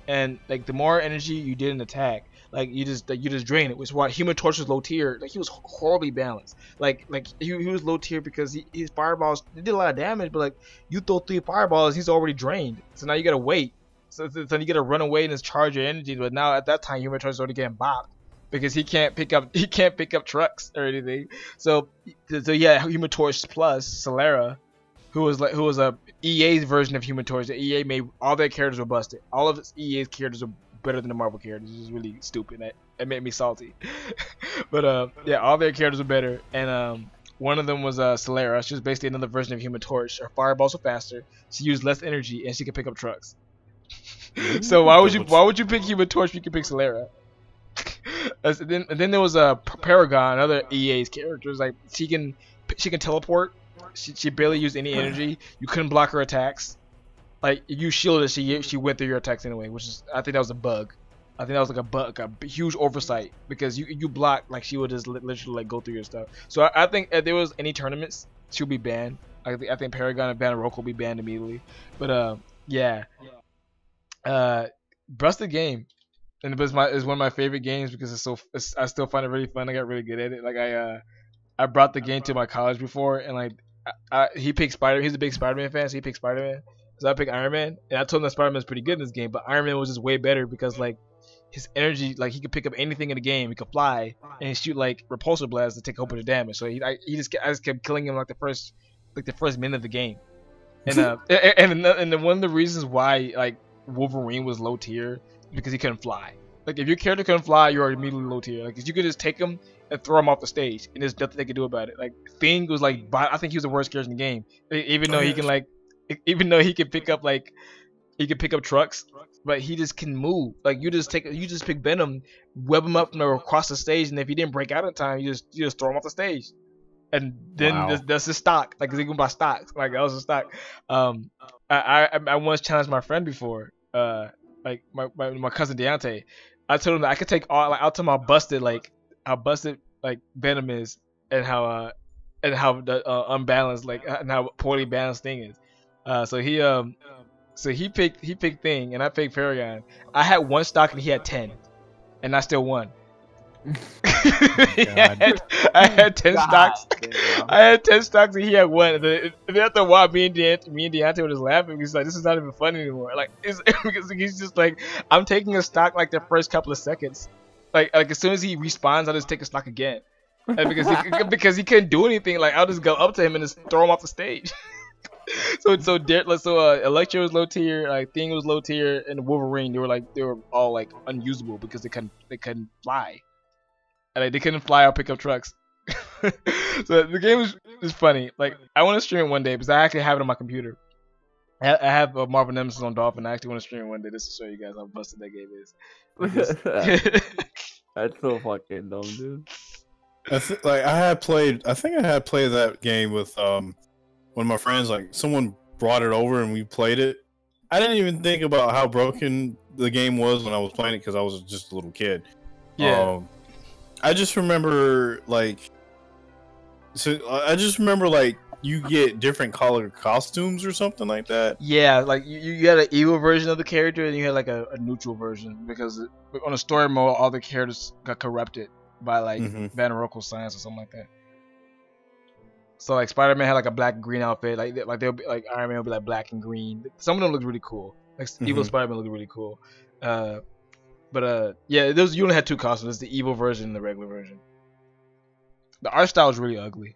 and like the more energy you did in attack, like you just drain it. Which is why Human Torch was low tier. Like he was horribly balanced. Like he was low tier because his fireballs did a lot of damage, but like you throw 3 fireballs, he's already drained. So now you gotta wait. So then you gotta run away and just charge your energy. But now at that time, Human Torch is already getting bopped because he can't pick up trucks or anything. So yeah, Human Torch plus Solera, who was a EA's version of Human Torch. The EA made all their characters were busted. All of its EA's characters were better than the Marvel characters. It was really stupid. That made me salty. But yeah, all their characters were better, and one of them was Solera. She was basically another version of Human Torch. Her fireballs were faster. She used less energy, and she could pick up trucks. So why would you pick Human Torch if you could pick Solera? And then there was a Paragon, another EA's characters. Like she can teleport. She barely used any energy. You couldn't block her attacks. Like if you shielded, she went through your attacks anyway, which is, I think that was a bug. I think that was like a bug, a huge oversight, because you block, like she would just literally like go through your stuff. So I think if there was any tournaments, she'll be banned. I think Paragon and Bannerok will be banned immediately. But yeah. Busted game, and it's one of my favorite games because I still find it really fun. I got really good at it. Like I brought the game to my college before, and like he picked Spider. He's a big Spider-Man fan, so he picked Spider-Man. So I picked Iron Man, and I told him that Spider-Man's pretty good in this game, but Iron Man was just way better because like his energy, like he could pick up anything in the game. He could fly and shoot like repulsor blasts to take a whole bunch of damage. So I just kept killing him like the first minute of the game. And and one of the reasons why like Wolverine was low tier because he couldn't fly. Like if your character couldn't fly, you are immediately low tier. Like if you could just take him and throw him off the stage, and there's nothing they could do about it. Like Thing was like, I think he was the worst character in the game, even though he can like, even though he can pick up like, he can pick up trucks, but he just can move. Like you just pick Venom, web him up from across the stage, and if he didn't break out in time, you just throw him off the stage, and then that's his stock. Like he can buy stocks. Like that was his stock. I once challenged my friend before, like my cousin Deontay. I told him that I could take all, like, I'll tell him how busted like Venom is, and how unbalanced, like, and how poorly balanced Thing is. So he picked Thing, and I picked Paragon. I had one stock and he had 10, and I still won. I had 10 stocks. I had 10 stocks and he had 1. And then after a while, me and Deontay were just laughing. He's like, "This is not even funny anymore." Like, because he's just like, I'm taking a stock like the first couple of seconds. Like as soon as he respawns, I just take a stock again. And because he couldn't do anything. Like I'll just go up to him and just throw him off the stage. So Electro was low tier, like Thing was low tier, and Wolverine they were all like unusable because they couldn't fly. And like, they couldn't fly or pick up trucks. So the game is funny. Like I want to stream it one day because I actually have it on my computer. I have Marvel Nemesis on Dolphin. I actually want to stream it one day just to show you guys how busted that game is. That's so fucking dumb, dude. I think I had played that game with one of my friends. Like someone brought it over and we played it. I didn't even think about how broken the game was when I was playing it because I was just a little kid. Yeah. I just remember like you get different colored costumes or something like that. Yeah, like you had an evil version of the character and you had like a neutral version, because on a story mode all the characters got corrupted by like Van Oracle science or something like that. So like Spider-Man had like a black and green outfit, like they'll be like Iron Man will be like black and green. Some of them look really cool. Like evil Spider-Man looked really cool. But yeah, you only had 2 costumes. It's the evil version and the regular version. The art style is really ugly.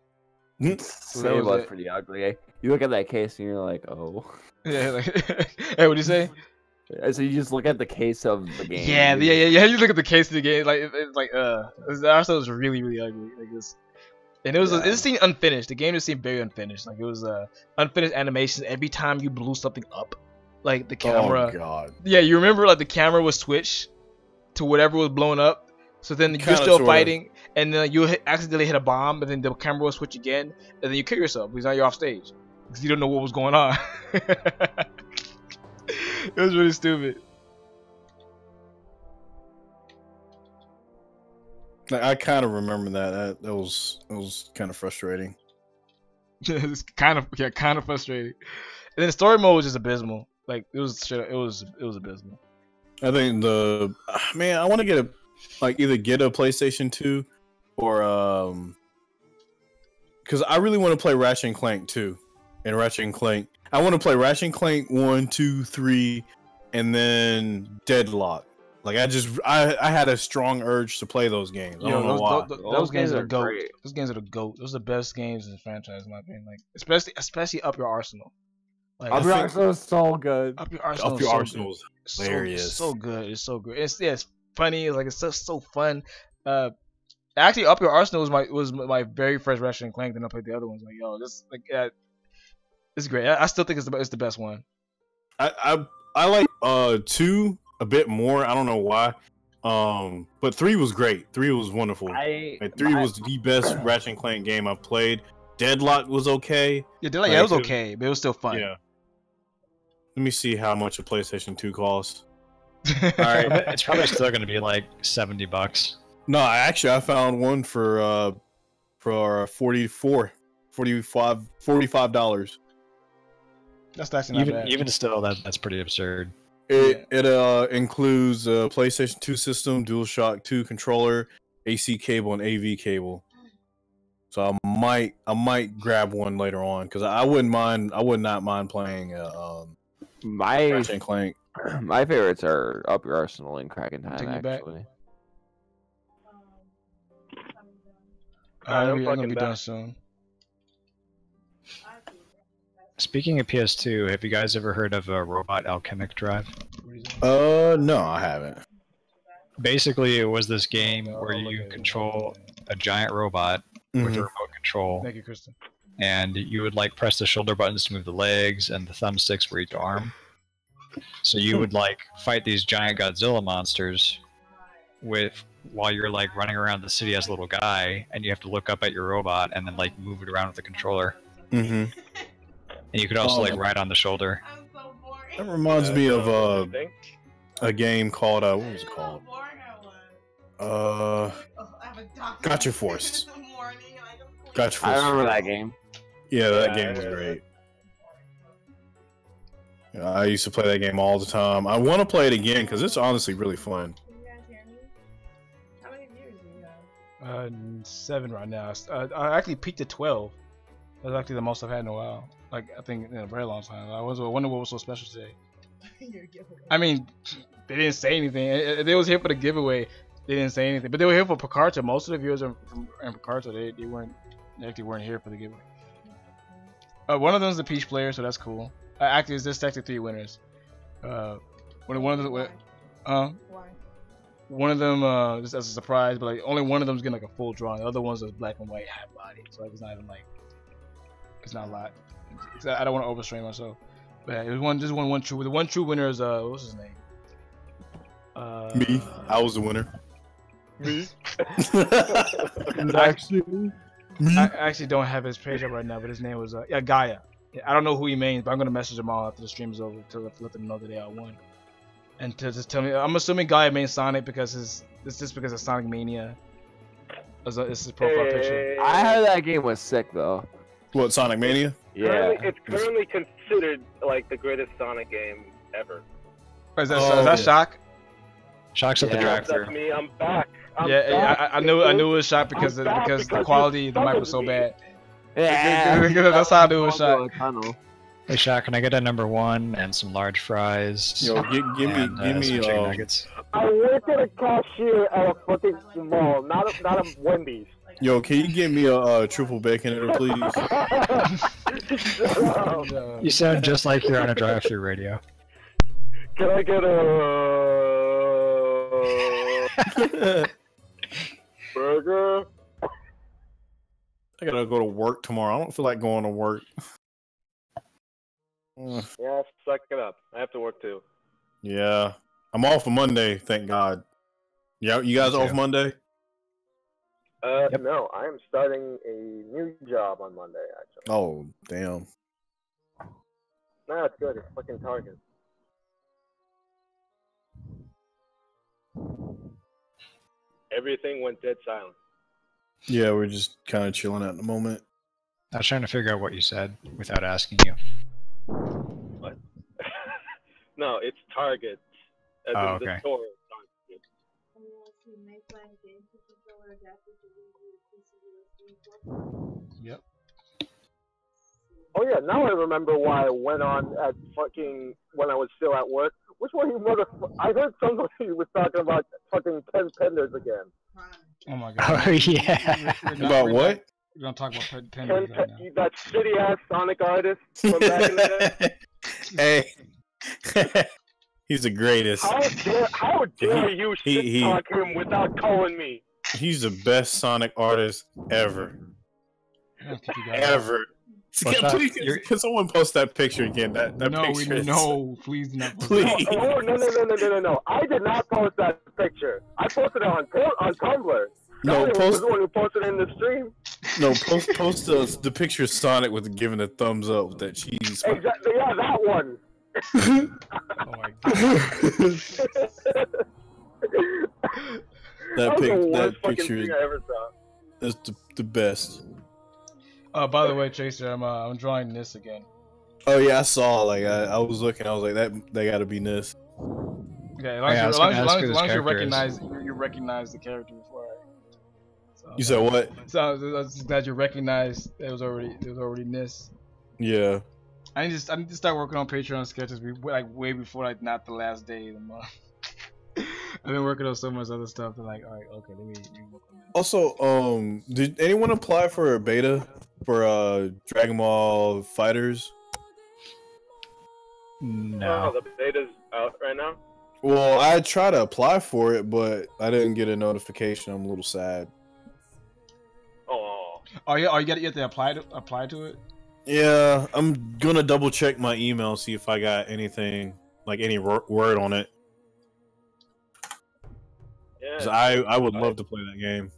It was pretty ugly. Eh? You look at that case and you're like, oh. Yeah. Like, hey, what do you say? So you just look at the case of the game. Yeah. You look at the case of the game, like it's like the art style is really ugly. Like this, and it seemed unfinished. The game just seemed very unfinished. Like it was unfinished animations. Every time you blew something up, like the camera. Oh god. Yeah, you remember like the camera would switch to whatever was blowing up. So then you're still fighting, and then you accidentally hit a bomb, and then the camera will switch again, and then you kill yourself because now you're off stage because you don't know what was going on. It was really stupid. I kind of remember that. That was kind of frustrating. It's kind of frustrating. And then the story mode was just abysmal. Like it was abysmal. I think I want to get either get a PlayStation 2 or because I really want to play Ratchet and Clank 2 and Ratchet and Clank. I want to play Ratchet and Clank 1, 2, 3, and then Deadlock. Like I had a strong urge to play those games. I don't know why. Those games are the GOAT. Those games are the GOAT. Those are the best games in the franchise, in my opinion. Like especially Up Your Arsenal. Like, Up Your Arsenal is so good. Up Your Arsenal is hilarious. So good. It's so good. It's funny. It's like it's so fun. Actually, Up Your Arsenal was my very first Ratchet and Clank. Then I played the other ones. Like this it's great. I still think it's the best one. I like 2 a bit more. I don't know why. But 3 was great. 3 was wonderful. 3 was the best Ratchet and Clank game I've played. Deadlock was okay. Yeah, Deadlock, it was okay, but it was still fun. Yeah. Let me see how much a PlayStation 2 costs. All right, it's probably still going to be like $70. No, I found one for $45. That's actually not bad. Even still, that's pretty absurd. It includes a PlayStation 2 system, DualShock 2 controller, AC cable, and AV cable. So I might grab one later on because I would not mind playing Ratchet and Clank. My favorites are Up Your Arsenal and Kraken Time, actually. I'm gonna be done soon. Speaking of PS2, have you guys ever heard of a Robot Alchemic Drive? No, I haven't. Basically, it was this game where you control a giant robot with a remote control. Thank you, Kristen. And you would like press the shoulder buttons to move the legs and the thumbsticks for each arm. So you would like fight these giant Godzilla monsters while you're like running around the city as a little guy, and you have to look up at your robot and then like move it around with the controller. And you could also like ride on the shoulder. I'm so boring. That reminds me of a game called what was it called? Gotcha Force. Gotcha Force. I remember that game. Yeah, that game was great. Yeah, I used to play that game all the time. I want to play it again because it's honestly really fun. Can you guys hear me? How many viewers do you have? 7 right now. I actually peaked at 12. That's actually the most I've had in a while. Like, I think in a very long time. I wonder what was so special today. I mean, they didn't say anything. They was here for the giveaway. They didn't say anything, but they were here for Picarto. Most of the viewers are from Picarto. They actually weren't here for the giveaway. One of them is the Peach player, so that's cool. Actually, there's actually 3 winners. One of them, one of them just as a surprise, but like only one of them is getting like a full drawing. The other one's a black and white half body, so like, it's not even like it's not a lot. I don't want to overstrain myself. But yeah, it was just one true. The one true winner is what's his name? Me. I was the winner. Me. I actually don't have his page up right now, but his name was Gaia. Yeah, I don't know who he means, but I'm gonna message them all after the stream is over to let them know that they all won. And to just tell me, I'm assuming Gaia means Sonic because it's just because of Sonic Mania. It's his profile picture. I heard that game was sick though. What, Sonic Mania? Yeah. It's currently considered like the greatest Sonic game ever. Is that Shock? Shock's at the drive-thru. That's me. I'm back. I knew it was Shock because the quality of the mic was so bad. Yeah. That's how I knew it was Shock. Hey Shock, can I get a #1 and some large fries? Yo, give me some chicken nuggets. I work at a cashier at a fucking mall, not a Wendy's. Yo, can you give me a triple baconator, please? You sound just like you're on a drive-thru radio. Can I get a burger? I gotta go to work tomorrow. I don't feel like going to work. Yeah, suck it up. I have to work too. Yeah, I'm off on Monday. Thank God. Yeah, you guys off Monday? Yep. No, I am starting a new job on Monday. Actually. Oh, damn. Nah, it's good. It's fucking Target. Everything went dead silent. Yeah, we're just kind of chilling at the moment. I was trying to figure out what you said without asking you. What? No, it's Target. As Oh, in okay. the store Target. Yep. Oh yeah, now I remember why I went on at fucking when I was still at work. Which one you motherfucker? I heard somebody was talking about fucking 10 penders again. Oh my God. Oh yeah. About what? We're gonna talk about Ken, pendants right now. that shitty ass Sonic artist from back in the day. Hey. He's the greatest. How dare you shit talk him without calling me? He's the best Sonic artist ever. Ever. Well, Please, can someone post that picture again? That picture. No, please do not. Please. Oh, no. I did not post that picture. I posted it on Tumblr. No, was post the one who posted it in the stream. No, post the picture of Sonic with giving a thumbs up with that cheese. Exactly, yeah, that one. Oh my God. that picture is I ever saw. that's the best. By the way, Chaser, I'm drawing this again. Oh yeah, I saw. Like I was looking, I was like, that they gotta be this. Okay, as long as you recognize the character before. You said what? So I was glad you recognized it was already Nis. Yeah. I need to start working on Patreon sketches like way before like not the last day of the month. I've been working on so much other stuff that like, alright, okay, let me work on that. Also, did anyone apply for a beta for Dragon Ball Fighters? No. Oh, the beta's out right now? Well, I tried to apply for it, but I didn't get a notification. I'm a little sad. Oh. Oh yeah, you have to apply to it. Yeah, I'm gonna double check my email, see if I got anything, like any word on it. Yeah. 'Cause I would love to play that game.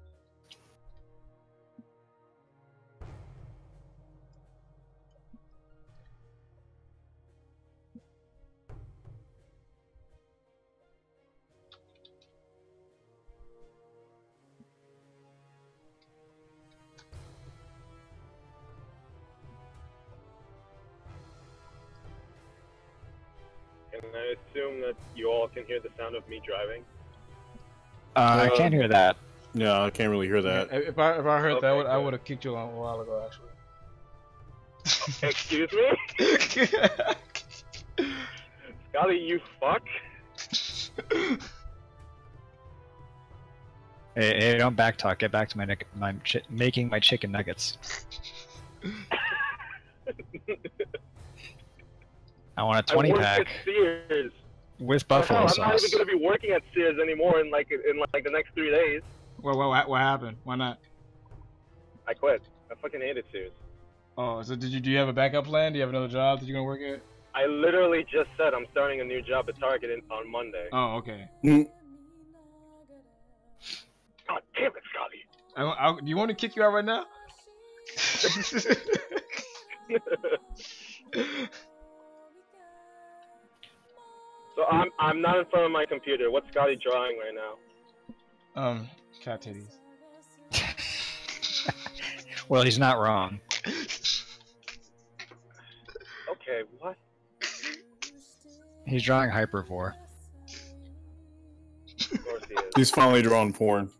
Can I assume that you all can hear the sound of me driving? I can't hear that. Yeah, I can't really hear that. If I heard Okay, that, I good. would have kicked you a while ago, actually. Excuse me? Scotty, you fuck? Hey, don't backtalk. Get back to making my chicken nuggets. I want a 20 I work pack at Sears. with buffalo I'm not sauce. even gonna be working at Sears anymore in like the next 3 days. What happened? Why not? I quit. I fucking hated Sears. Oh, so do you have a backup plan? Do you have another job that you're gonna work at? I literally just said I'm starting a new job at Target on Monday. Oh, okay. God damn it, Scotty. Do you want me to kick you out right now? So I'm not in front of my computer. What's Scotty drawing right now? Cat titties. Well, he's not wrong. Okay, what? He's drawing Hypervore. Of course he is. He's finally drawing porn.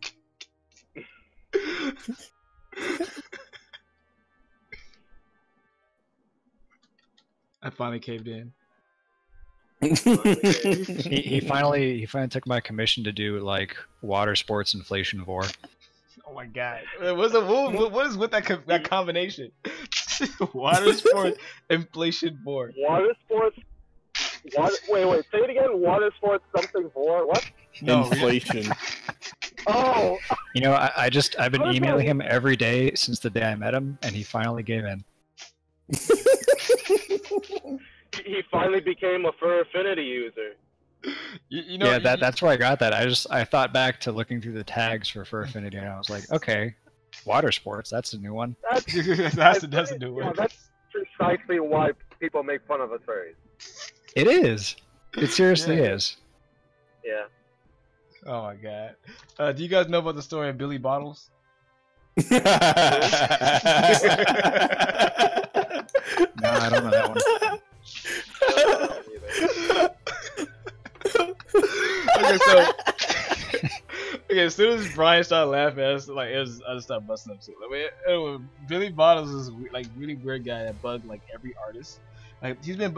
I finally caved in. He finally took my commission to do like water sports inflation vor. Oh my god. What is with that combination? Water sports inflation board. Water sports. Wait. Say it again. Water sports something for what? No, Inflation. Oh. You know, I've been emailing him every day since the day I met him, and he finally gave in. He finally became a Fur Affinity user. You know, yeah, that's where I got that. I thought back to looking through the tags for Fur Affinity, and I was like, okay, water sports, that's a new one. that's a new one. Yeah, that's precisely why people make fun of us furries. It is. It seriously is. Yeah. Oh my god. Do you guys know about the story of Billy Bottles? No, I don't know that one. Okay, so as soon as Brian started laughing, I just started busting up too. Billy Bottles is like really weird guy that bugged like every artist. Like he's been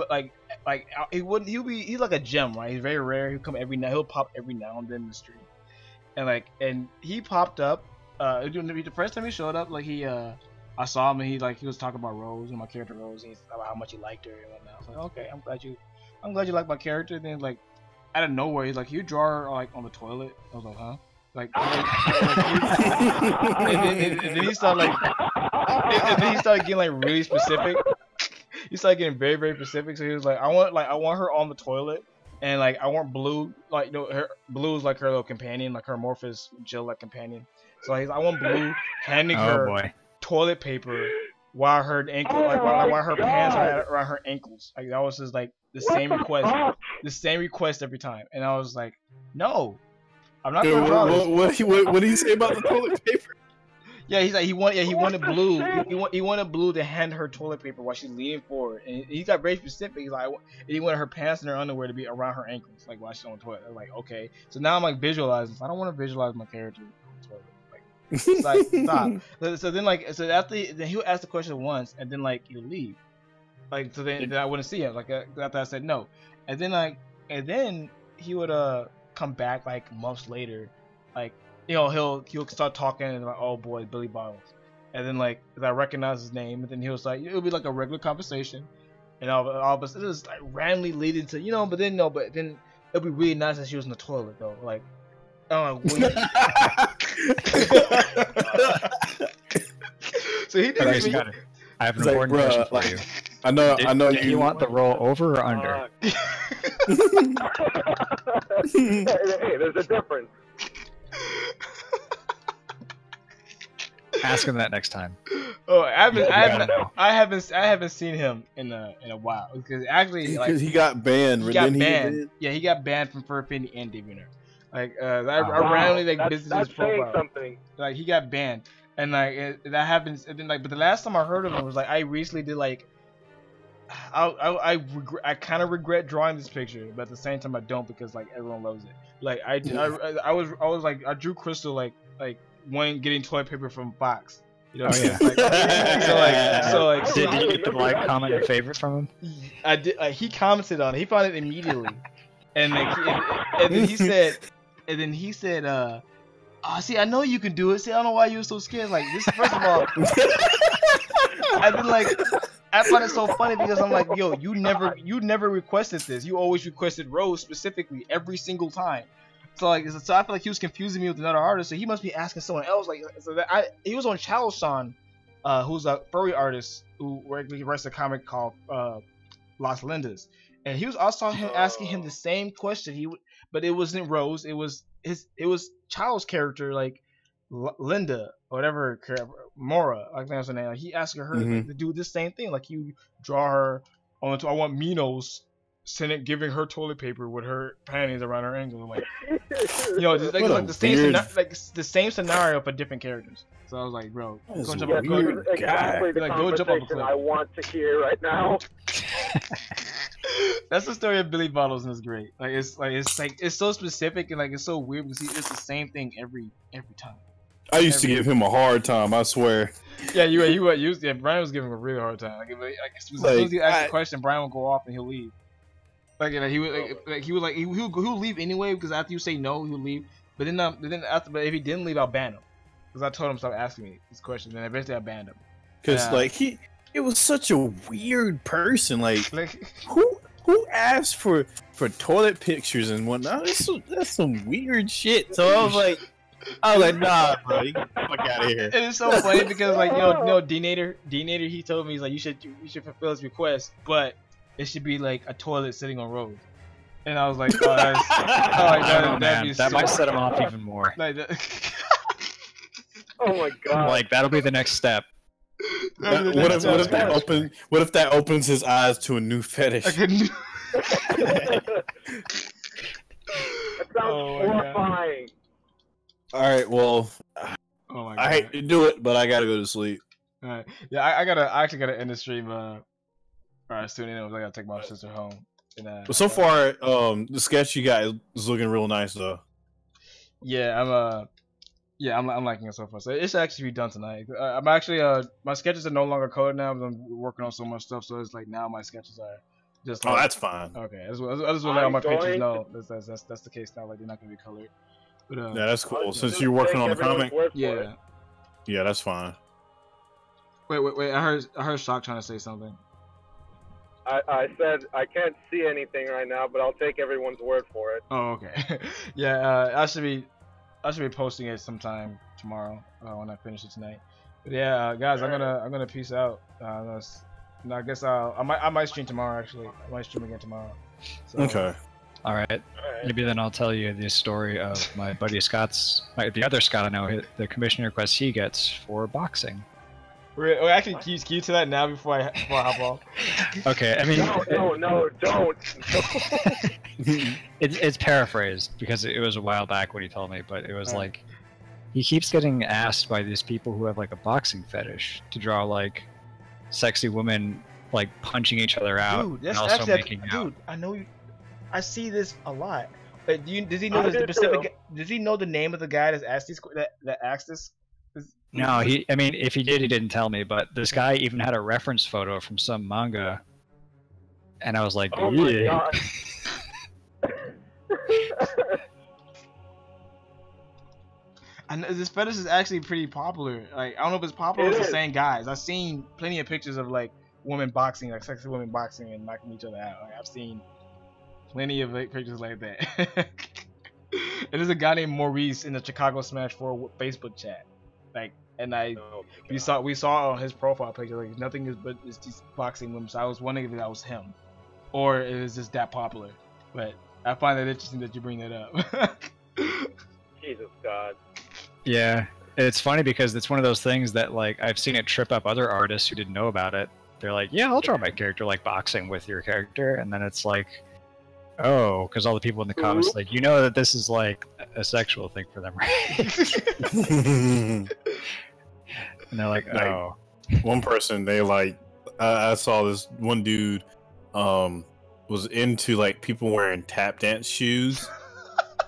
he's like a gem, right? He's very rare. He'll come every now. He'll pop every now and then in the street, and he popped up. The first time he showed up, like I saw him and he was talking about Rose and my character Rose, and he's about how much he liked her and whatnot. I was like, okay, I'm glad you like my character. And then like out of nowhere, he's like, you draw her like on the toilet. I was like, huh? And then he started getting like really specific. He started getting very, very specific. So he was like, I want her on the toilet, and like I want Blue, like her Blue's like her little companion, like her amorphous Jill like companion. So I want Blue handing her toilet paper while her ankle, while her pants are around her ankles. Like that was just like the same request every time. And I was like, no, I'm not gonna draw this. What did he say about the toilet paper? Yeah, he's like he wanted Blue. He wanted Blue to hand her toilet paper while she's leaning forward, and he got very specific. He's like, he wanted her pants and her underwear to be around her ankles, like while she's on the toilet. I'm like, okay. So now I'm like visualizing. I don't want to visualize my character on the toilet. It's like stop. So then then he'll ask the question once, and then like he'll leave. Like so then I wouldn't see him. Like after I said no, and then he would come back like months later, like. He'll start talking and like, oh boy, Billy Bottles, and then like I recognize his name, and then he was like, it'll be like a regular conversation, and all of us it was like randomly leading to but then it'd be really nice if she was in the toilet though. Like, oh, wait. So he didn't Okay, even. Scotty, I have an It's like, important question for bruh, you. I know Do you want the roll over or under? Hey, there's a difference. Ask him that next time. Oh, I know. haven't seen him in a while because actually like because he got banned. he got didn't banned. Yeah, he got banned from Fur Affinity and Deviantart. Like I Wow. randomly like visited his That's saying profile. something. Like he got banned, and like that happens. And then like, but the last time I heard of him was like I recently did like. I kind of regret drawing this picture, but at the same time I don't because like everyone loves it. Like I was like I drew Crystal like one getting toilet paper from Fox. You know what I mean? Like, Did you get the like, comment, or favorite from him? I did. He commented on it. He found it immediately, and like, and then he said, see, I know you can do it. See, I don't know why you were so scared. Like this, first of all, I did like. I find it so funny because I'm like, yo, you never requested this. You always requested Rose specifically every single time. So like, so I feel like he was confusing me with another artist. So he must be asking someone else. Like, so that he was on Chao-san, who's a furry artist who writes a comic called Las Lindas, and he was also asking him the same question. But it wasn't Rose. It was Chao's character, like Linda or whatever, Mora, I think that's her name. Like, he asked her to do this same thing. Like you draw her onto. I want Minos giving her toilet paper with her panties around her ankles. I'm like, you know, like the same scenario for different characters. So I was like, bro, go jump up, Exactly the conversation I want to hear right now. That's the story of Billy Bottles, and it's great. It's so specific and like it's so weird because it's the same thing every time. I used to give him a hard time. I swear. Yeah, Brian was giving him a really hard time. As soon as he asked the question, Brian would go off and he'll leave. He would leave anyway because after you say no, he would leave. But but if he didn't leave, I'll ban him because I told him stop asking me these questions, and eventually I banned him. Because it was such a weird person. Like who asked for toilet pictures and whatnot? That's some weird shit. So I was like, nah, bro, you get the fuck out of here. It is so funny because like D-Nader, he told me he's like you should fulfill his request, but it should be like a toilet sitting on Rose. And I was like, that might set him off even more. Oh my god! Like that'll be the next step. What if that opens his eyes to a new fetish? That sounds horrifying. All right, well, oh my God. I hate to do it, but I gotta go to sleep. All right, yeah, I actually gotta end the stream. Soon anyways, I gotta take my sister home. And, But so far, the sketch you got is looking real nice though. Yeah, I'm liking it so far. So it should actually be done tonight. I'm actually my sketches are no longer coded now because I'm working on so much stuff. So it's like now my sketches are just. Like, that's fine. Okay, I just want to let all my patrons know that's the case now. Like they're not gonna be colored. But, yeah, that's cool. Since you're working on the comic. Yeah. Yeah, that's fine. Wait! I heard Shock trying to say something. I said I can't see anything right now, but I'll take everyone's word for it. Oh, okay. Yeah, I should be posting it sometime tomorrow when I finish it tonight. But yeah, guys, I'm gonna peace out. I guess I might stream tomorrow. Actually, I might stream again tomorrow. So, okay. All right. Maybe then I'll tell you the story of my buddy the other Scott I know, the commission request he gets for boxing. We're actually key to that now before I hop off. Okay, I mean, no, don't. It's paraphrased because it was a while back when he told me, but it was like he keeps getting asked by these people who have like a boxing fetish to draw like sexy women like punching each other out. Dude, that's and also actually making out. dude. I know you. I see this a lot. But does he know the specific? Does he know the name of the guy that's asked that asked this? No, I mean, if he did, he didn't tell me. But this guy even had a reference photo from some manga, and I was like, "Oh my god!" And this fetish is actually pretty popular. Like I don't know if it's popular with the same guys. I've seen plenty of pictures of like women boxing, like sexy women boxing and knocking each other out. Like, I've seen Plenty of pictures like that. And there's a guy named Maurice in the Chicago Smash 4 Facebook chat. Like, and we saw on his profile picture like nothing is but it's these boxing women. So I was wondering if that was him, or it was just that popular. But I find it interesting that you bring that up. Jesus God. Yeah, it's funny because it's one of those things that like I've seen it trip up other artists who didn't know about it. They're like, yeah, I'll draw my character like boxing with your character, and then it's like, oh, because all the people in the comments like, you know that this is like a sexual thing for them, right? And they're like, oh. One person, they like, I saw this one dude, was into like people wearing tap dance shoes.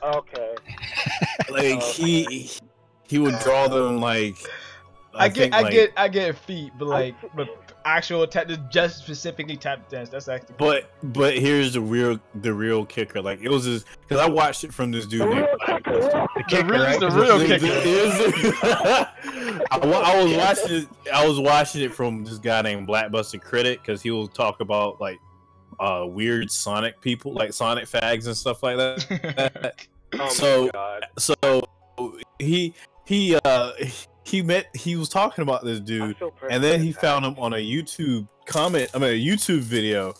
Okay. Like he would draw them like. I get feet, but actual just specifically tap dance. That's actually. But here's the real kicker. Like it was just because I watched it from this dude. The real kicker. I was watching it from this guy named Black Busted Critic because he will talk about like weird Sonic people, like Sonic fags and stuff like that. So he was talking about this dude, and then he found him on a YouTube video,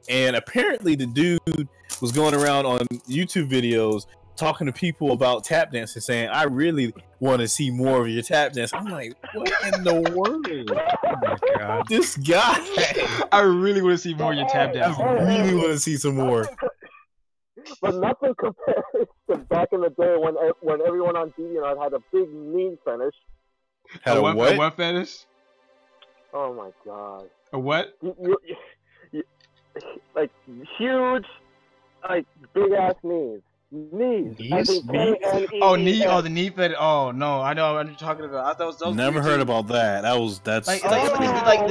and apparently the dude was going around on YouTube videos talking to people about tap dancing, saying, "I really want to see more of your tap dance." I'm like, what in the world? Oh my God. This guy! I really want to see more of your tap dance. I really want to see some more. But nothing compares to back in the day when everyone on DeviantArt had a big knee fetish. Had a what? A what fetish? Oh my God. A what? You, like huge, like big ass knees. Knees. Oh, knee. Oh, the knee fetish. Oh no, I know what you're talking about. I thought those. Never heard about that. That's like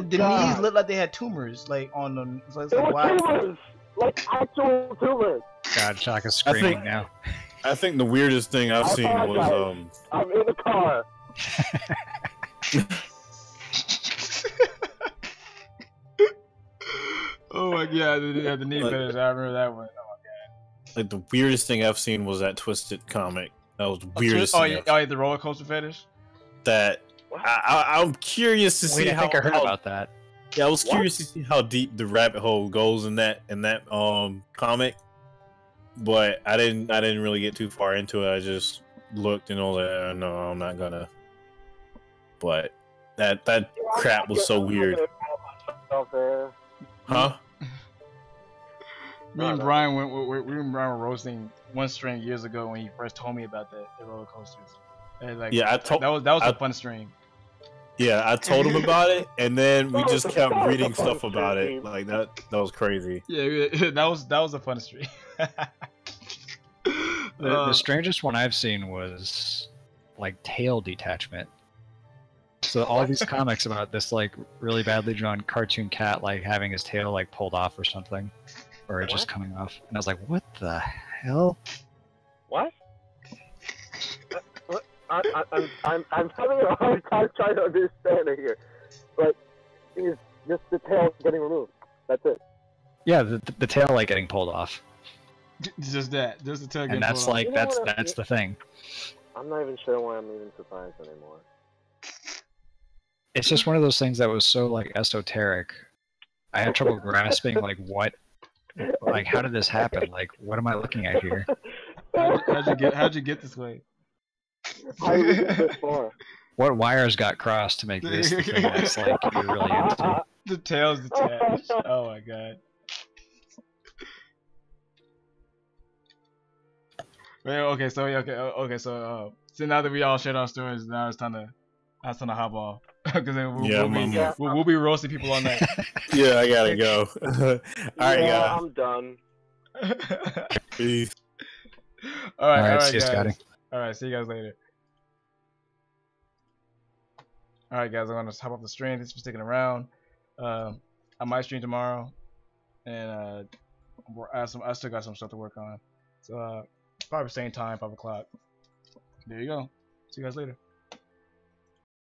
the knees looked like they had tumors, like on them. So it's like, why? Tumors, like actual tumors. God, Chaka's screaming now. I think the weirdest thing I've seen was I'm in the car. Oh my God, the knee fetish. I remember that one. Oh my God. like the weirdest thing I've seen was that Twisted comic. That was the weirdest. Yeah, the roller coaster fetish. That I'm curious to see I think I heard about that. Yeah, I was curious to see how deep the rabbit hole goes in that comic, but I didn't really get too far into it. I just looked and I was like, no, I'm not gonna. But that crap was so weird. Huh? Me and Brian were roasting one stream years ago when he first told me about the roller coasters. And like, yeah, that was a fun stream. Yeah, I told him about it, and then we just kept reading stuff about it. Like that was crazy. Yeah, that was a fun stream. The strangest one I've seen was like tail detachment. So all these comics about this like really badly drawn cartoon cat like having his tail like pulled off or something, or it just coming off, and I was like, what the hell? What? I'm having a hard time trying to understand it here, but it's just the tail getting removed. That's it. Yeah, the tail like getting pulled off. Just the tail getting and that's pulled like off. that's the thing. I'm not even sure why I'm even surprised anymore. It's just one of those things that was so like esoteric. I had trouble grasping like how did this happen? Like what am I looking at here? How'd you get this way? How did you get this far? What wires got crossed to make this the thing that's like you're really into? The tail's detached. Oh my god. Okay, so now that we all shared our stories, now it's time to hop off because we'll be roasting people all night. Yeah, I gotta go. All right, guys. I'm done. Peace. All right, see you, guys. Scotty. All right, see you guys later. All right, guys, I'm gonna hop off the stream. Thanks for sticking around. I might stream tomorrow, and I still got some stuff to work on. So probably same time, 5 o'clock. There you go. See you guys later.